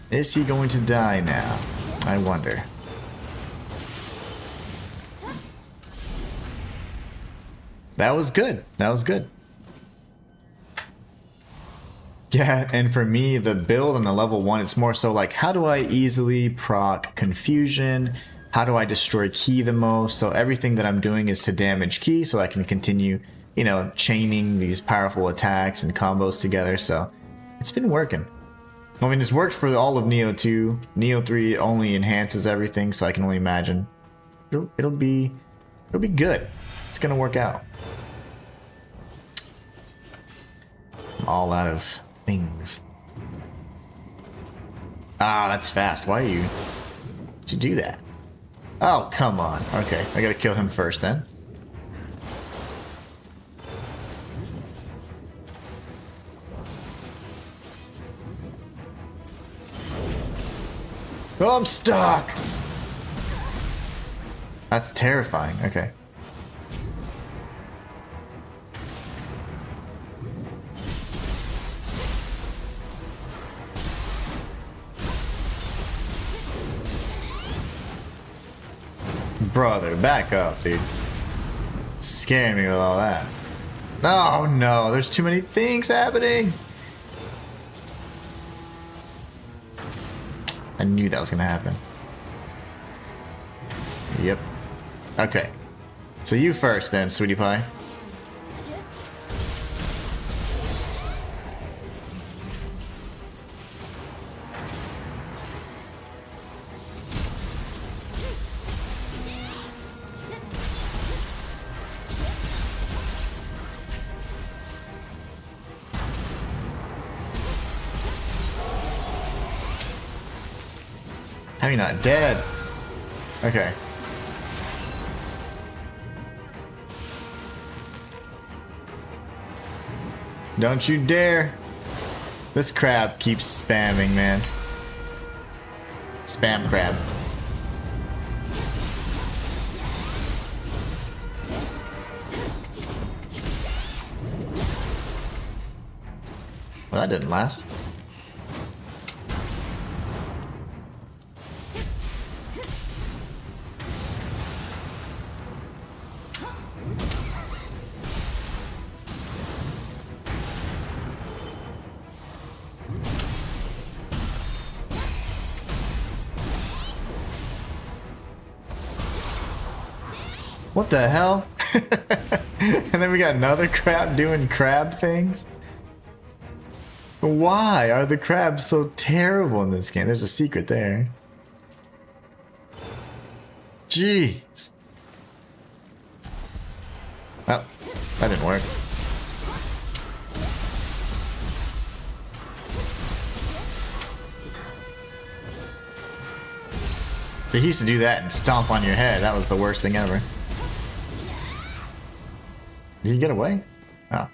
Is he going to die now? I wonder. That was good. That was good. Yeah, and for me, the build on the level 1, it's more so like, how do I easily proc confusion? How do I destroy Ki the most? So everything that I'm doing is to damage Ki so I can continue, you know, chaining these powerful attacks and combos together. So it's been working. I mean, it's worked for all of Nioh 2. Nioh 3 only enhances everything, so I can only imagine. It'll be good. It's gonna work out. I'm all out of things. Ah, that's fast. Why did you do that? Oh, come on. Okay, I gotta kill him first then. Oh, I'm stuck! That's terrifying. Okay. Brother, back up, dude. Scaring me with all that. Oh no, there's too many things happening. I knew that was gonna happen. Yep. Okay. So you first then, sweetie pie. How are you not dead? Okay. Don't you dare. This crab keeps spamming, man. Spam crab. Well, that didn't last. What the hell? And then we got another crab doing crab things? Why are the crabs so terrible in this game? There's a secret there. Jeez. Well, that didn't work. So he used to do that and stomp on your head. That was the worst thing ever. Did he get away? Oh.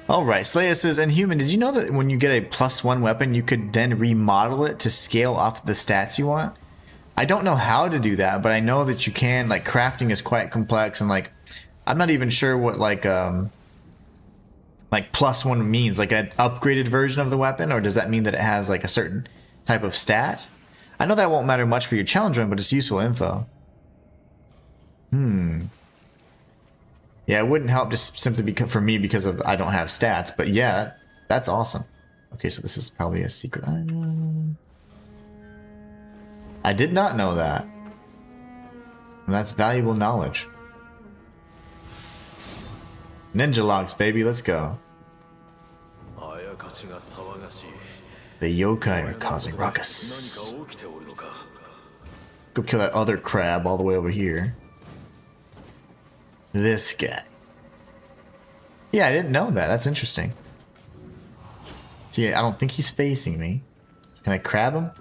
Alright, Slaya says, Inhuman, did you know that when you get a +1 weapon, you could then remodel it to scale off the stats you want? I don't know how to do that, but I know that you can. Like, crafting is quite complex, and like, I'm not even sure what like +1 means. Like an upgraded version of the weapon, or does that mean that it has like a certain type of stat? I know that won't matter much for your challenge run, but it's useful info. Yeah, it wouldn't help just simply for me because of I don't have stats, but yeah, that's awesome. Okay, so this is probably a secret item. I did not know that. And that's valuable knowledge. Ninja logs, baby, let's go. The yokai are causing ruckus. Go kill that other crab all the way over here. This guy. Yeah, I didn't know that. That's interesting. See, I don't think he's facing me. Can I crab him?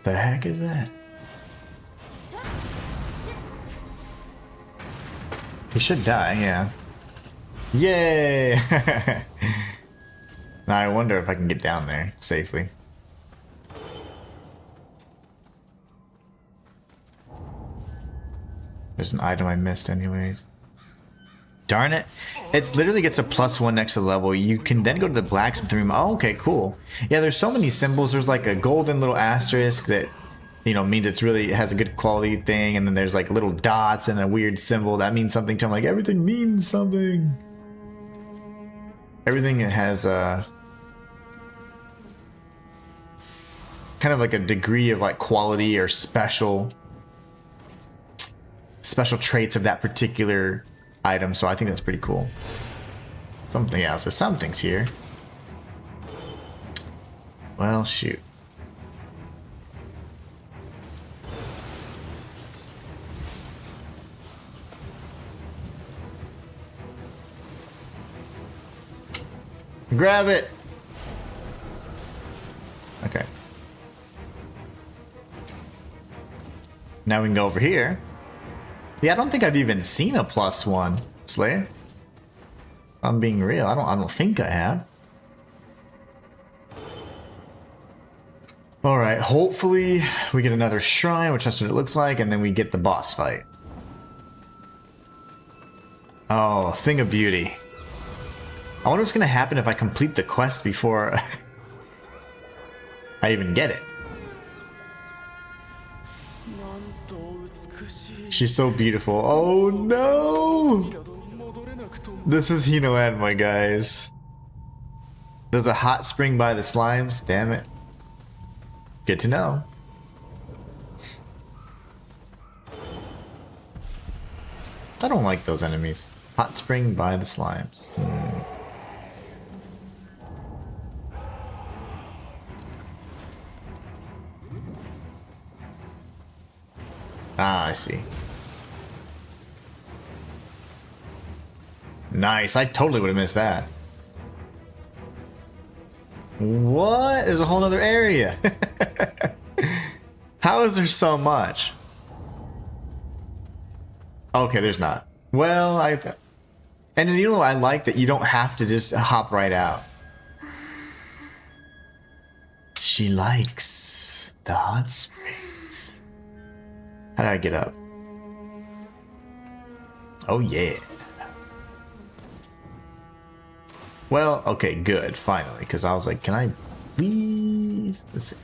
The heck is that? He should die, yeah. Yay! Now I wonder if I can get down there safely. There's an item I missed anyways. Darn it. It literally gets a +1 next to the level. You can then go to the blacksmith room. Oh, okay, cool. Yeah, there's so many symbols. There's like a golden little asterisk that you know, means it's really, it has a good quality thing, and then there's like little dots and a weird symbol that means something to him. Like everything means something. Everything has a kind of like a degree of like quality or special traits of that particular item, so I think that's pretty cool. Something else, so something's here. Well, shoot. Grab it. Okay. Now we can go over here. Yeah, I don't think I've even seen a +1 Slayer. I'm being real. I don't think I have. All right. Hopefully we get another shrine, which that's what it looks like, and then we get the boss fight. Oh, thing of beauty. I wonder what's gonna happen if I complete the quest before I even get it. She's so beautiful. Oh no! This is Inhuman, my guys. There's a hot spring by the slimes. Damn it. Good to know. I don't like those enemies. Hot spring by the slimes. Ah, I see. Nice. I totally would have missed that. What? There's a whole other area. How is there so much? Okay, there's not. Well, and you know, I like that you don't have to just hop right out. She likes the hot springs. How do I get up? Oh yeah. Well, okay, good, finally, because I was like, can I please? Let's see.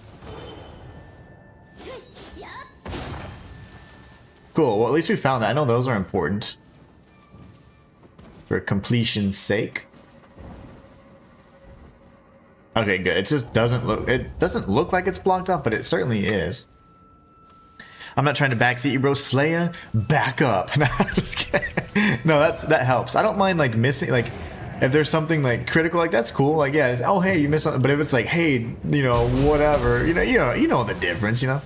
Cool, well at least we found that. I know those are important for completion's sake. Okay, good. It just doesn't look like it's blocked off, but it certainly is. I'm not trying to backseat you, bro. Slaya, back up. No, I'm just kidding. No, that helps. I don't mind like missing, like if there's something like critical, like that's cool. Like yeah, oh hey, you missed something. But if it's like hey, you know, whatever, you know the difference. You know,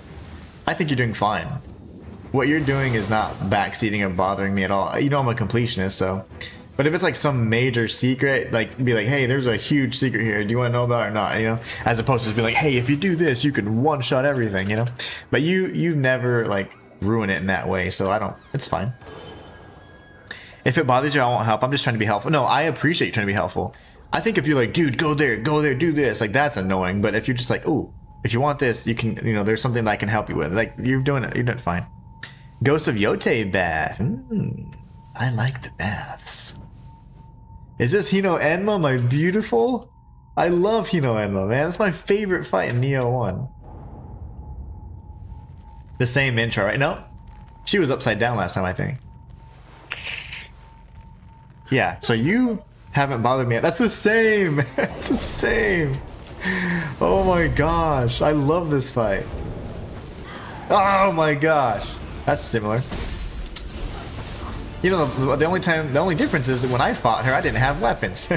I think you're doing fine. What you're doing is not backseating or bothering me at all. You know I'm a completionist, so. But if it's like some major secret, like be like, hey, there's a huge secret here. Do you want to know about it or not? You know, as opposed to just be like, hey, if you do this, you can one-shot everything. You know, but you never like ruin it in that way, so I don't. It's fine. If it bothers you, I won't help. I'm just trying to be helpful. No, I appreciate you trying to be helpful. I think if you're like, dude, go there, do this, like that's annoying. But if you're just like, ooh, if you want this, you can, you know, there's something that I can help you with. Like you're doing fine. Ghost of Yote bath. I like the baths. Is this Hino Enma, my beautiful? I love Hino Enma, man. That's my favorite fight in Nioh 1. The same intro, right? No, she was upside down last time, I think. Yeah, so you haven't bothered me yet. That's the same. That's the same. Oh my gosh, I love this fight. Oh my gosh, that's similar. You know, the only difference is that when I fought her, I didn't have weapons.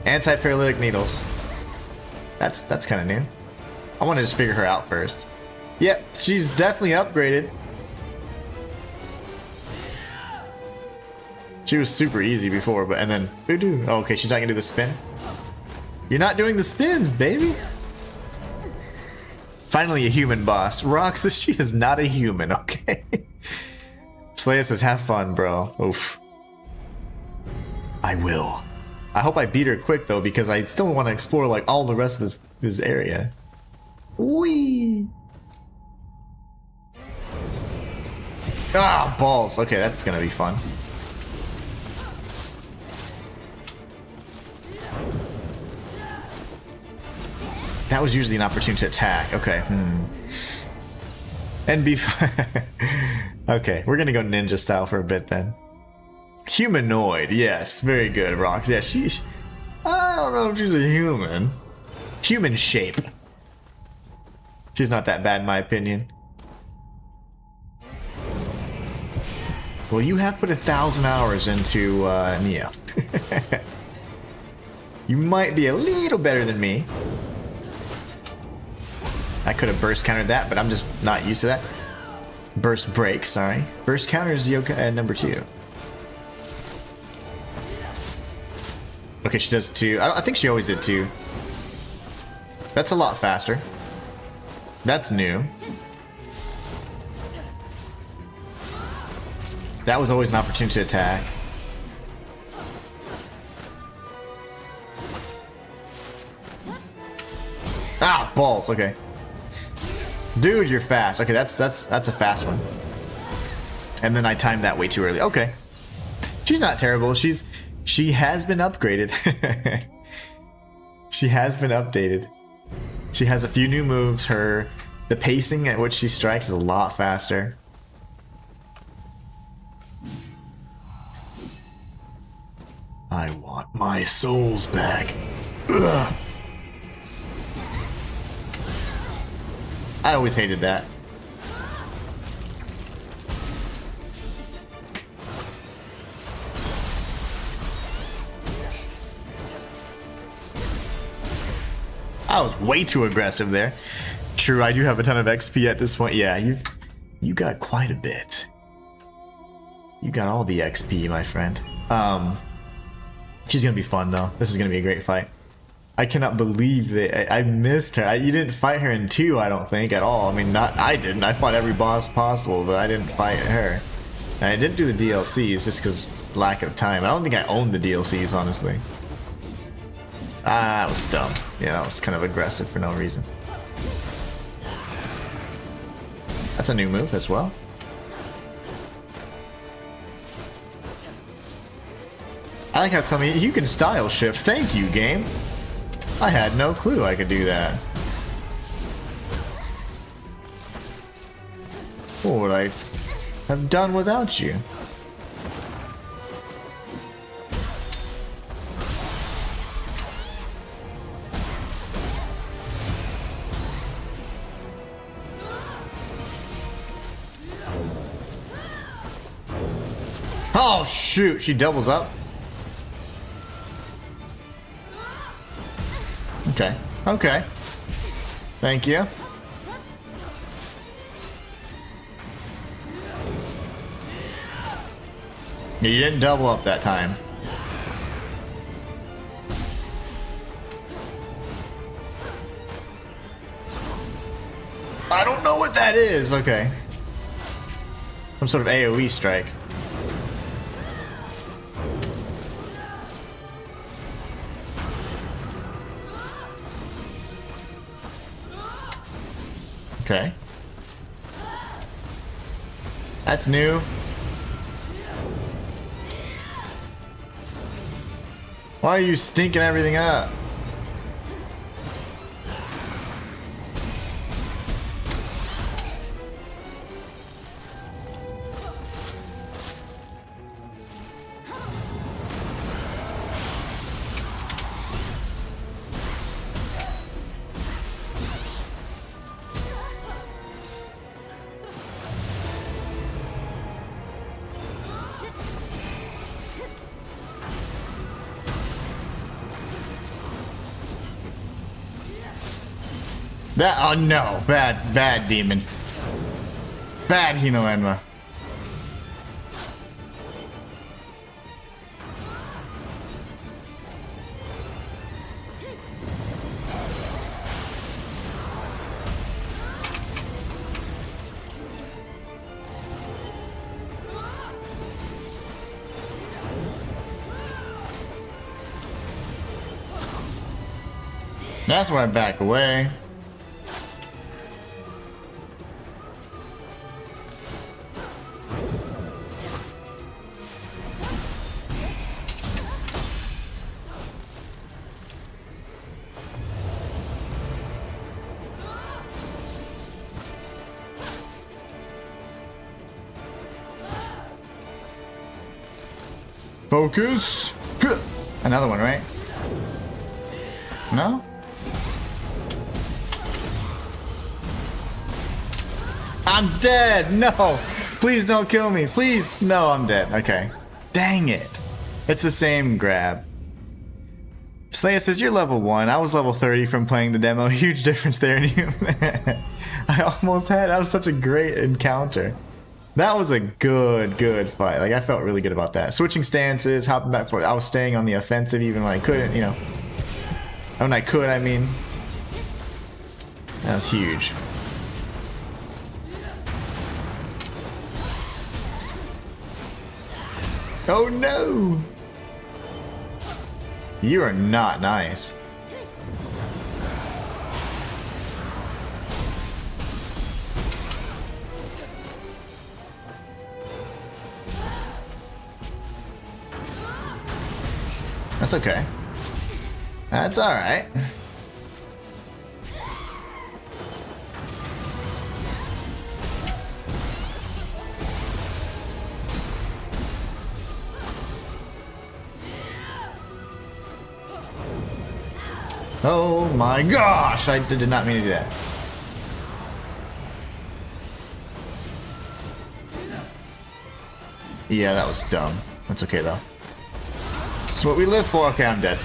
Anti-paralytic needles. That's kind of new. I want to just figure her out first. Yep, she's definitely upgraded. She was super easy before, but and then oh, okay, she's not gonna do the spin. You're not doing the spins, baby. Finally, a human boss. Rox, she is not a human, okay? Slaya says, have fun, bro. Oof. I will. I hope I beat her quick, though, because I still want to explore, like, all the rest of this area. Whee! Ah, balls. Okay, that's gonna be fun. That was usually an opportunity to attack. Okay, And be okay, we're gonna go ninja style for a bit then. Humanoid, yes, very good, Rox. Yeah, she's. I don't know if she's a human. Human shape. She's not that bad in my opinion. Well, you have put 1,000 hours into Nioh. You might be a little better than me. I could have burst countered that, but I'm just not used to that. Burst break, sorry. Burst counters yokai number 2. Okay, she does 2. I think she always did 2. That's a lot faster. That's new. That was always an opportunity to attack. Ah, balls. Okay. Dude, you're fast. Okay, that's a fast one. And then I timed that way too early. Okay. She's not terrible. She has been upgraded. She has been updated. She has a few new moves. The pacing at which she strikes is a lot faster. I want my souls back. Ugh. I always hated that. I was way too aggressive there. True, I do have a ton of XP at this point. Yeah, you got quite a bit. You got all the XP, my friend. She's gonna be fun though. This is gonna be a great fight. I cannot believe that I missed her. You didn't fight her in 2, I don't think, at all. I mean, I didn't. I fought every boss possible, but I didn't fight her. And I didn't do the DLCs just because lack of time. I don't think I owned the DLCs, honestly. That was dumb. Yeah, that was kind of aggressive for no reason. That's a new move as well. I like how something you can style shift. Thank you, game. I had no clue I could do that. What would I have done without you? Oh shoot, she doubles up. Okay, okay. Thank you. You didn't double up that time. I don't know what that is. Okay. Some sort of AoE strike. Okay. That's new. Why are you stinking everything up? That, oh no, bad demon. Bad Hinoenma. That's why I back away. Focus. Another one, right? No? I'm dead! No! Please don't kill me. Please! No, I'm dead. Okay. Dang it. It's the same grab. Slaya says, you're level 1. I was level 30 from playing the demo. Huge difference there in you. I almost had. That was such a great encounter. That was a good fight. Like, I felt really good about that. Switching stances, hopping back forth. I was staying on the offensive even when I couldn't, you know. When I could, I mean. That was huge. Oh no! You are not nice. That's okay. That's alright. Oh my gosh! I did not mean to do that. Yeah, that was dumb. That's okay though. That's what we live for. Okay, I'm dead.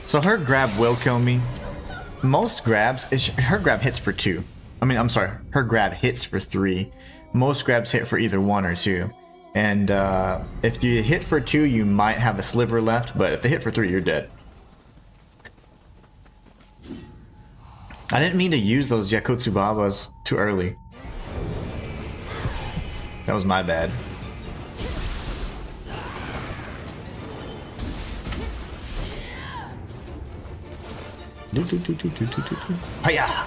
So her grab will kill me. Most grabs, her grab hits for 2. I mean, I'm sorry, her grab hits for 3. Most grabs hit for either 1 or 2. And if you hit for 2, you might have a sliver left, but if they hit for 3, you're dead. I didn't mean to use those Yakutsubabas too early. That was my bad. Hiya!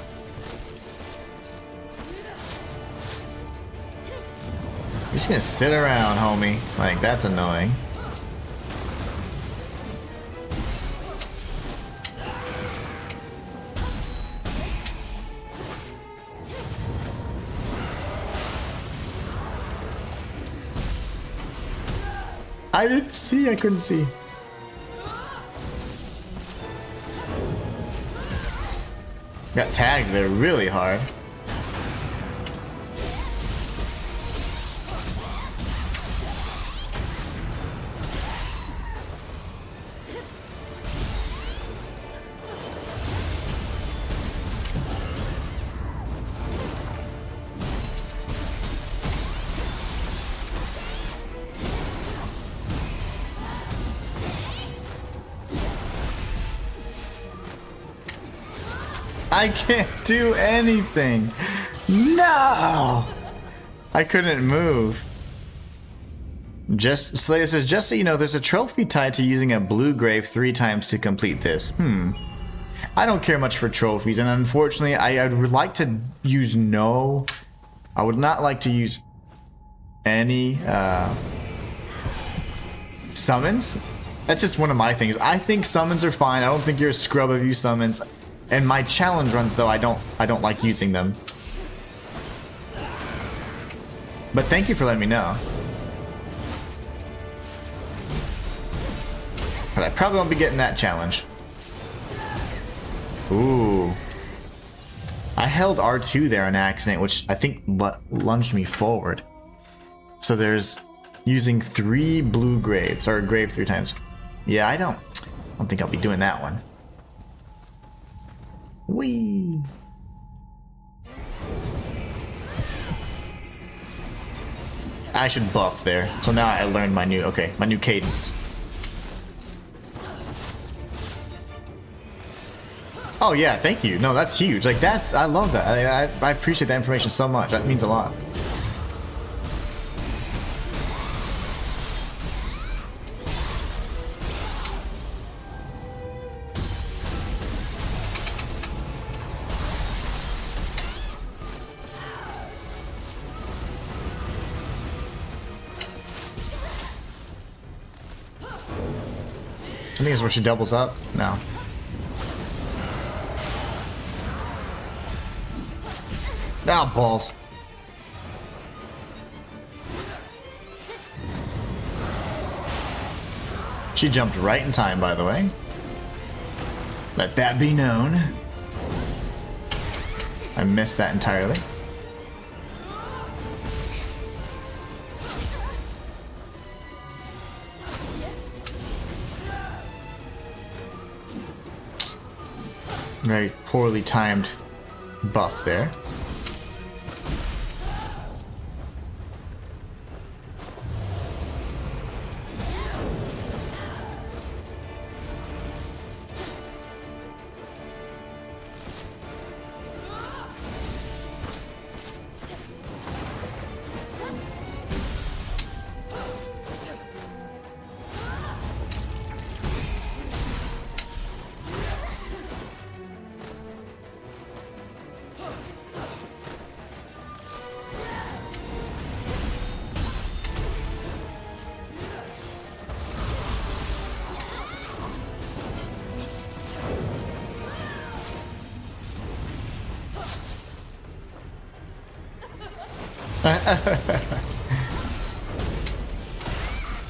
You're just gonna sit around, homie. Like, that's annoying. I didn't see, I couldn't see. Got tagged there really hard. I can't do anything. No! I couldn't move. Slayer says, just so you know, there's a trophy tied to using a blue grave 3 times to complete this. I don't care much for trophies, and unfortunately, I would like to use no. I would not like to use any summons. That's just one of my things. I think summons are fine. I don't think you're a scrub if you summons. And my challenge runs, though, I don't like using them. But thank you for letting me know. But I probably won't be getting that challenge. Ooh. I held R2 there on accident, which I think lunged me forward. So there's using 3 blue graves, or a grave 3 times. Yeah, I don't think I'll be doing that one. Whee! I should buff there. So now I learned my new, my new cadence. Oh yeah, thank you. No, that's huge. Like I love that. I appreciate that information so much. That means a lot. I think it's where she doubles up. No. Ah, balls. She jumped right in time, by the way. Let that be known. I missed that entirely. Very poorly timed buff there.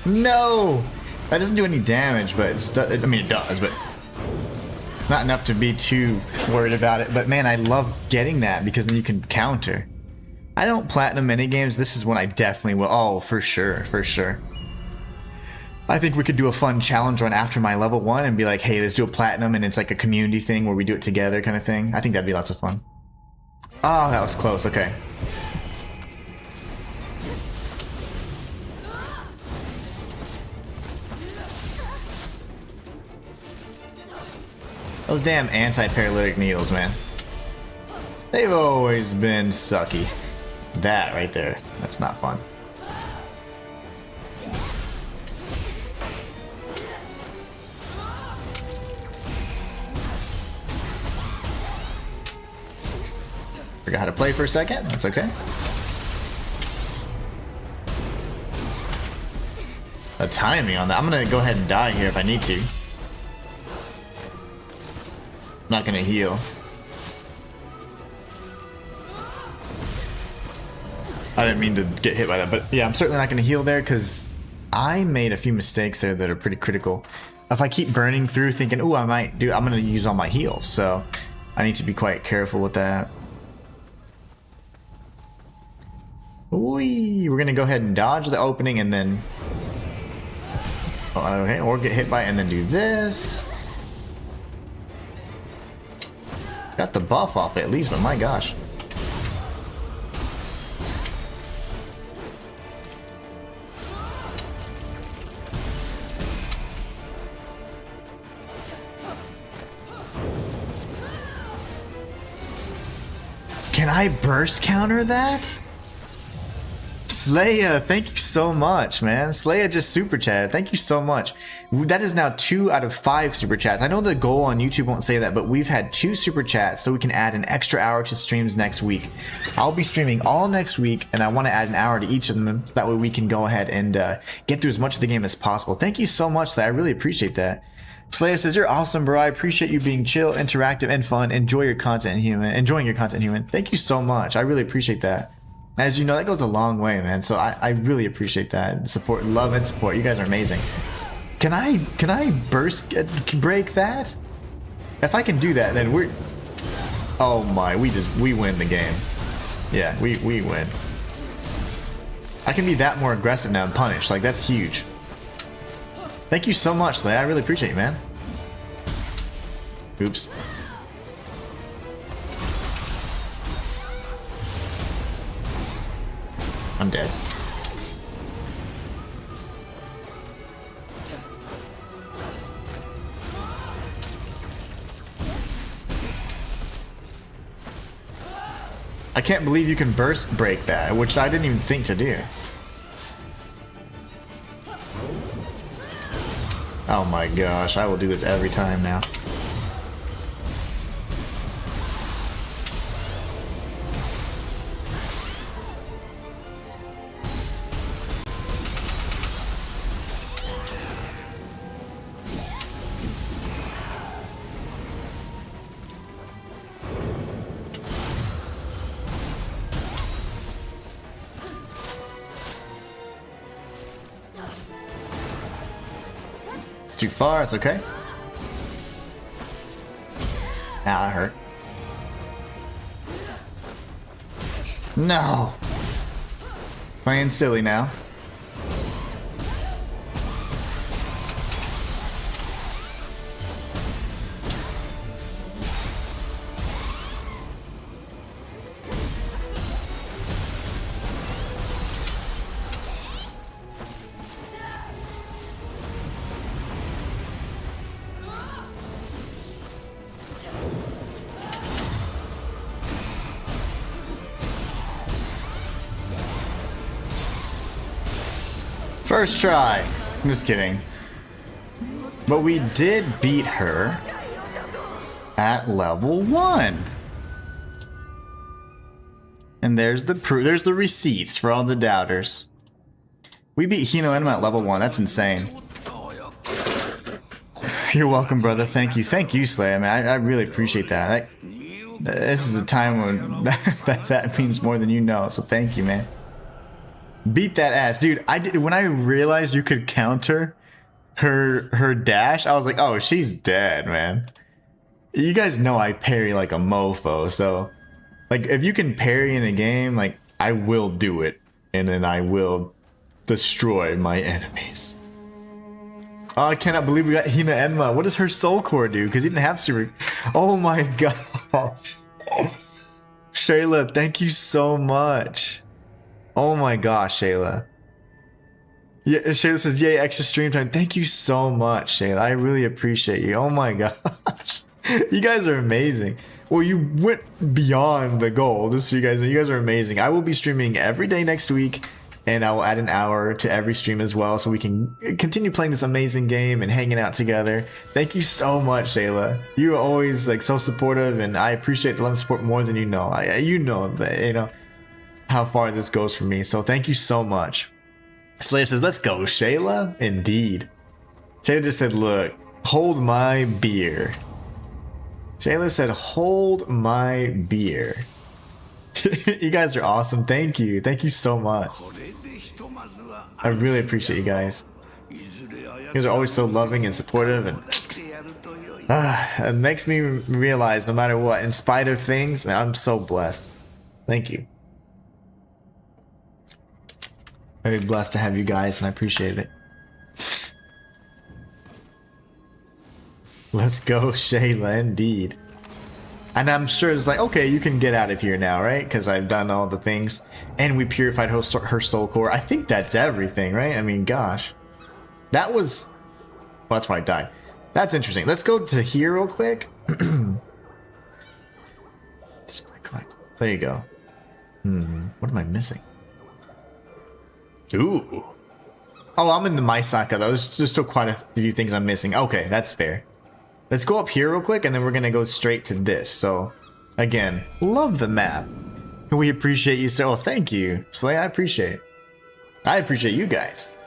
No! That doesn't do any damage, but it's, I mean, it does, but not enough to be too worried about it. But man, I love getting that because then you can counter. I don't platinum minigames. This is one I definitely will. Oh, for sure, for sure. I think we could do a fun challenge run after my level 1 and be like, hey, let's do a platinum, and it's like a community thing where we do it together kind of thing. I think that'd be lots of fun. Oh, that was close. Okay. Those damn anti-paralytic needles, man. They've always been sucky. That right there, that's not fun. Forgot how to play for a second, that's okay. The timing on that, I'm gonna go ahead and die here if I need to. Not gonna heal. I didn't mean to get hit by that, but yeah, I'm certainly not gonna heal there because I made a few mistakes there that are pretty critical. If I keep burning through thinking, ooh, I'm gonna use all my heals, so I need to be quite careful with that. We're gonna go ahead and dodge the opening and then, okay, or get hit by it and then do this. Got the buff off it at least, but my gosh. Can I burst counter that? Slaya, thank you so much, man. Slaya just super chatted. Thank you so much. That is now 2 out of 5 super chats. I know the goal on YouTube won't say that, but we've had 2 super chats, so we can add an extra hour to streams next week. I'll be streaming all next week, and I want to add an hour to each of them, so that way we can go ahead and get through as much of the game as possible. Thank you so much, Slaya. I really appreciate that. Slaya says, you're awesome, bro. I appreciate you being chill, interactive, and fun. Enjoying your content, Inhuman. Thank you so much. I really appreciate that. As you know, that goes a long way, man. So I really appreciate that support, love and support. You guys are amazing. Can I burst break that? If I can do that, then we're. Oh my, we win the game. Yeah, we win. I can be that more aggressive now and punish. Like, that's huge. Thank you so much, Slay. I really appreciate you, man. Oops. I'm dead. I can't believe you can burst break that, which I didn't even think to do. Oh my gosh, I will do this every time now. too far, it's okay. Ah, that hurt. No! Playing silly now. First try. I'm just kidding. But we did beat her at level 1. And there's the proof. There's the receipts for all the doubters. We beat Inhuman at level 1. That's insane. You're welcome, brother. Thank you. Thank you, Slayer. Man, I really appreciate that. This is a time when that means more than you know. So thank you, man. Beat that ass, dude. When I realized you could counter her dash, I was like, oh, she's dead, man. You guys know I parry like a mofo, so like if you can parry in a game, like I will do it, and then I will destroy my enemies. Oh, I cannot believe we got Hina Enma. What does her soul core do? Because he didn't have super. Oh my gosh. Shayla, thank you so much. Oh my gosh, Shayla. Yeah, Shayla says, yay, extra stream time. Thank you so much, Shayla. I really appreciate you. Oh my gosh. You guys are amazing. Well, you went beyond the goal. Just so you guys are amazing. I will be streaming every day next week, and I will add an hour to every stream as well, so we can continue playing this amazing game and hanging out together. Thank you so much, Shayla. You are always like so supportive, and I appreciate the love and support more than you know. You know that, you know how far this goes for me, so thank you so much. Slayer says, let's go, Shayla. Indeed. Shayla just said, look, hold my beer. Shayla said, hold my beer. You guys are awesome. Thank you. Thank you so much. I really appreciate you guys. You guys are always so loving and supportive, and it makes me realize no matter what, in spite of things, man, I'm so blessed. Thank you. Very blessed to have you guys, and I appreciate it. Let's go, Shayla, indeed. And I'm sure it's like, okay, you can get out of here now, right? Because I've done all the things. And we purified her soul core. I think that's everything, right? I mean, gosh. That was... Well, that's why I died. That's interesting. Let's go to here real quick. Display collect. There you go. What am I missing? Ooh. Oh, I'm in the Maisaka, though. There's still quite a few things I'm missing. Okay, that's fair. Let's go up here real quick, and then we're gonna go straight to this. So, again, love the map. We appreciate you so. Oh, thank you, Slay. I appreciate it. I appreciate you guys.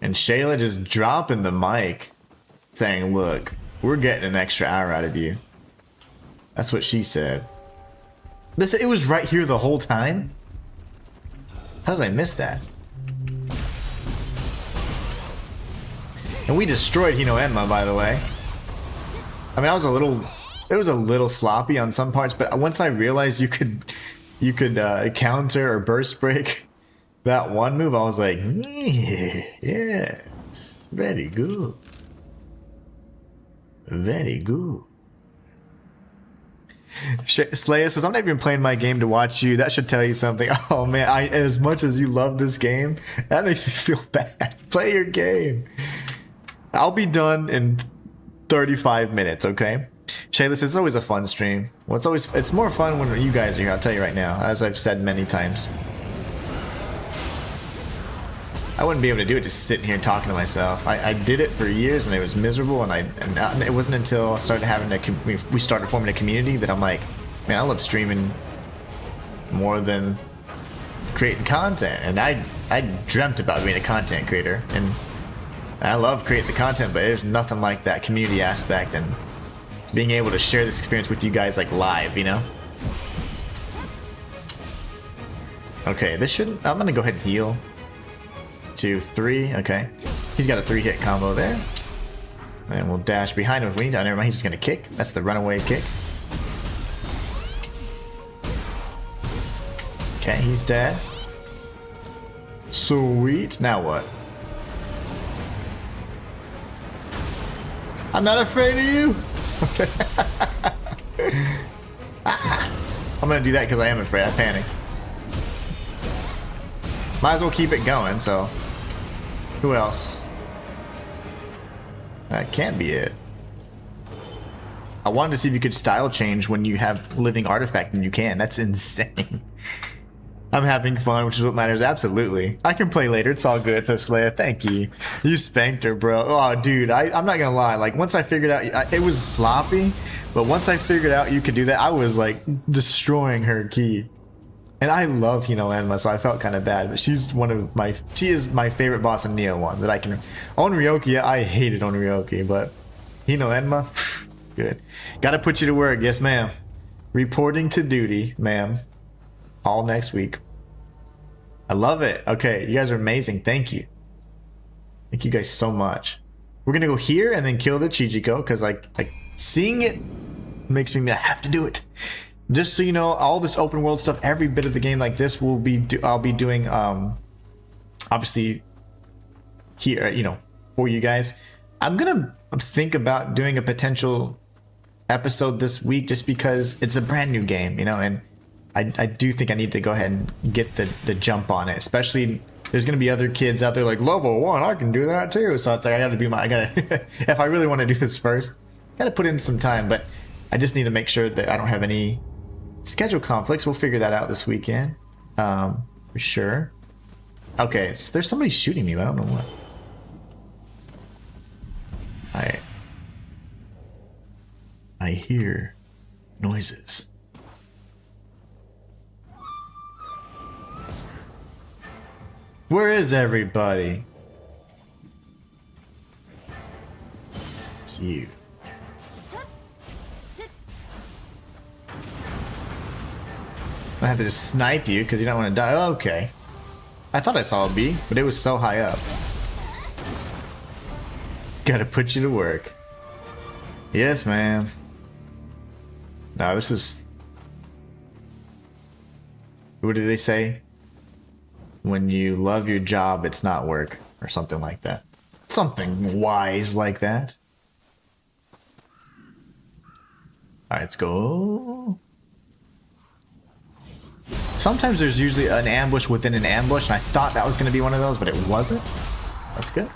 And Shayla just dropping the mic, saying, "Look, we're getting an extra hour out of you." That's what she said. It was right here the whole time. How did I miss that? And we destroyed Hino Enma, by the way. I mean, it was a little sloppy on some parts, but once I realized you could counter or burst break that one move, I was like, yes, very good. Very good. Slayer says, I'm not even playing my game to watch you. That should tell you something. Oh man, as much as you love this game, that makes me feel bad. Play your game. I'll be done in 35 minutes, okay? Shayla says, it's always a fun stream. Well, it's more fun when you guys are here, I'll tell you right now, as I've said many times. I wouldn't be able to do it just sitting here talking to myself. I did it for years and it was miserable, and it wasn't until I started we started forming a community that I'm like, man, I love streaming more than creating content. And I dreamt about being a content creator, and I love creating the content, but there's nothing like that community aspect and being able to share this experience with you guys like live, you know? Okay, I'm gonna go ahead and heal. 2, 3, okay. He's got a 3-hit combo there. And we'll dash behind him if we need to. Oh, never mind, he's just gonna kick. That's the runaway kick. Okay, he's dead. Sweet. Now what? I'm not afraid of you. I'm gonna do that because I am afraid. I panicked. Might as well keep it going, so. Who else? That can't be it. I wanted to see if you could style change when you have living artifact, and you can. That's insane. I'm having fun, which is what matters. Absolutely. I can play later. It's all good. So Slayer, thank you. You spanked her, bro. Oh, dude, I'm not gonna lie. Like, once I figured out, it was sloppy, but once I figured out you could do that, I was like destroying her key. And I love Inhuman, so I felt kind of bad, but she is my favorite boss in Nioh 1 that I can. Onryoki, yeah, I hated Onryoki, but Inhuman, good. Gotta put you to work, yes ma'am. Reporting to duty, ma'am. All next week. I love it. Okay, you guys are amazing. Thank you. Thank you guys so much. We're gonna go here and then kill the Chichiko because like seeing it makes me have to do it. Just so you know, all this open world stuff, every bit of the game like this will be I'll be doing obviously here, for you guys. I'm gonna think about doing a potential episode this week just because it's a brand new game, and I do think I need to go ahead and get the jump on it. Especially there's gonna be other kids out there like level 1, I can do that too. So it's like I gotta if I really want to do this first, gotta put in some time, but I just need to make sure that I don't have any schedule conflicts. We'll figure that out this weekend. For sure. Okay, so there's somebody shooting me, but I don't know what. I hear noises. Where is everybody? It's you. I have to just snipe you because you don't want to die. Oh, okay. I thought I saw a bee, but it was so high up. Gotta put you to work. Yes, ma'am. No, this is... What do they say? When you love your job, it's not work. Or something like that. Something wise like that. Alright, let's go. Sometimes there's usually an ambush within an ambush, and I thought that was going to be one of those, but it wasn't. That's good.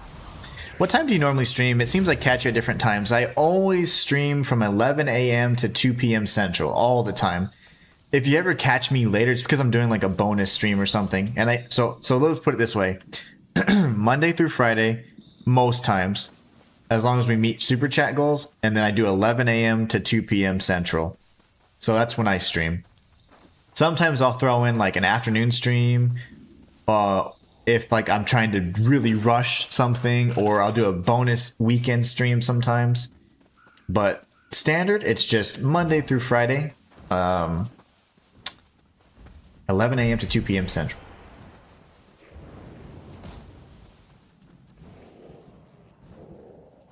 What time do you normally stream? It seems like catch you at different times. I always stream from 11 a.m. to 2 p.m. Central, all the time. If you ever catch me later, it's because I'm doing like a bonus stream or something. And so let's put it this way. Monday through Friday, most times, as long as we meet super chat goals, and then I do 11 a.m. to 2 p.m. Central. So that's when I stream. Sometimes I'll throw in like an afternoon stream, if like I'm trying to really rush something, or I'll do a bonus weekend stream sometimes. But standard, it's just Monday through Friday, 11 a.m. to 2 p.m. Central.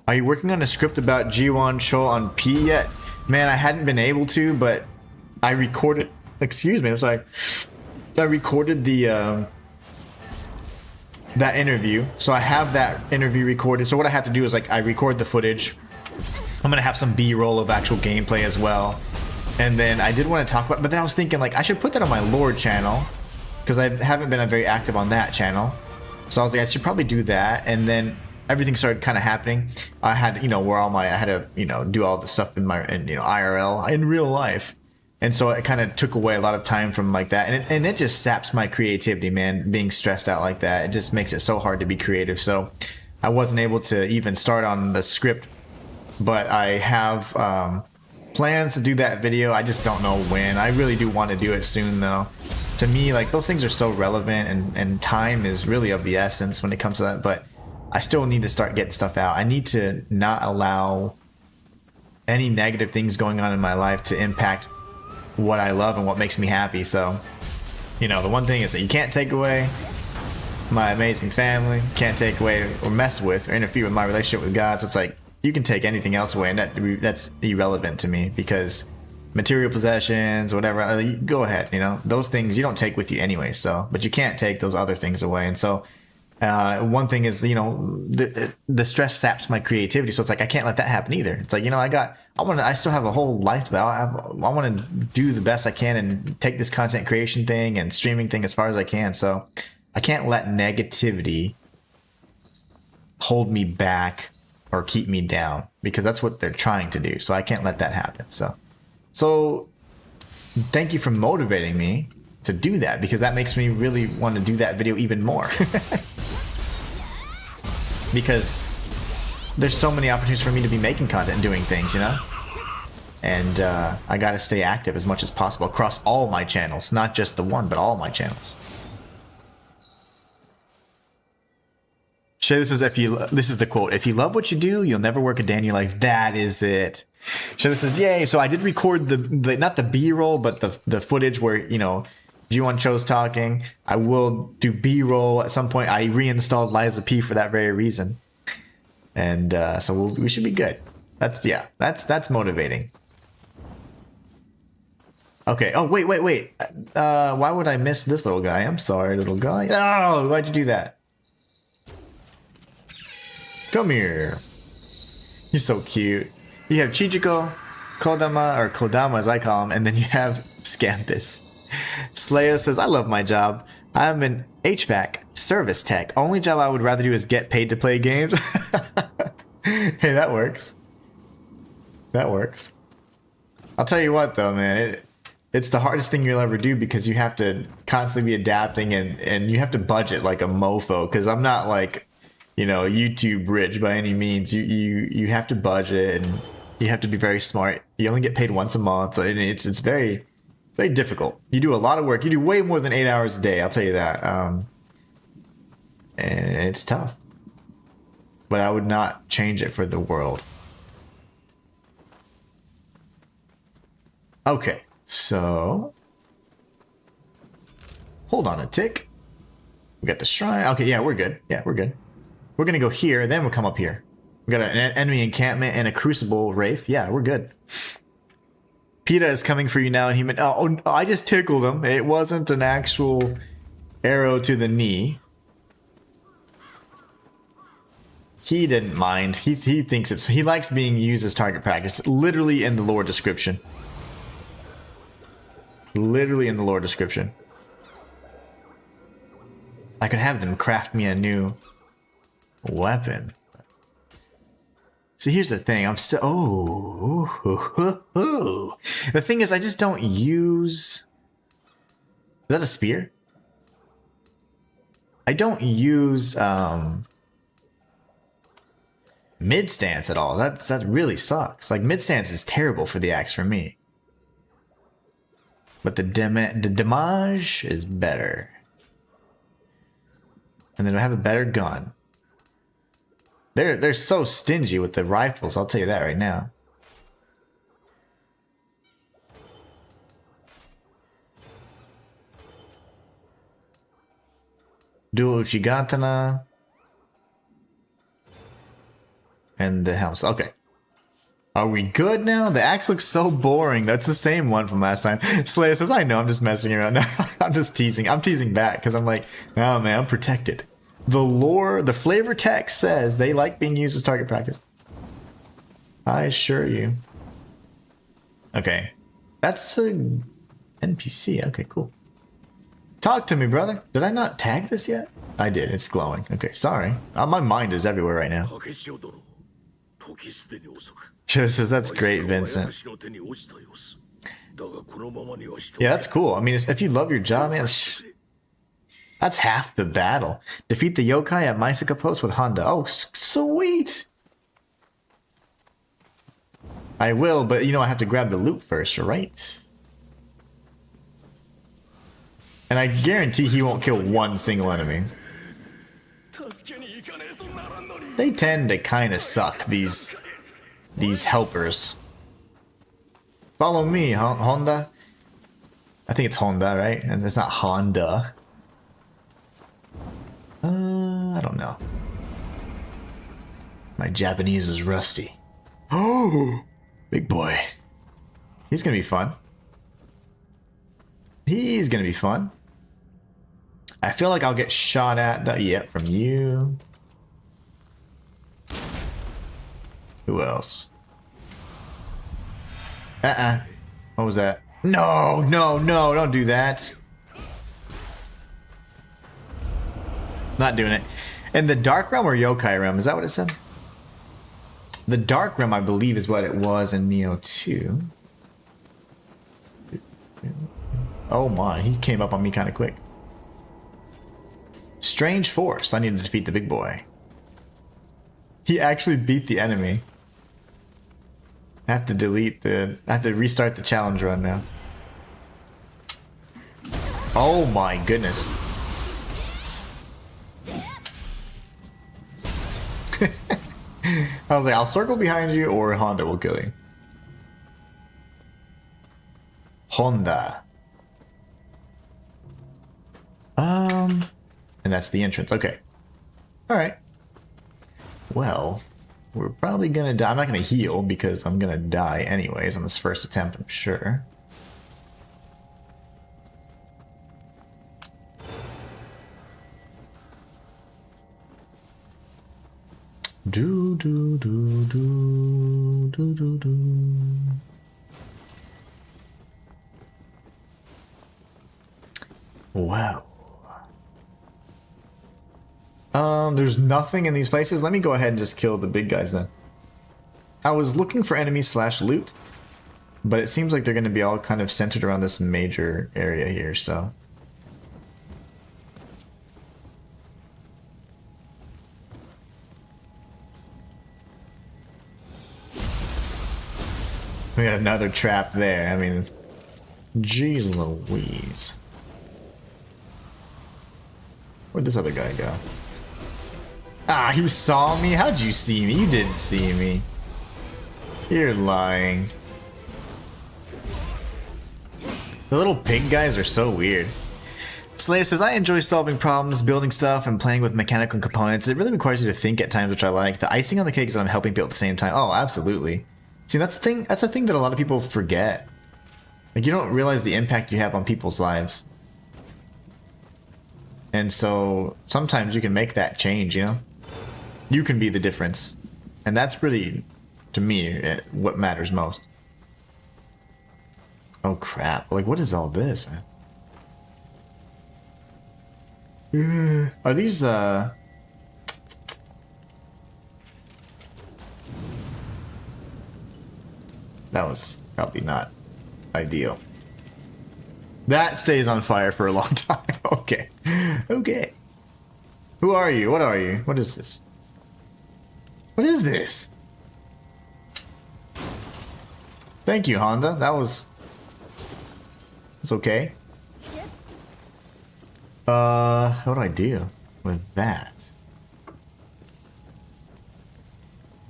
Are you working on a script about Jiwon Cho on P yet? Man, I hadn't been able to, but I recorded... Excuse me, I'm sorry. I recorded the that interview, so I have that interview recorded. So what I have to do is like I record the footage. I'm gonna have some B-roll of actual gameplay as well, and then I did want to talk about. But then I was thinking like I should put that on my Lord channel because I haven't been very active on that channel. So I was like I should probably do that, and then everything started kind of happening. I had I had to do all the stuff in IRL in real life. And so it kind of took away a lot of time from like that. And it just saps my creativity, man, being stressed out like that. It just makes it so hard to be creative. So I wasn't able to even start on the script. But I have plans to do that video. I just don't know when. I really do want to do it soon, though. To me, like, those things are so relevant. And time is really of the essence when it comes to that. But I still need to start getting stuff out. I need to not allow any negative things going on in my life to impact what I love and what makes me happy. So, the one thing is that you can't take away my amazing family, can't take away or mess with or interfere with my relationship with God. So it's like, you can take anything else away, and that's irrelevant to me, because material possessions, whatever, go ahead, you know, those things you don't take with you anyway. So, but you can't take those other things away. And so, one thing is, you know, the stress saps my creativity. So it's like, I can't let that happen either. It's like, you know, I still have a whole life that I want to do the best I can and take this content creation thing and streaming thing as far as I can. So I can't let negativity hold me back or keep me down, because that's what they're trying to do. So I can't let that happen. So thank you for motivating me to do that, because that makes me really want to do that video even more. Because there's so many opportunities for me to be making content and doing things, you know? And I gotta stay active as much as possible across all my channels, not just the one, but all my channels. Shay, this is the quote: "If you love what you do, you'll never work a day in your life." That is it. Shay, this is yay. So I did record the not the B-roll, but the footage where, you know, G1 Cho's talking. I will do B-roll at some point. I reinstalled Liza P for that very reason, and so we should be good. That's motivating. Okay. Oh wait. Why would I miss this little guy? I'm sorry, little guy. Oh, why'd you do that? Come here. He's so cute. You have Chichiko, Kodama, or Kodama as I call him, and then you have Scampus. Slayer says, I love my job. I'm an HVAC service tech. Only job I would rather do is get paid to play games. Hey, that works. That works. I'll tell you what though, man, it's the hardest thing you'll ever do, because you have to constantly be adapting, and you have to budget like a mofo, because I'm not like, you know, YouTube rich by any means. You have to budget, and you have to be very smart. You only get paid once a month, so it's very, very difficult. You do a lot of work. You do way more than 8 hours a day, I'll tell you that. And it's tough. But I would not change it for the world. Okay, so hold on a tick. We got the shrine. Okay, yeah, we're good. Yeah, we're good. We're gonna go here, then we'll come up here. We got an enemy encampment and a crucible wraith. Yeah, we're good. PETA is coming for you now, and he meant, oh, I just tickled him. It wasn't an actual arrow to the knee. He didn't mind. He thinks he likes being used as target practice. Literally in the lore description. Literally in the lore description. I could have them craft me a new weapon. See, here's the thing. I'm still... Oh. The thing is, I just don't use... Is that a spear? I don't use mid stance at all. That really sucks. Like, mid stance is terrible for the axe for me. But the damage is better. And then I have a better gun. They're so stingy with the rifles, I'll tell you that right now. Dual Uchigatana. And the house. Okay. Are we good now? The axe looks so boring. That's the same one from last time. Slayer says, I know, I'm just messing around. I'm just teasing. I'm teasing back because I'm like, no, man, I'm protected. The lore, the flavor text says they like being used as target practice. I assure you. Okay. That's a NPC. Okay, cool. Talk to me, brother. Did I not tag this yet? I did. It's glowing. Okay, sorry. My mind is everywhere right now. She says, that's great, Vincent. Yeah, that's cool. I mean, if you love your job, man, that's half the battle. Defeat the yokai at Maisaka Post with Honda. Oh, sweet. I will, but you know, I have to grab the loot first, right? And I guarantee he won't kill one single enemy. They tend to kind of suck, these helpers. Follow me, Honda. I think it's Honda, right? And it's not Honda. I don't know. My Japanese is rusty. Oh, big boy. He's gonna be fun. He's gonna be fun. I feel like I'll get shot at. Yep, from you. Who else? What was that? No, no, no, don't do that. Not doing it. In the Dark Realm or Yokai Realm? Is that what it said? The Dark Realm, I believe, is what it was in Nioh 2. Oh my, he came up on me kind of quick. Strange force. I need to defeat the big boy. He actually beat the enemy. I have to delete the... I have to restart the challenge run now. Oh my goodness. I was like, I'll circle behind you or Honda will kill you. Honda. And that's the entrance. Okay. Alright. Well, we're probably gonna die. I'm not gonna heal because I'm gonna die anyways on this first attempt, I'm sure. Do do do do do do do. Wow. There's nothing in these places. Let me go ahead and just kill the big guys then. I was looking for enemies / loot, but it seems like they're going to be all kind of centered around this major area here, so. We got another trap there. I mean, jeez Louise. Where'd this other guy go? Ah, he saw me? How'd you see me? You didn't see me. You're lying. The little pig guys are so weird. Slayer says, I enjoy solving problems, building stuff, and playing with mechanical components. It really requires you to think at times, which I like. The icing on the cake is that I'm helping people at the same time. Oh, absolutely. See, that's the thing. That's the thing that a lot of people forget. Like, you don't realize the impact you have on people's lives. And so sometimes you can make that change, you know? You can be the difference. And that's really, to me, what matters most. Oh crap. Like, what is all this, man? Are these, That was probably not ideal. That stays on fire for a long time. Okay. Okay. Who are you? What are you? What is this? What is this? Thank you, Honda. That was... It's okay. What do I do with that?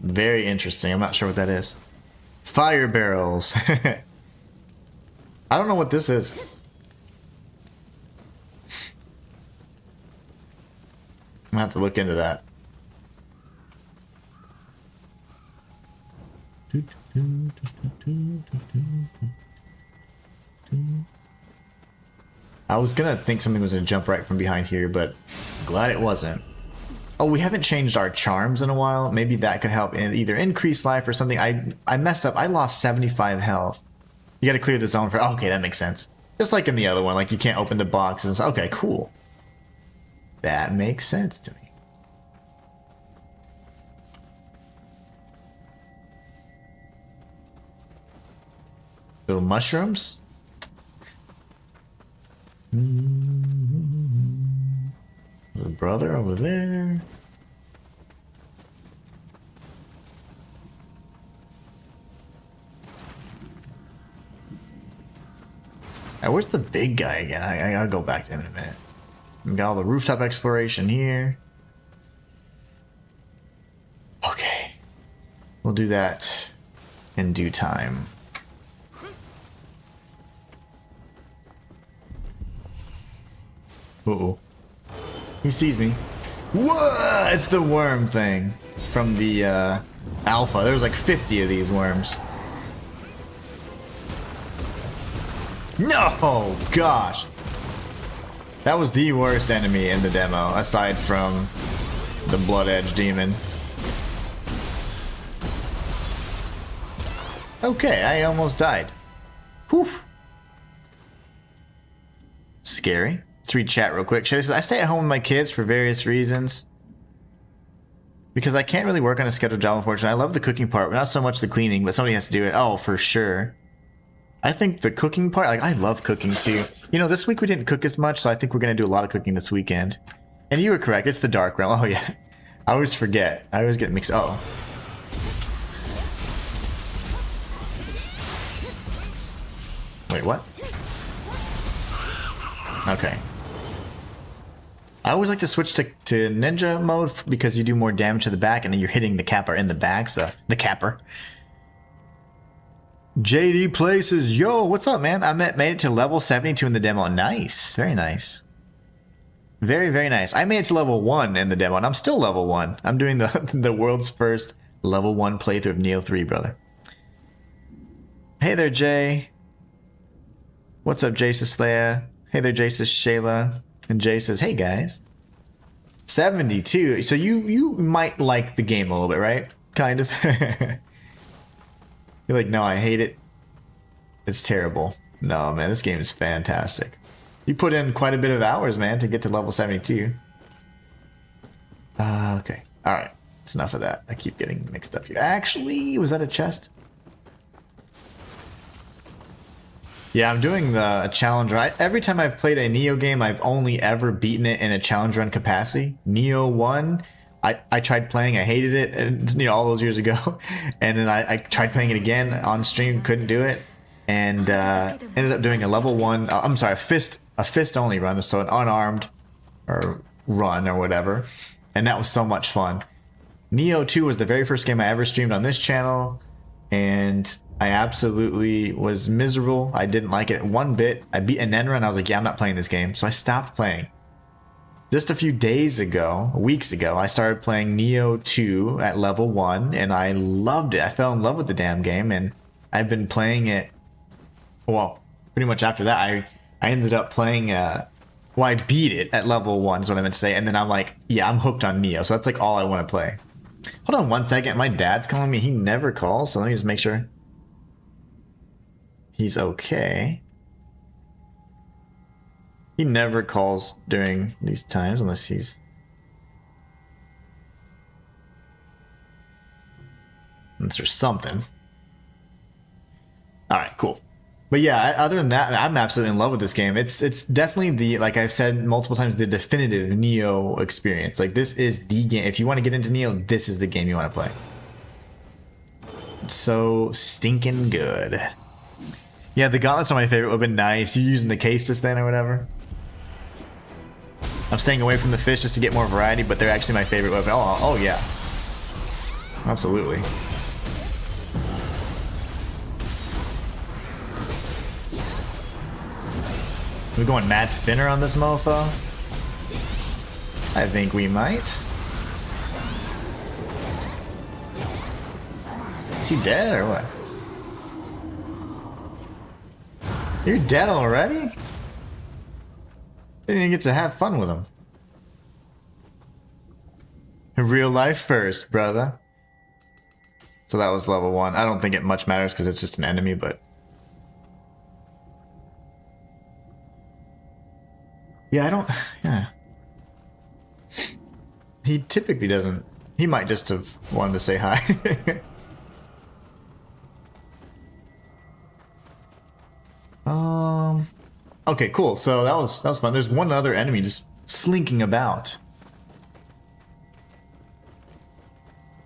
Very interesting. I'm not sure what that is. Fire barrels. I don't know what this is. I'm gonna have to look into that. I was gonna think something was gonna jump right from behind here, but glad it wasn't. Oh, we haven't changed our charms in a while. Maybe that could help in either increase life or something. I messed up. I lost 75 health. You gotta clear the zone for... Okay, that makes sense. Just like in the other one, like you can't open the boxes. Okay, cool. That makes sense to me. Little mushrooms. There's a brother over there. Now, where's the big guy again? I'll go back to him in a minute. We got all the rooftop exploration here. Okay. We'll do that in due time. Uh-oh. He sees me. Whoa! It's the worm thing from the alpha. There's like 50 of these worms. No! Gosh! That was the worst enemy in the demo, aside from the Blood Edge demon. Okay, I almost died. Whew. Scary. Let's read chat real quick. Shay says, I stay at home with my kids for various reasons. Because I can't really work on a scheduled job, unfortunately. I love the cooking part, but not so much the cleaning, but somebody has to do it. Oh, for sure. I think the cooking part, like, I love cooking too. You know, this week we didn't cook as much, so I think we're going to do a lot of cooking this weekend. And you were correct, it's the Dark Realm. Oh, yeah. I always forget. I always get mixed. Uh oh. Wait, what? Okay. I always like to switch to ninja mode because you do more damage to the back and then you're hitting the capper in the back, so the capper. JD Places, yo, what's up, man? I made it to level 72 in the demo. Nice, very nice. Very, very nice. I made it to level 1 in the demo and I'm still level 1. I'm doing the world's first level 1 playthrough of Nioh 3, brother. Hey there, Jay. What's up, Jace Slaya? Hey there, Jace Shayla. And Jay says, hey guys. 72. So you might like the game a little bit, right? Kind of. You're like, no, I hate it. It's terrible. No, man, this game is fantastic. You put in quite a bit of hours, man, to get to level 72. Okay. Alright. That's enough of that. I keep getting mixed up here. Actually, was that a chest? Yeah, I'm doing the challenge run. Every time I've played a Nioh game, I've only ever beaten it in a challenge run capacity. Nioh 1, I tried playing, I hated it, and you know, all those years ago. And then I tried playing it again on stream, couldn't do it, and ended up doing a level 1. I'm sorry, a fist only run, so an unarmed or run or whatever, and that was so much fun. Nioh 2 was the very first game I ever streamed on this channel, and I absolutely was miserable. I didn't like it one bit. I beat Enenra and I was like, yeah, I'm not playing this game. So I stopped playing. Just a few days ago, weeks ago, I started playing Nioh 2 at level 1 and I loved it. I fell in love with the damn game and I've been playing it. Well, pretty much after that, I ended up playing, well, I beat it at level 1 is what I meant to say. And then I'm like, yeah, I'm hooked on Nioh. So that's like all I want to play. Hold on one second. My dad's calling me. He never calls. So let me just make sure he's okay. He never calls during these times unless there's something. Alright, cool. But yeah, other than that, I'm absolutely in love with this game. It's definitely the, like I've said multiple times, the definitive Nioh experience. Like, this is the game. If you want to get into Nioh, this is the game you want to play. It's so stinking good. Yeah, the gauntlets are my favorite. Would have been nice. You're using the cases then or whatever. I'm staying away from the fish just to get more variety, but they're actually my favorite weapon. Oh yeah. Absolutely. We going mad spinner on this mofo? I think we might. Is he dead or what? You're dead already? Didn't even get to have fun with him. Real life first, brother. So that was level 1. I don't think it much matters because it's just an enemy, but... Yeah, I don't... Yeah. He typically doesn't... He might just have wanted to say hi. Okay, cool. So that was fun. There's one other enemy just slinking about.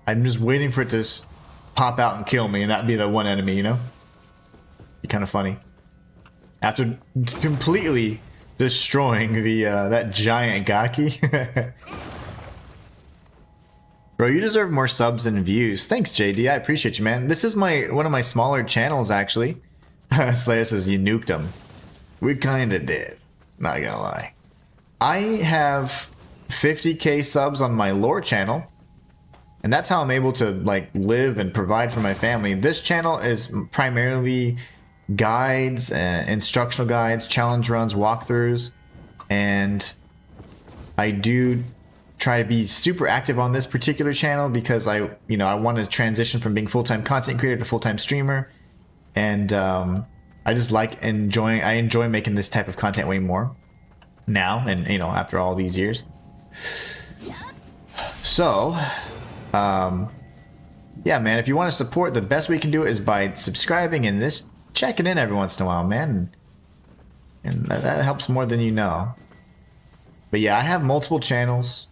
I'm just waiting for it to pop out and kill me, and that'd be the one enemy, you know? Be kind of funny. After completely destroying the that giant Gaki. Bro, you deserve more subs and views. Thanks, JD. I appreciate you, man. This is one of my smaller channels, actually. Slaya says you nuked him. We kinda did. Not gonna lie. I have 50k subs on my lore channel, and that's how I'm able to like live and provide for my family. This channel is primarily guides, instructional guides, challenge runs, walkthroughs, and I do try to be super active on this particular channel because I want to transition from being full-time content creator to full-time streamer, and I just like I enjoy making this type of content way more now, and after all these years. So yeah, man, if you want to support, the best we can do it is by subscribing and just checking in every once in a while, man, and that helps more than you know. But yeah, I have multiple channels.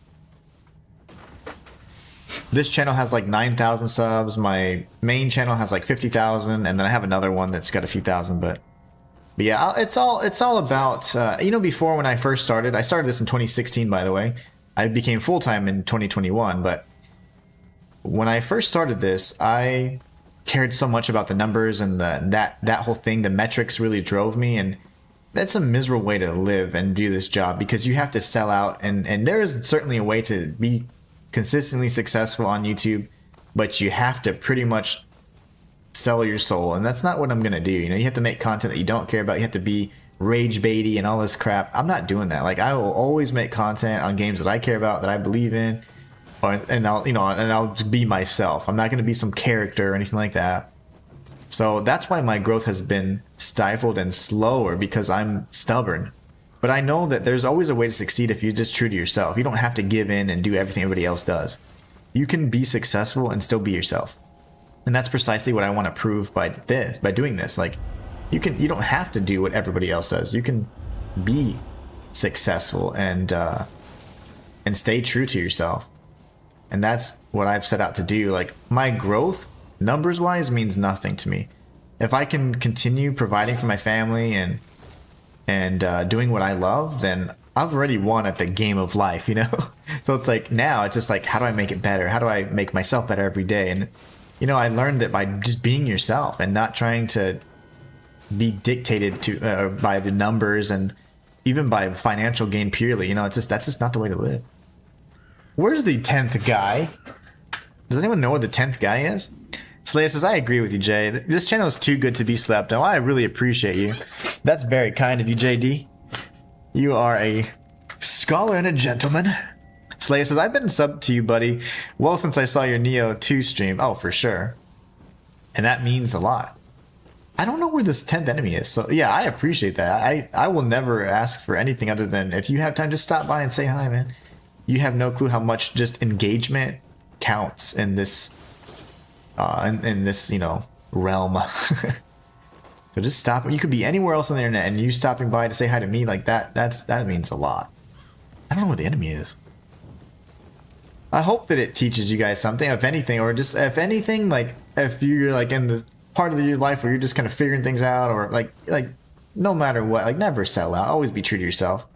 This channel has like 9,000 subs. My main channel has like 50,000, and then I have another one that's got a few thousand. But yeah, it's all about before, when I first started, I started this in 2016, by the way. I became full-time in 2021, but when I first started this, I cared so much about the numbers and that whole thing. The metrics really drove me, and that's a miserable way to live and do this job, because you have to sell out, and there is certainly a way to be consistently successful on YouTube, but you have to pretty much sell your soul, and that's not what I'm gonna do. You have to make content that you don't care about. You have to be rage baity and all this crap. I'm not doing that. Like, I will always make content on games that I care about, that I believe in, and I'll just be myself. I'm not gonna be some character or anything like that. So that's why my growth has been stifled and slower, because I'm stubborn. But I know that there's always a way to succeed if you're just true to yourself. You don't have to give in and do everything everybody else does. You can be successful and still be yourself. And that's precisely what I want to prove by doing this. Like, you don't have to do what everybody else does. You can be successful and stay true to yourself. And that's what I've set out to do. Like, my growth, numbers wise, means nothing to me. If I can continue providing for my family and doing what I love, then I've already won at the game of life, So it's like, now it's just like, how do I make it better? How do I make myself better every day? And I learned that by just being yourself and not trying to be dictated to by the numbers and even by financial gain purely. That's just not the way to live. Where's the 10th guy? Does anyone know what the 10th guy is? Slayer says, I agree with you, Jay. This channel is too good to be slept on. I really appreciate you. That's very kind of you, JD. You are a scholar and a gentleman. Slayer says, I've been subbed to you, buddy, well since I saw your Nioh 2 stream. Oh, for sure. And that means a lot. I don't know where this 10th enemy is, so yeah, I appreciate that. I will never ask for anything other than, if you have time, just stop by and say hi, man. You have no clue how much just engagement counts in this in this realm. So just stop. You could be anywhere else on the internet, and you stopping by to say hi to me, like that means a lot. I don't know what the enemy is. I hope that it teaches you guys something, if anything, or just if anything, like if you're like in the part of your life where you're just kind of figuring things out, or like no matter what, like, never sell out. Always be true to yourself.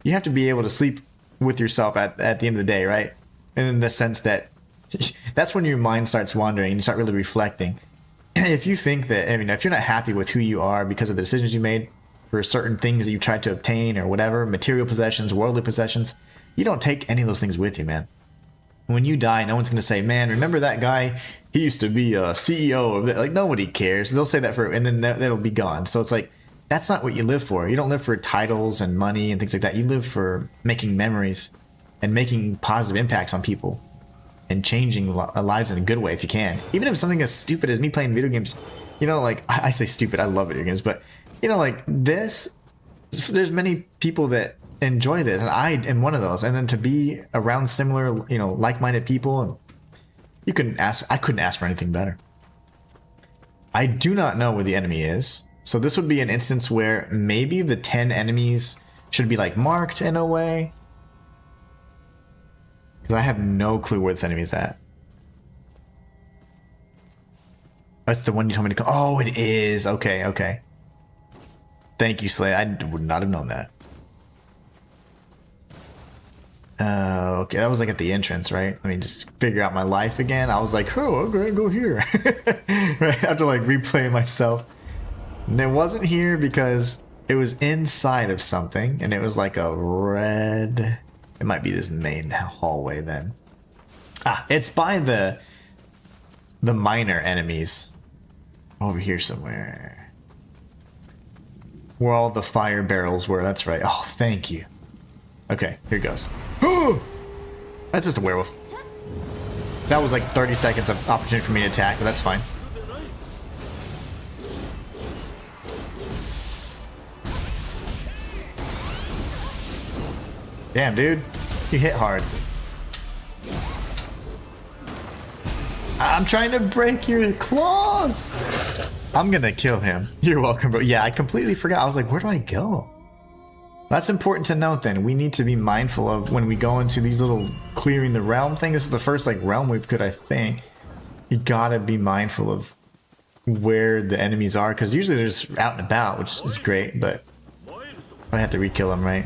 You have to be able to sleep with yourself at the end of the day, right? And in the sense that that's when your mind starts wandering and you start really reflecting. If you think that, if you're not happy with who you are because of the decisions you made for certain things that you tried to obtain or whatever, material possessions, worldly possessions, you don't take any of those things with you, man. When you die, no one's going to say, man, remember that guy? He used to be a CEO of that. Like, nobody cares. They'll say that and then that'll be gone. So it's like, that's not what you live for. You don't live for titles and money and things like that. You live for making memories and making positive impacts on people and changing lives in a good way if you can. Even if it's something as stupid as me playing video games, like, I say stupid, I love video games, but like this, there's many people that enjoy this, and I am one of those. And then to be around similar, like-minded people, I couldn't ask for anything better. I do not know where the enemy is, so this would be an instance where maybe the 10 enemies should be like marked in a way, because I have no clue where this enemy is at. That's the one you told me to call. Oh, it is. Okay. Thank you, Slay. I would not have known that. Okay, that was like at the entrance, right? Let me just figure out my life again. I was like, oh, I'm gonna go here. Right? I have to like replay myself. And it wasn't here because it was inside of something, and it was like a red It might be this main hallway then. Ah, it's by the minor enemies. Over here somewhere. Where all the fire barrels were, that's right. Oh, thank you. Okay, here goes. That's just a werewolf. That was like 30 seconds of opportunity for me to attack, but that's fine. Damn, dude. You hit hard. I'm trying to break your claws. I'm gonna kill him. You're welcome, bro. Yeah, I completely forgot. I was like, where do I go? That's important to note then. We need to be mindful of when we go into these little clearing the realm thing. This is the first like realm we've could, I think. You gotta be mindful of where the enemies are, because usually they're just out and about, which is great, but I have to re-kill them, right?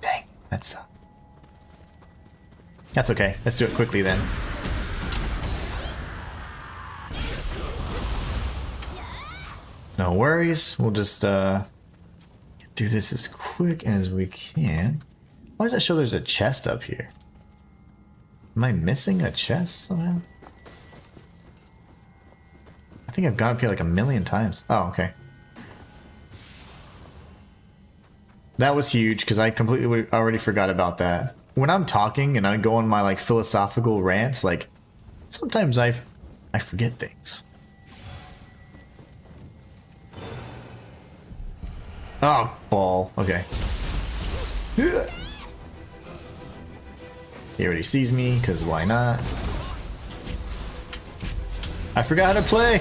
Dang, that's okay. Let's do it quickly then. No worries. We'll just do this as quick as we can. Why does that show there's a chest up here? Am I missing a chest somehow? I think I've gone up here like a million times. Oh, okay. That was huge because I completely already forgot about that. When I'm talking and I go on my like philosophical rants, like sometimes I forget things. Oh, ball. Okay. He already sees me, because why not? I forgot how to play!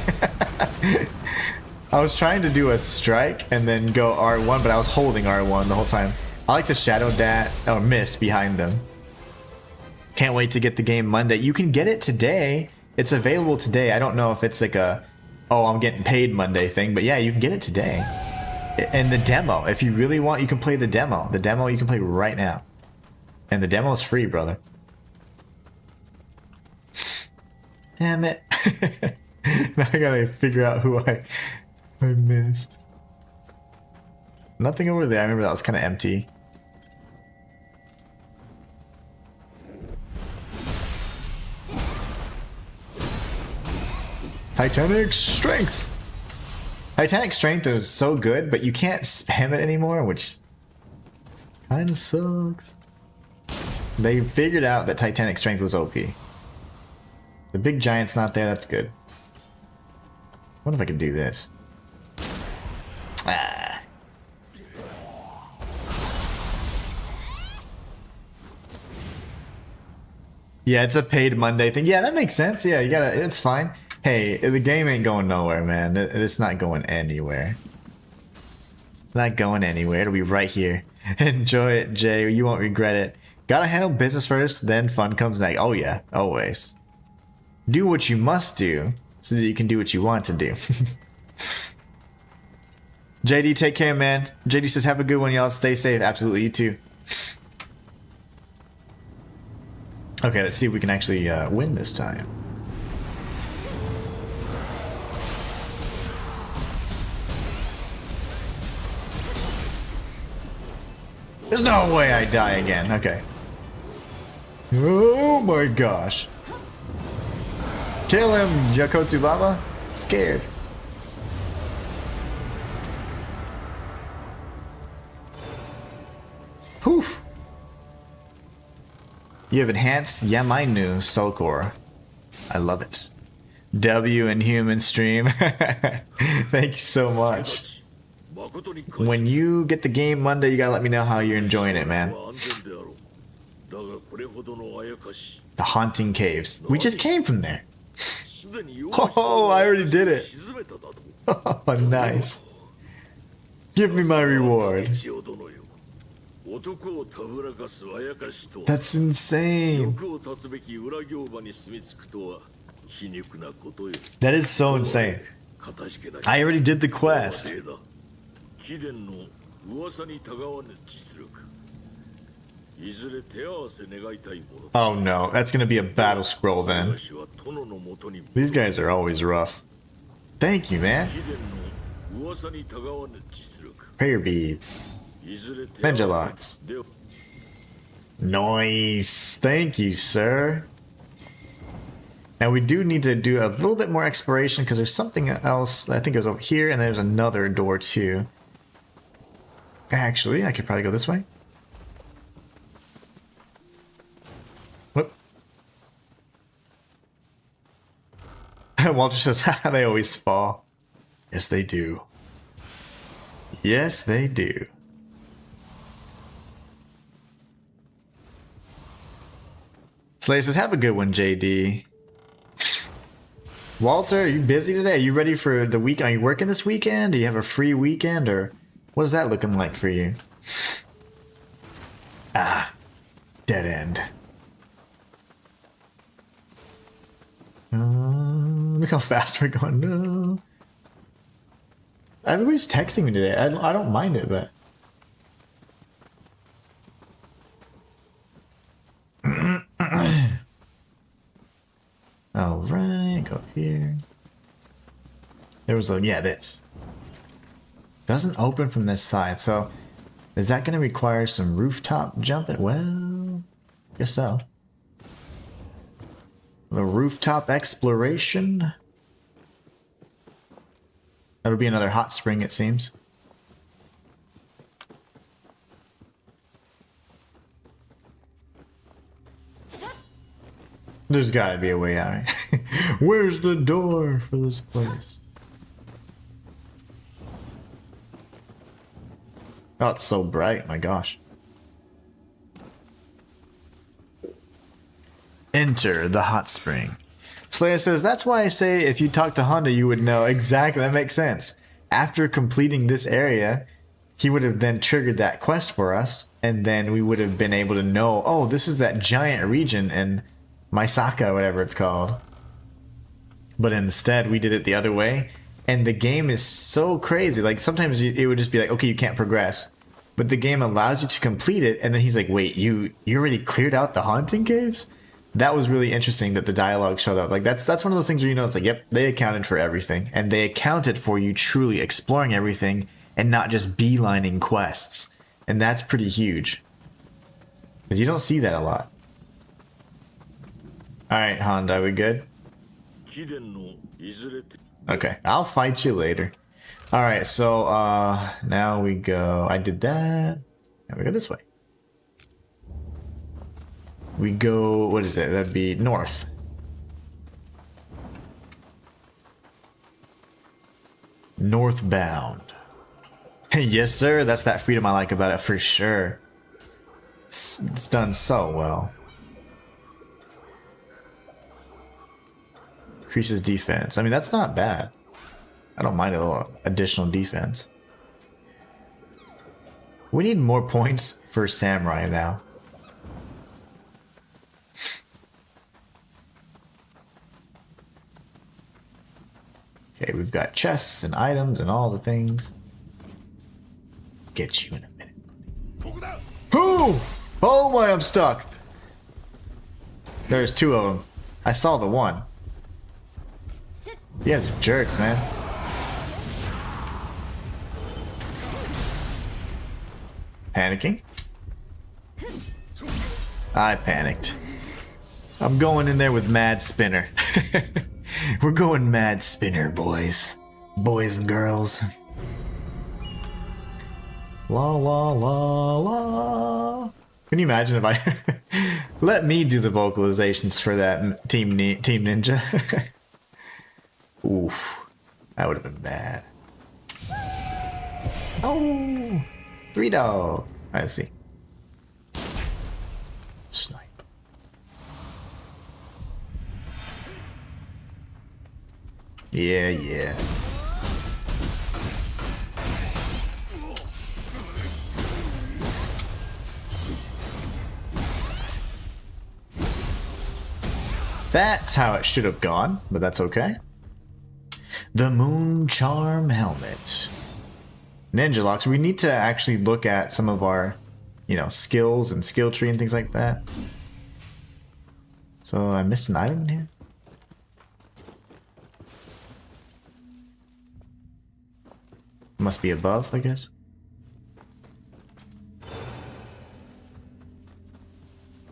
I was trying to do a strike and then go R1, but I was holding R1 the whole time. I like to shadow dat or mist behind them. Can't wait to get the game Monday. You can get it today. It's available today. I don't know if it's like a, oh, I'm getting paid Monday thing, but yeah, you can get it today. And the demo, if you really want, you can play the demo. The demo you can play right now. And the demo is free, brother. Damn it. Now I gotta figure out who I missed. Nothing over there. I remember that was kind of empty. Titanic Strength! Titanic Strength is so good, but you can't spam it anymore, which kind of sucks. They figured out that Titanic Strength was OP. The big giant's not there, that's good. What if I could do this? Ah. Yeah, it's a paid Monday thing. Yeah, that makes sense. Yeah, you gotta, it's fine. Hey, the game ain't going nowhere, man. It's not going anywhere. It's not going anywhere. It'll be right here. Enjoy it, Jay. You won't regret it. Gotta handle business first, then fun comes next. Oh yeah, always. Do what you must do so that you can do what you want to do. JD, take care, man. JD says, have a good one, y'all. Stay safe. Absolutely, you too. Okay, let's see if we can actually win this time. There's no way I die again. Okay. Oh my gosh. Kill him, Yakotsu Baba. Scared. Poof. You have enhanced Yamainu Sulkor. I love it. W Inhuman stream. Thank you so much. When you get the game Monday, you gotta let me know how you're enjoying it, man. The Haunting Caves. We just came from there. Oh, I already did it. Oh, nice. Give me my reward. That's insane. That is so insane. I already did the quest. Oh no, that's gonna be a battle scroll then. These guys are always rough. Thank you, man. Prayer beads. Ninja locks. Nice. Thank you, sir. Now we do need to do a little bit more exploration because there's something else. I think it was over here, and there's another door too. Actually, I could probably go this way. Whoop. Walter says, "Ha, they always fall." Yes, they do. Yes, they do. Slay says, "Have a good one, JD." Walter, are you busy today? Are you ready for the week? Are you working this weekend? Do you have a free weekend, or what is that looking like for you? Ah, dead end. Look how fast we're going. No. Everybody's texting me today. I don't mind it, but. Alright, go up here. There was a, yeah, this. Doesn't open from this side, so is that going to require some rooftop jumping? Well, guess so. The rooftop exploration. That'll be another hot spring, it seems. There's gotta be a way out, right? Where's the door for this place? Oh, it's so bright, my gosh. Enter the hot spring. Slayer says, that's why I say if you talk to Honda, you would know. Exactly, that makes sense. After completing this area, he would have then triggered that quest for us, and then we would have been able to know, oh, this is that giant region in Maisaka, whatever it's called. But instead, we did it the other way, and the game is so crazy. Like, sometimes it would just be like, okay, you can't progress. But the game allows you to complete it, and then he's like, wait, you already cleared out the haunting caves? That was really interesting that the dialogue showed up. Like, that's one of those things where you know it's like, yep, they accounted for everything. And they accounted for you truly exploring everything and not just beelining quests. And that's pretty huge. Because you don't see that a lot. Alright, Honda, we good? Okay, I'll fight you later. Alright, so now we go. I did that. Now we go this way. We go, what is it? That'd be north. Northbound. Yes, sir. That's that freedom I like about it for sure. It's done so well. Increases defense. I mean, that's not bad. I don't mind a little additional defense. We need more points for Samurai now. Okay, we've got chests and items and all the things. Get you in a minute. Who? Oh my, I'm stuck. There's two of them. I saw the one. You guys are jerks, man. Panicking? I panicked. I'm going in there with Mad Spinner. We're going Mad Spinner, boys. Boys and girls. La la la la. Can you imagine if I... Let me do the vocalizations for that Team Ninja. Oof. That would have been bad. Oh! 3 dog. I see. Snipe. Yeah, yeah. That's how it should have gone, but that's okay. The Moon Charm Helmet. Ninja locks. We need to actually look at some of our, you know, skills and skill tree and things like that. So I missed an item in here. Must be above, I guess.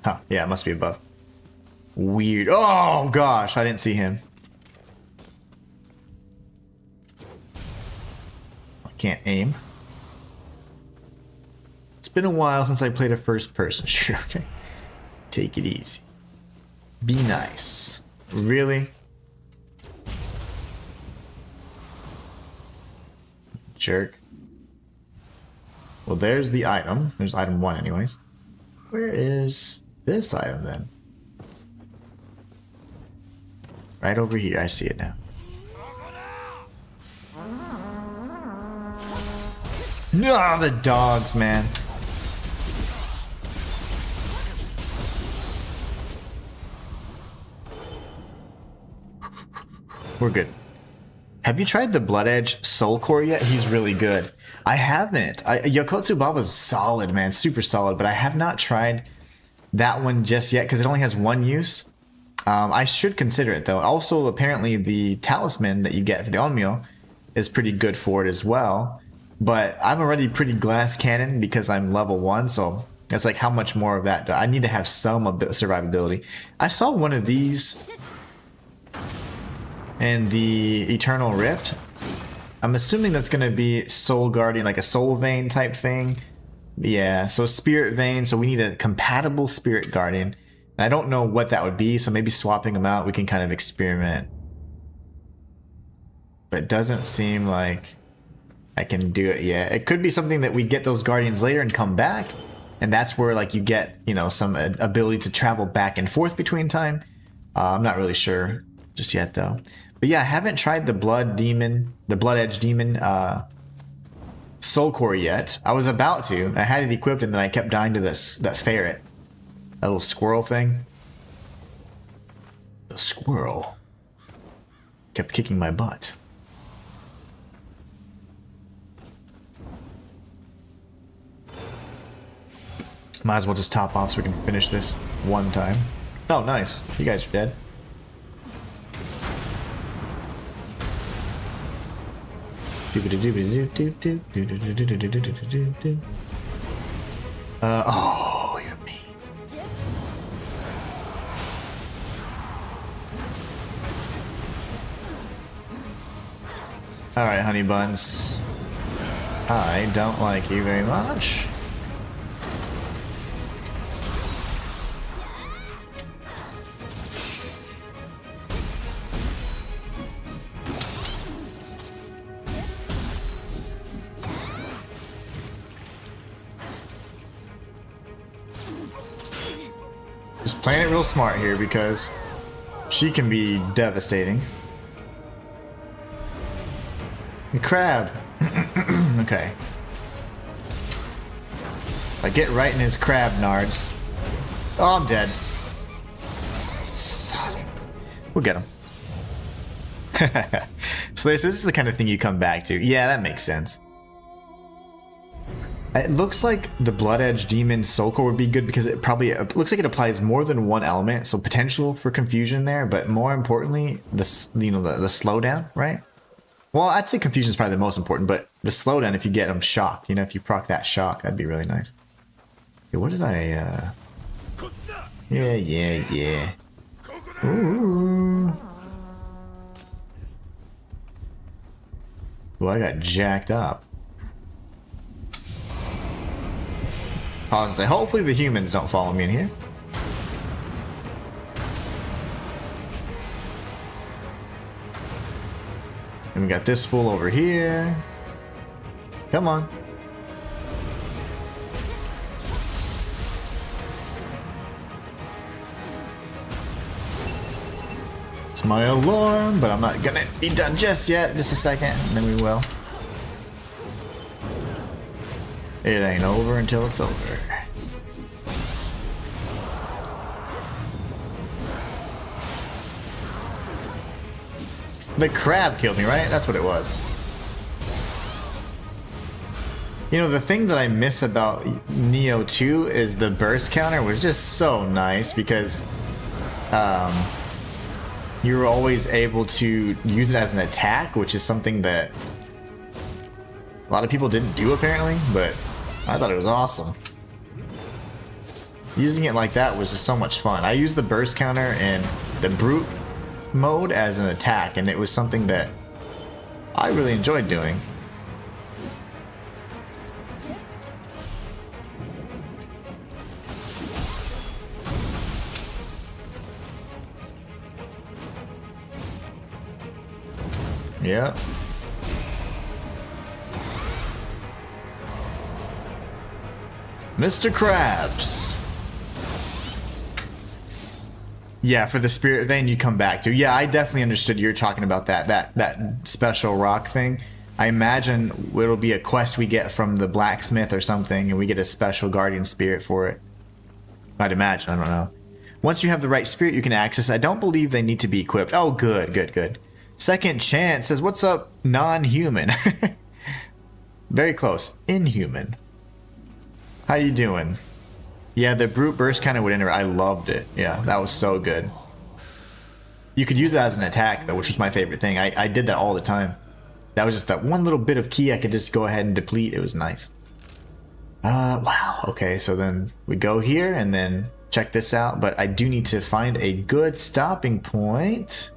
Huh, yeah, it must be above. Weird. Oh gosh, I didn't see him. I can't aim. It's been a while since I played a first person shooter. Okay. Take it easy. Be nice. Really? Jerk. Well, there's the item. There's item 1 anyways. Where is this item then? Right over here. I see it now. No, the dogs, man. We're good. Have you tried the Blood Edge Soul Core yet? He's really good. I haven't. Yokotsu Baba's solid, man. Super solid. But I have not tried that one just yet because it only has one use. I should consider it, though. Also, apparently, the talisman that you get for the Onmyo is pretty good for it as well. But I'm already pretty glass cannon because I'm level 1, so it's like how much more of that? I need to have some of the survivability. I saw one of these in the Eternal Rift. I'm assuming that's going to be Soul Guardian, like a Soul Vein type thing. Yeah, so Spirit Vein, so we need a compatible Spirit Guardian. And I don't know what that would be, so maybe swapping them out, we can kind of experiment. But it doesn't seem like I can do it yet. It could be something that we get those Guardians later and come back. And that's where like you get, you know, some ability to travel back and forth between time. I'm not really sure just yet though. But yeah, I haven't tried the Blood Edge Demon Soul Core yet. I was about to. I had it equipped and then I kept dying to that ferret. That little squirrel thing. The squirrel kept kicking my butt. Might as well just top off so we can finish this one time. Oh, nice. You guys are dead. Oh, you're mean. Alright, honey buns. I don't like you very much. Just playing it real smart here because she can be devastating. The crab. Okay. I get right in his crab nards. Oh, I'm dead. Son. We'll get him. So this is the kind of thing you come back to. Yeah, that makes sense. It looks like the Blood Edge Demon Soul Core would be good because it looks like it applies more than one element, so potential for confusion there. But more importantly, the slowdown, right? Well, I'd say confusion is probably the most important, but the slowdown, if you get them shocked, you know, if you proc that shock, that'd be really nice. Okay, what did I? Yeah. Ooh. Well, I got jacked up. I was gonna say, hopefully the humans don't follow me in here. And we got this fool over here. Come on. It's my alarm, but I'm not gonna be done just yet. Just a second, and then we will. It ain't over until it's over. The crab killed me, right? That's what it was. You know, the thing that I miss about Nioh 2 is the burst counter was just so nice because you were always able to use it as an attack, which is something that a lot of people didn't do apparently, but I thought it was awesome. Using it like that was just so much fun. I used the burst counter in the brute mode as an attack, and it was something that I really enjoyed doing. Yeah. Mr. Krabs. Yeah, for the spirit vein you come back to. Yeah, I definitely understood you're talking about that special rock thing. I imagine it'll be a quest we get from the blacksmith or something, and we get a special guardian spirit for it. I'd imagine, I don't know. Once you have the right spirit, you can access. I don't believe they need to be equipped. Oh, good, good, good. Second Chance says, what's up, non-human? Very close. Inhuman. How you doing? Yeah, the brute burst kind of would enter. I loved it. Yeah, that was so good. You could use it as an attack, though, which was my favorite thing. I did that all the time. That was just that one little bit of key I could just go ahead and deplete. It was nice. Wow. Okay, so then we go here and then check this out. But I do need to find a good stopping point.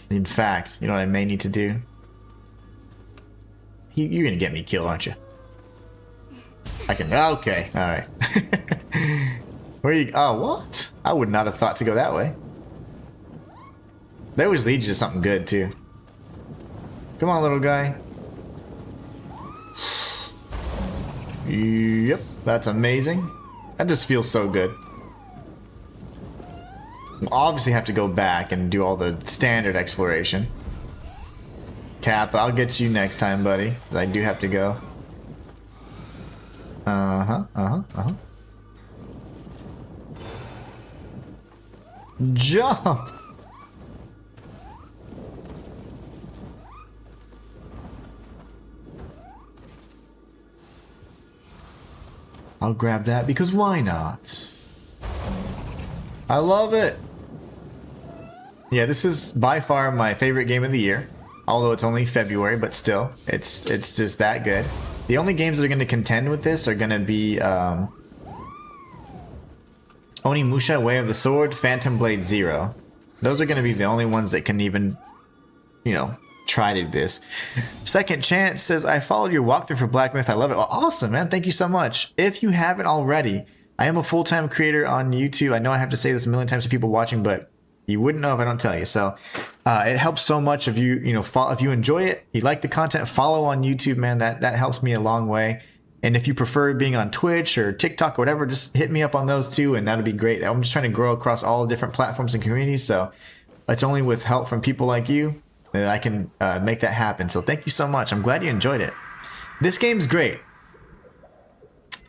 In fact, you know what I may need to do? You're gonna get me killed, aren't you? I can. Okay, all right. Where you? Oh, what? I would not have thought to go that way. They always lead you to something good too. Come on, little guy. Yep, that's amazing. That just feels so good. We'll obviously have to go back and do all the standard exploration. Cap, I'll get you next time, buddy. I do have to go. Jump! I'll grab that because why not? I love it! Yeah, this is by far my favorite game of the year. Although it's only February, but still, it's just that good. The only games that are going to contend with this are going to be Onimusha, Way of the Sword, Phantom Blade Zero. Those are going to be the only ones that can even, you know, try to do this. Second Chance says, I followed your walkthrough for Black Myth. I love it. Well, awesome, man. Thank you so much. If you haven't already, I am a full-time creator on YouTube. I know I have to say this a million times to people watching, but you wouldn't know if I don't tell you. So it helps so much if you if you enjoy it, you like the content, follow on YouTube, man. That helps me a long way. And if you prefer being on Twitch or TikTok or whatever, just hit me up on those too, and that'll be great. I'm just trying to grow across all the different platforms and communities. So it's only with help from people like you that I can make that happen. So thank you so much. I'm glad you enjoyed it. This game's great.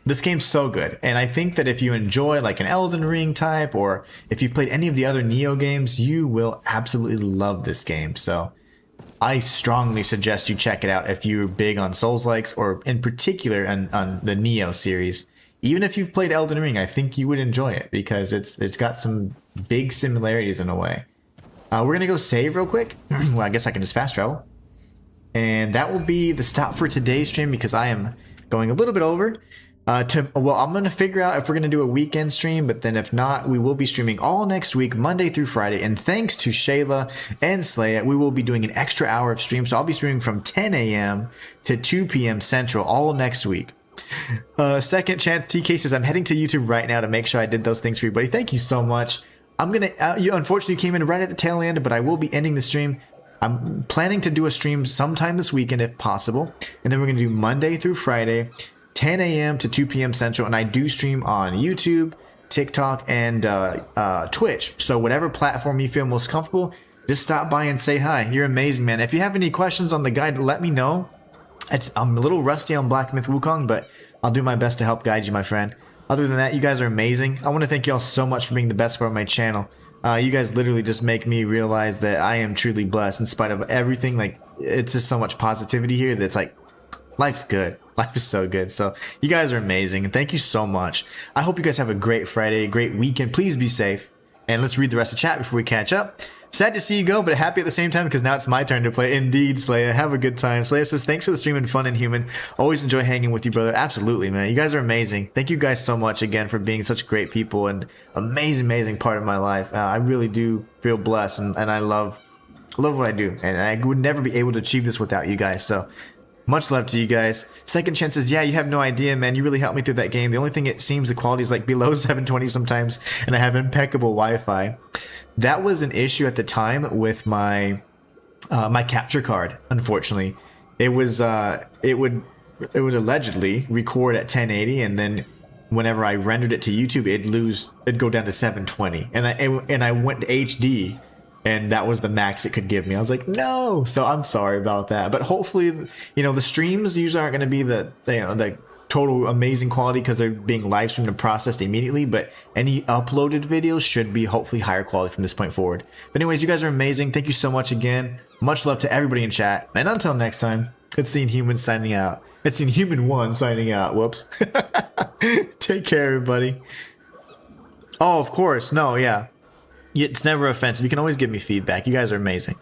This game's so good, and I think that if you enjoy like an Elden Ring type, or if you've played any of the other Nioh games, you will absolutely love this game. So I strongly suggest you check it out if you're big on Souls-likes, or in particular on the Nioh series. Even if you've played Elden Ring, I think you would enjoy it because it's got some big similarities in a way. We're gonna go save real quick. Well, I guess I can just fast travel, and that will be the stop for today's stream because I am going a little bit over. Well, I'm going to figure out if we're going to do a weekend stream, but then if not, we will be streaming all next week, Monday through Friday. And thanks to Shayla and Slaya, we will be doing an extra hour of stream. So I'll be streaming from 10 a.m. to 2 p.m. Central all next week. Second Chance TK says, I'm heading to YouTube right now to make sure I did those things for you, buddy. Thank you so much. I'm going to, you unfortunately came in right at the tail end, but I will be ending the stream. I'm planning to do a stream sometime this weekend if possible. And then we're going to do Monday through Friday, 10 a.m. to 2 p.m. Central, and I do stream on YouTube, TikTok, and Twitch. So whatever platform you feel most comfortable, just stop by and say hi. You're amazing, man. If you have any questions on the guide, let me know. I'm a little rusty on Black Myth Wukong, but I'll do my best to help guide you, my friend. Other than that, you guys are amazing. I want to thank you all so much for being the best part of my channel. You guys literally just make me realize that I am truly blessed in spite of everything. Like, it's just so much positivity here that's like, life's good. Life is so good. So you guys are amazing, and thank you so much. I hope you guys have a great Friday, great weekend. Please be safe, and let's read the rest of the chat before we catch up. Sad to see you go, but happy at the same time because now it's my turn to play. Indeed, Slaya. Have a good time. Slaya says, thanks for the stream and fun, Inhuman. Always enjoy hanging with you, brother. Absolutely, man. You guys are amazing. Thank you guys so much again for being such great people and amazing part of my life. I really do feel blessed, and I love what I do. And I would never be able to achieve this without you guys. So much love to you guys. Second chances, yeah, you have no idea, man. You really helped me through that game. The only thing, it seems the quality is like below 720 sometimes, and I have impeccable Wi-Fi. That was an issue at the time with my my capture card. Unfortunately, it was it would allegedly record at 1080, and then whenever I rendered it to YouTube, it'd go down to 720, and I went to HD, and that was the max it could give me. I was like, no. So I'm sorry about that, but hopefully, you know, the streams usually aren't going to be the total amazing quality because they're being live streamed and processed immediately, but any uploaded videos should be hopefully higher quality from this point forward. But anyways, you guys are amazing. Thank you so much again. Much love to everybody in chat, and until next time, it's the Inhuman signing out. It's the Inhuman 1 signing out. Whoops. Take care, everybody. Oh, of course. No, yeah. It's never offensive. You can always give me feedback. You guys are amazing.